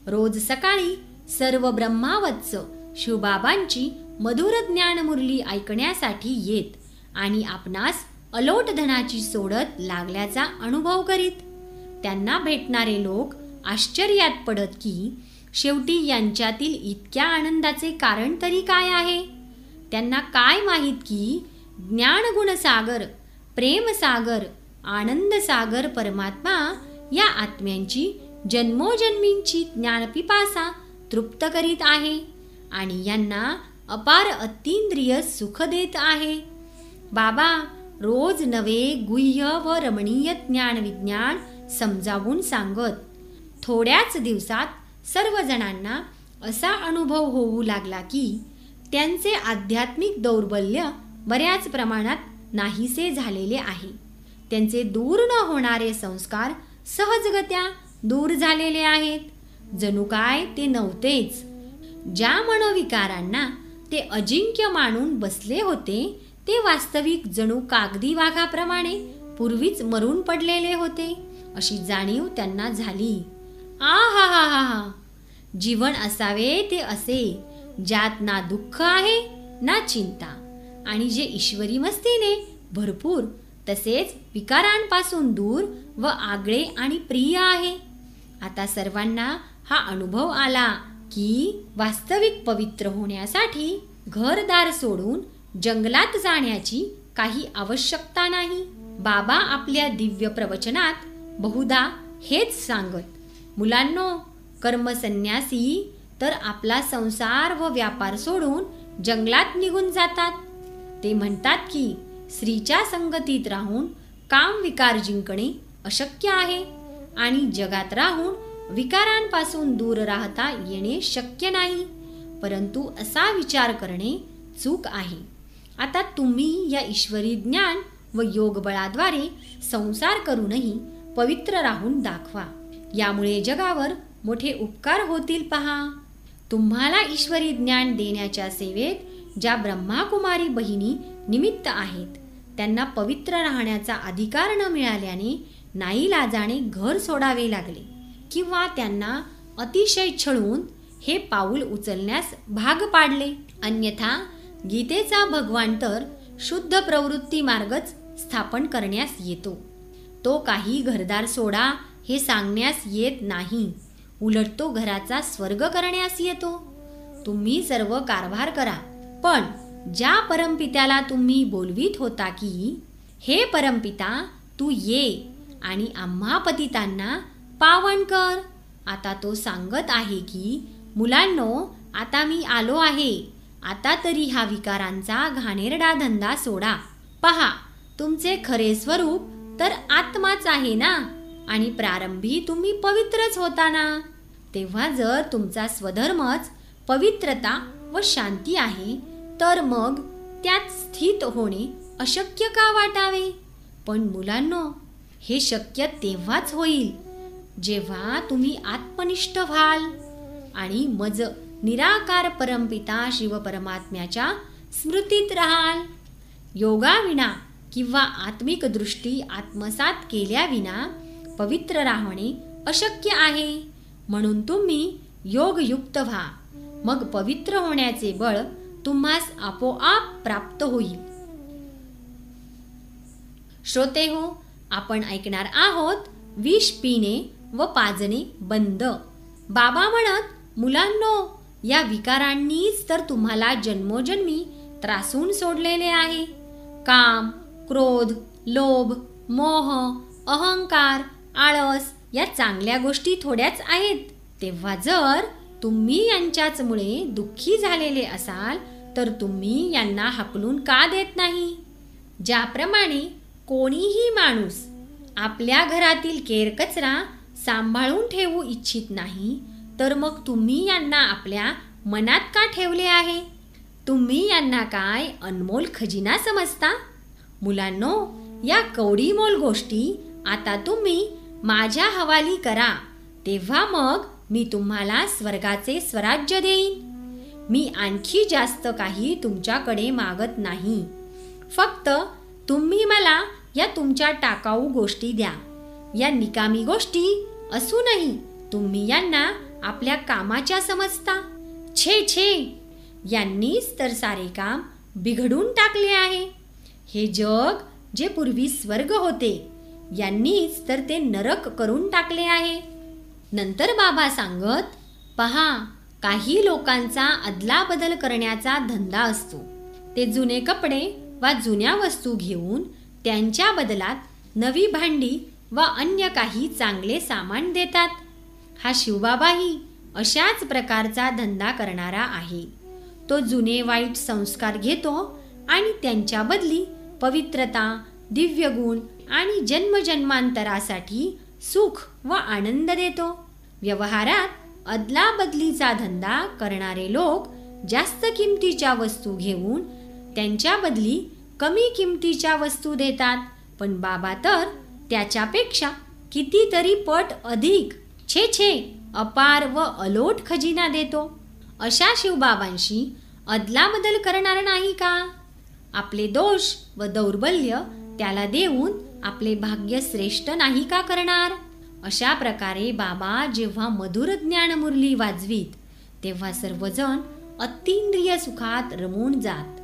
रोज सकाळी सर्व ब्रह्मावत्स शिवबाबांची मधुर ज्ञानमुरली ऐकण्यासाठी येत आणि आपणास अलोट धनाची सोडत लागल्याचा अनुभव करीत. त्यांना भेटणारे लोक आश्चर्यात पडत की शेवटी यांच्यातील इतक्या आनंदाचे कारण तरी काय आहे. त्यांना काय माहीत की ज्ञानगुणसागर, प्रेमसागर, आनंदसागर परमात्मा या आत्म्यांची जन्मोजन्मींची ज्ञानपिपासा तृप्त करीत आहे आणि यांना अपार अतींद्रिय सुख देत आहे. बाबा रोज नवे गुह्य व रमणीय ज्ञान विज्ञान समजावून सांगत. थोड्याच दिवसात सर्वजणांना असा अनुभव होऊ लागला की त्यांचे आध्यात्मिक दौर्बल्य बऱ्याच प्रमाणात नाहीसे झालेले आहे. त्यांचे दूर न होणारे संस्कार सहजगत्या दूर झालेले आहेत. जणू काय ते नव्हतेच. ज्या मनोविकारांना ते अजिंक्य मानून बसले होते ते वास्तविक जणू कागदी वाघाप्रमाणे पूर्वीच मरून पडलेले होते अशी जाणीव त्यांना झाली. आ हा हा हा हा, जीवन असावे ते असे ज्यात ना दुःख आहे ना चिंता आणि जे ईश्वरी मस्तीने भरपूर तसेच विकारांपासून दूर व आगळे आणि प्रिय आहे. आता सर्वांना हा अनुभव आला की वास्तविक पवित्र होण्यासाठी घरदार सोडून जंगलात जाण्याची काही आवश्यकता नाही. बाबा आपल्या दिव्य प्रवचनात बहुधा हेच सांगत. मुलांनो, कर्मसन्यासी तर आपला संसार व व्यापार सोडून जंगलात निघून जातात. ते म्हणतात की स्त्रीच्या संगतीत राहून काम विकार जिंकणे अशक्य आहे आणि जगात राहून विकारांपासून दूर राहता येणे शक्य नाही. परंतु असा विचार करणे चूक आहे. आता तुम्ही या ईश्वरी ज्ञान व योग बळाद्वारे संसार करूनही पवित्र राहून दाखवा. यामुळे जगावर मोठे उपकार होतील पहा. तुम्हाला ईश्वरी ज्ञान देण्याच्या सेवेत ज्या ब्रह्माकुमारी बहिणी निमित्त आहेत त्यांना पवित्र राहण्याचा अधिकार न मिळाल्याने नाईलाजाने घर सोडावे लागले किंवा त्यांना अतिशय छळून हे पाऊल उचलण्यास भाग पाडले. अन्यथा गीतेचा भगवान तर शुद्ध प्रवृत्ती मार्गच स्थापन करण्यास येतो. तो काही घरदार सोडा हे सांगण्यास येत नाही, उलट तो घराचा स्वर्ग करण्यास येतो. तुम्ही सर्व कारभार करा, पण ज्या परमपित्याला तुम्ही बोलवीत होता की हे परमपिता तू ये आणि आम्हा पतितांना पावन कर, आता तो सांगत आहे की मुलांनो, आता मी आलो आहे. आता तरी हा विकारांचा घाणेरडा धंदा सोडा. पहा, तुमचे खरे स्वरूप तर आत्माच आहे ना, आणि प्रारंभी तुम्ही पवित्रच होता ना. तेव्हा जर तुमचा स्वधर्मच पवित्रता व शांती आहे तर मग त्यात स्थित होणे अशक्य का वाटावे. पण मुलांनो, हे शक्य तेव्हाच होईल जेव्हा तुम्ही आत्मनिष्ठ व्हाल आणि मज निराकार परमपिता शिवपरमात्म्याच्या स्मृतीत राहाल. योगाविना किंवा आत्मिक दृष्टी आत्मसात केल्याविना पवित्र राहणे अशक्य आहे. म्हणून तुम्ही योगयुक्त व्हा, मग पवित्र होण्याचे बळ तुम्हास आपोआप प्राप्त होईल. श्रोते हो, आपण ऐकणार आहोत विष पिणे व पाजणे बंद. बाबा म्हणत, मुलांनो, या विकारांनीच तर तुम्हाला जन्मोजन्मी त्रासून सोडलेले आहे. काम, क्रोध, लोभ, मोह, अहंकार, आळस या चांगल्या गोष्टी थोड्याच आहेत. तेव्हा जर तुम्ही यांच्याचमुळे दुःखी झालेले असाल तर तुम्ही यांना हाकलून का देत नाही. ज्याप्रमाणे कोणीही माणूस आपल्या घरातील केरकचरा सांभाळून ठेवू इच्छित नाही, तर मग तुम्ही यांना आपल्या मनात का ठेवले आहे. तुम्ही यांना काय अनमोल खजिना समजता. मुलांनो, या कवडीमोल गोष्टी आता तुम्ही माझ्या हवाली करा, तेव्हा मग मी तुम्हाला स्वर्गाचे स्वराज्य देईन. मी आणखी जास्त काही तुमच्याकडे मागत नाही. फक्त तुम्ही मला या तुमच्या टाकाऊ गोष्टी द्या. या निकामी गोष्टी असूनही तुम्ही यांना आपल्या कामाच्या समजता. छे छे, यांनीच तर सारे काम बिघडून टाकले आहे. हे जग जे पूर्वी स्वर्ग होते, यांनीच तर ते नरक करून टाकले आहे. नंतर बाबा सांगत, पहा, काही लोकांचा अदलाबदल करण्याचा धंदा असतो. ते जुने कपडे वा जुन्या वस्तू घेऊन त्यांच्या बदलात नवी भांडी वा अन्य काही चांगले सामान देतात. हा शिवबाबाही अशाच प्रकारचा धंदा करणारा आहे. तो जुने वाईट संस्कार घेतो आणि त्यांच्या बदली पवित्रता, दिव्यगुण आणि जन्मजन्मांतरासाठी सुख व आनंद देतो. व्यवहारात अदलाबदलीचा धंदा करणारे लोक जास्त किमतीच्या वस्तू घेऊन त्यांच्या बदली कमी किमतीच्या वस्तू देतात. पण बाबा तर त्याच्यापेक्षा कितीतरी पट अधिक छे छे अपार व अलोट खजिना देतो. अशा शिवबाबांशी अदलाबदल करणार नाही का. आपले दोष व दौर्बल्य त्याला देऊन आपले भाग्य श्रेष्ठ नाही का करणार. अशा प्रकारे बाबा जेव्हा मधुर ज्ञानमुरली वाजवीत तेव्हा सर्वजण अतींद्रिय सुखात रमून जात.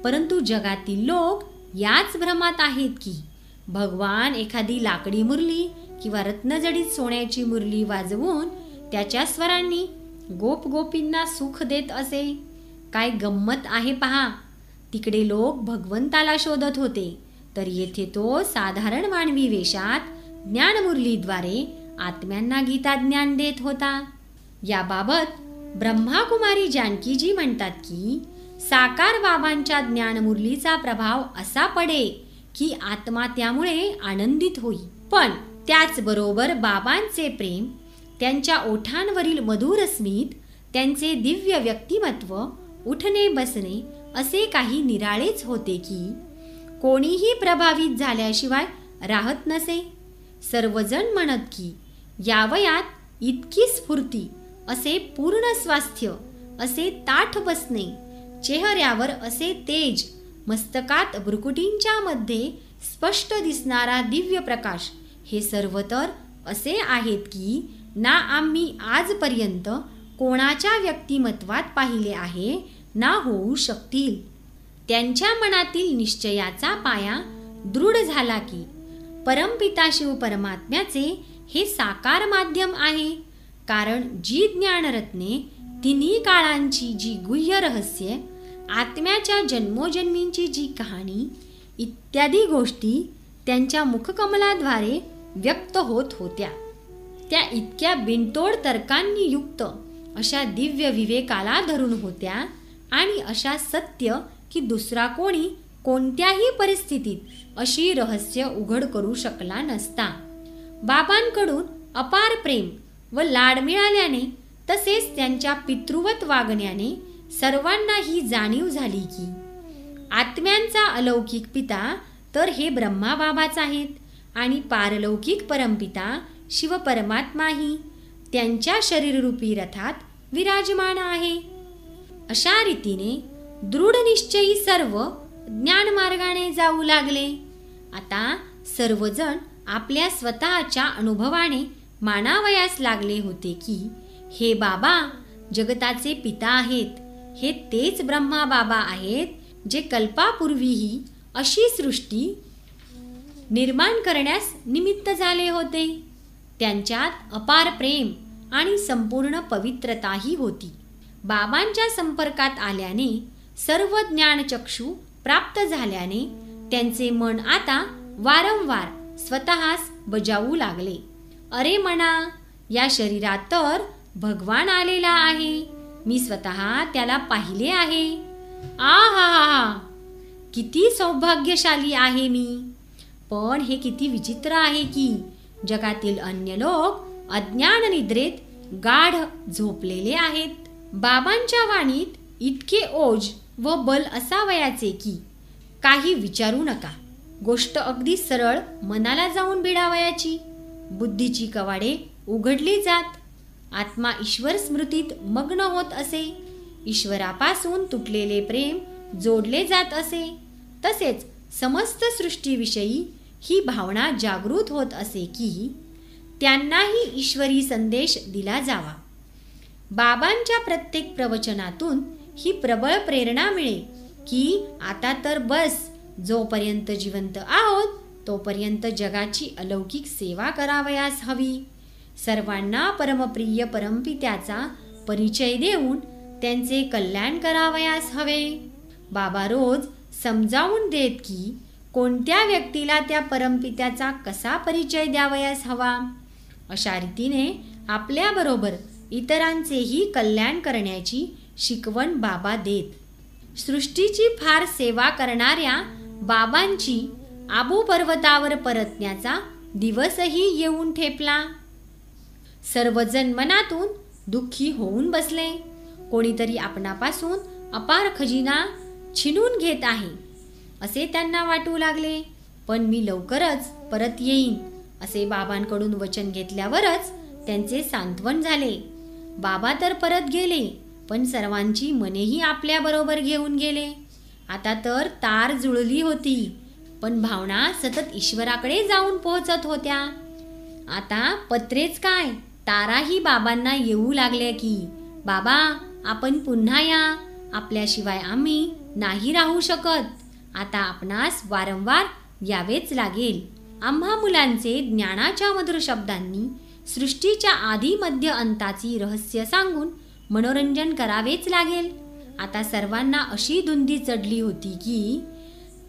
परंतु जगातील लोक याच भ्रमात आहेत की भगवान एखादी लाकडी मुरली किंवा रत्नजडीत सोन्याची मुरली वाजवून त्याच्या स्वरांनी गोप गोपींना सुख देत असे. काय गंमत आहे पहा. तिकडे लोक भगवंताला शोधत होते, तर येथे तो साधारण मानवी वेशात ज्ञानमुरलीद्वारे आत्म्यांना गीता ज्ञान देत होता. याबाबत ब्रह्माकुमारी जानकीजी म्हणतात की साकार बाबांच्या ज्ञानमुरलीचा प्रभाव असा पडे की आत्मा त्यामुळे आनंदित होई. पण त्याचबरोबर बाबांचे प्रेम, त्यांच्या ओठांवरील मधुर स्मित, त्यांचे दिव्य व्यक्तिमत्व, उठणे बसणे असे काही निराळेच होते की कोणीही प्रभावित झाल्याशिवाय राहत नसे. सर्वजण म्हणत की या वयात इतकी स्फूर्ती, असे पूर्ण स्वास्थ्य, असे ताठ बसणे, चेहऱ्यावर असे तेज, मस्तकात भ्रुकुटींच्या मध्ये स्पष्ट दिसणारा दिव्य प्रकाश, हे सर्व तर असे आहेत की ना आम्ही आजपर्यंत कोणाच्या व्यक्तिमत्वात पाहिले आहे ना होऊ शकतील. त्यांच्या मनातील निश्चयाचा पाया दृढ झाला की परमपिता शिव परमात्म्याचे हे साकार माध्यम आहे. कारण जी ज्ञानरत्ने, तिन्ही काळांची जी गुह्य रहस्ये, आत्म्याच्या जन्मोजन्मींची जी कहाणी इत्यादी गोष्टी त्यांच्या मुखकमलाद्वारे व्यक्त होत होत्या, त्या इतक्या बिनतोड तर्कांनी युक्त अशा दिव्य विवेकाला धरून होत्या आणि अशा सत्य की दुसरा कोणी कोणत्याही परिस्थितीत अशी रहस्य उघड करू शकला नसता. बाबांकडून अपार प्रेम व लाड मिळाल्याने, तसेच त्यांच्या पितृवत वागण्याने सर्वांना ही जाणीव झाली की आत्म्यांचा अलौकिक पिता तर हे ब्रह्मा बाबाच आहेत आणि पारलौकिक परमपिता शिव परमात्माही त्यांच्या शरीररूपी रथात विराजमान आहे. अशा रीतीने दृढ निश्चयी सर्व ज्ञानमार्गाने जाऊ लागले. आता सर्वजण आपल्या स्वतःच्या अनुभवाने मानावयास लागले होते की हे बाबा जगताचे पिता आहेत, हे तेच ब्रह्मा बाबा आहेत जे कल्पापूर्वीही अशी सृष्टी निर्माण करण्यास निमित्त झाले होते. त्यांच्यात अपार प्रेम आणि संपूर्ण पवित्रताही होती. बाबांच्या संपर्कात आल्याने, सर्व ज्ञानचक्षु प्राप्त झाल्याने त्यांचे मन आता वारंवार स्वतःस बजावू लागले. अरे म्हणा, या शरीरात तर भगवान आलेला आहे, मी स्वतः त्याला पाहिले आहे. आ हा हा, किती सौभाग्यशाली आहे मी. पण हे किती विचित्र आहे की जगातील अन्य लोक अज्ञान निद्रेत गाढ झोपलेले आहेत. बाबांच्या वाणीत इतके ओज व बल असावयाचे की काही विचारू नका. गोष्ट अगदी सरळ मनाला जाऊन भिडावयाची. बुद्धीची कवाडे उघडली जात. आत्मा ईश्वर स्मृतीत मग्न होत असे. ईश्वरापासून तुटलेले प्रेम जोडले जात असे. तसेच समस्त सृष्टीविषयी ही भावना जागृत होत असे की त्यांनाही ईश्वरी संदेश दिला जावा. बाबांच्या प्रत्येक प्रवचनातून ही प्रबळ प्रेरणा मिळे की आता तर बस, जोपर्यंत जिवंत आहोत तोपर्यंत जगाची अलौकिक सेवा करावयास हवी. सर्वांना परमप्रिय परमपित्याचा परिचय देऊन त्यांचे कल्याण करावयास हवे. बाबा रोज समजावून देत की कोणत्या व्यक्तीला त्या परमपित्याचा कसा परिचय द्यावयास हवा. अशा रीतीने आपल्याबरोबर इतरांचेही कल्याण करण्याची शिकवण बाबा देत. सृष्टीची फार सेवा करणाऱ्या बाबांची आबू पर्वतावर परतण्याचा दिवसही येऊन ठेपला. सर्वजण मनातून दुःखी होऊन बसले. कोणीतरी आपणापासून अपार खजिना छिनून घेत आहे असे त्यांना वाटू लागले. पण मी लवकरच परत येईन असे बाबांकडून वचन घेतल्यावरच त्यांचे सांत्वन झाले. बाबा तर परत गेले, पण सर्वांची मनेही आपल्याबरोबर घेऊन गेले. आता तर तार जुळली होती, पण भावना सतत ईश्वराकडे जाऊन पोहोचत होत्या. आता पत्रेच काय, ताराही बाबांना येऊ लागल्या की बाबा आपण पुन्हा या, आपल्याशिवाय आम्ही नाही राहू शकत. आता आपणास वारंवार यावेच लागेल. आम्हा मुलांचे ज्ञानाच्या मधुर शब्दांनी सृष्टीच्या आधी मध्य अंताची रहस्य सांगून मनोरंजन करावेच लागेल. आता सर्वांना अशी धुंदी चढली होती की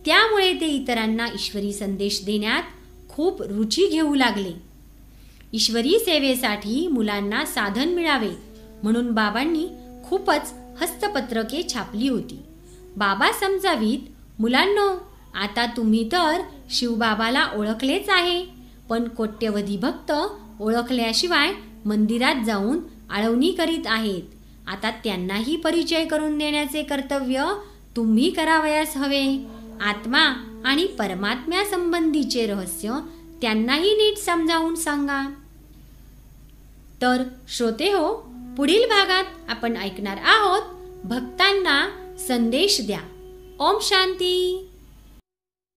त्यामुळे ते इतरांना ईश्वरी संदेश देण्यात खूप रुची घेऊ लागले. ईश्वरी सेवेसाठी मुलांना साधन मिळावे म्हणून बाबांनी खूपच हस्तपत्रके छापली होती. बाबा समजावीत, मुलांनो, आता तुम्ही तर शिवबाबाला ओळखलेच आहे, पण कोट्यवधी भक्त ओळखल्याशिवाय मंदिरात जाऊन आळवणी करीत आहेत. आता त्यांनाही परिचय करून देण्याचे कर्तव्य तुम्ही करावयास हवे. आत्मा आणि परमात्म्या संबंधीचे रहस्य त्यांनाही नीट समजावून सांगा. तर श्रोते हो, पुढील भागात आपण ऐकणार आहोत भक्तांना संदेश द्या. ओम शांती.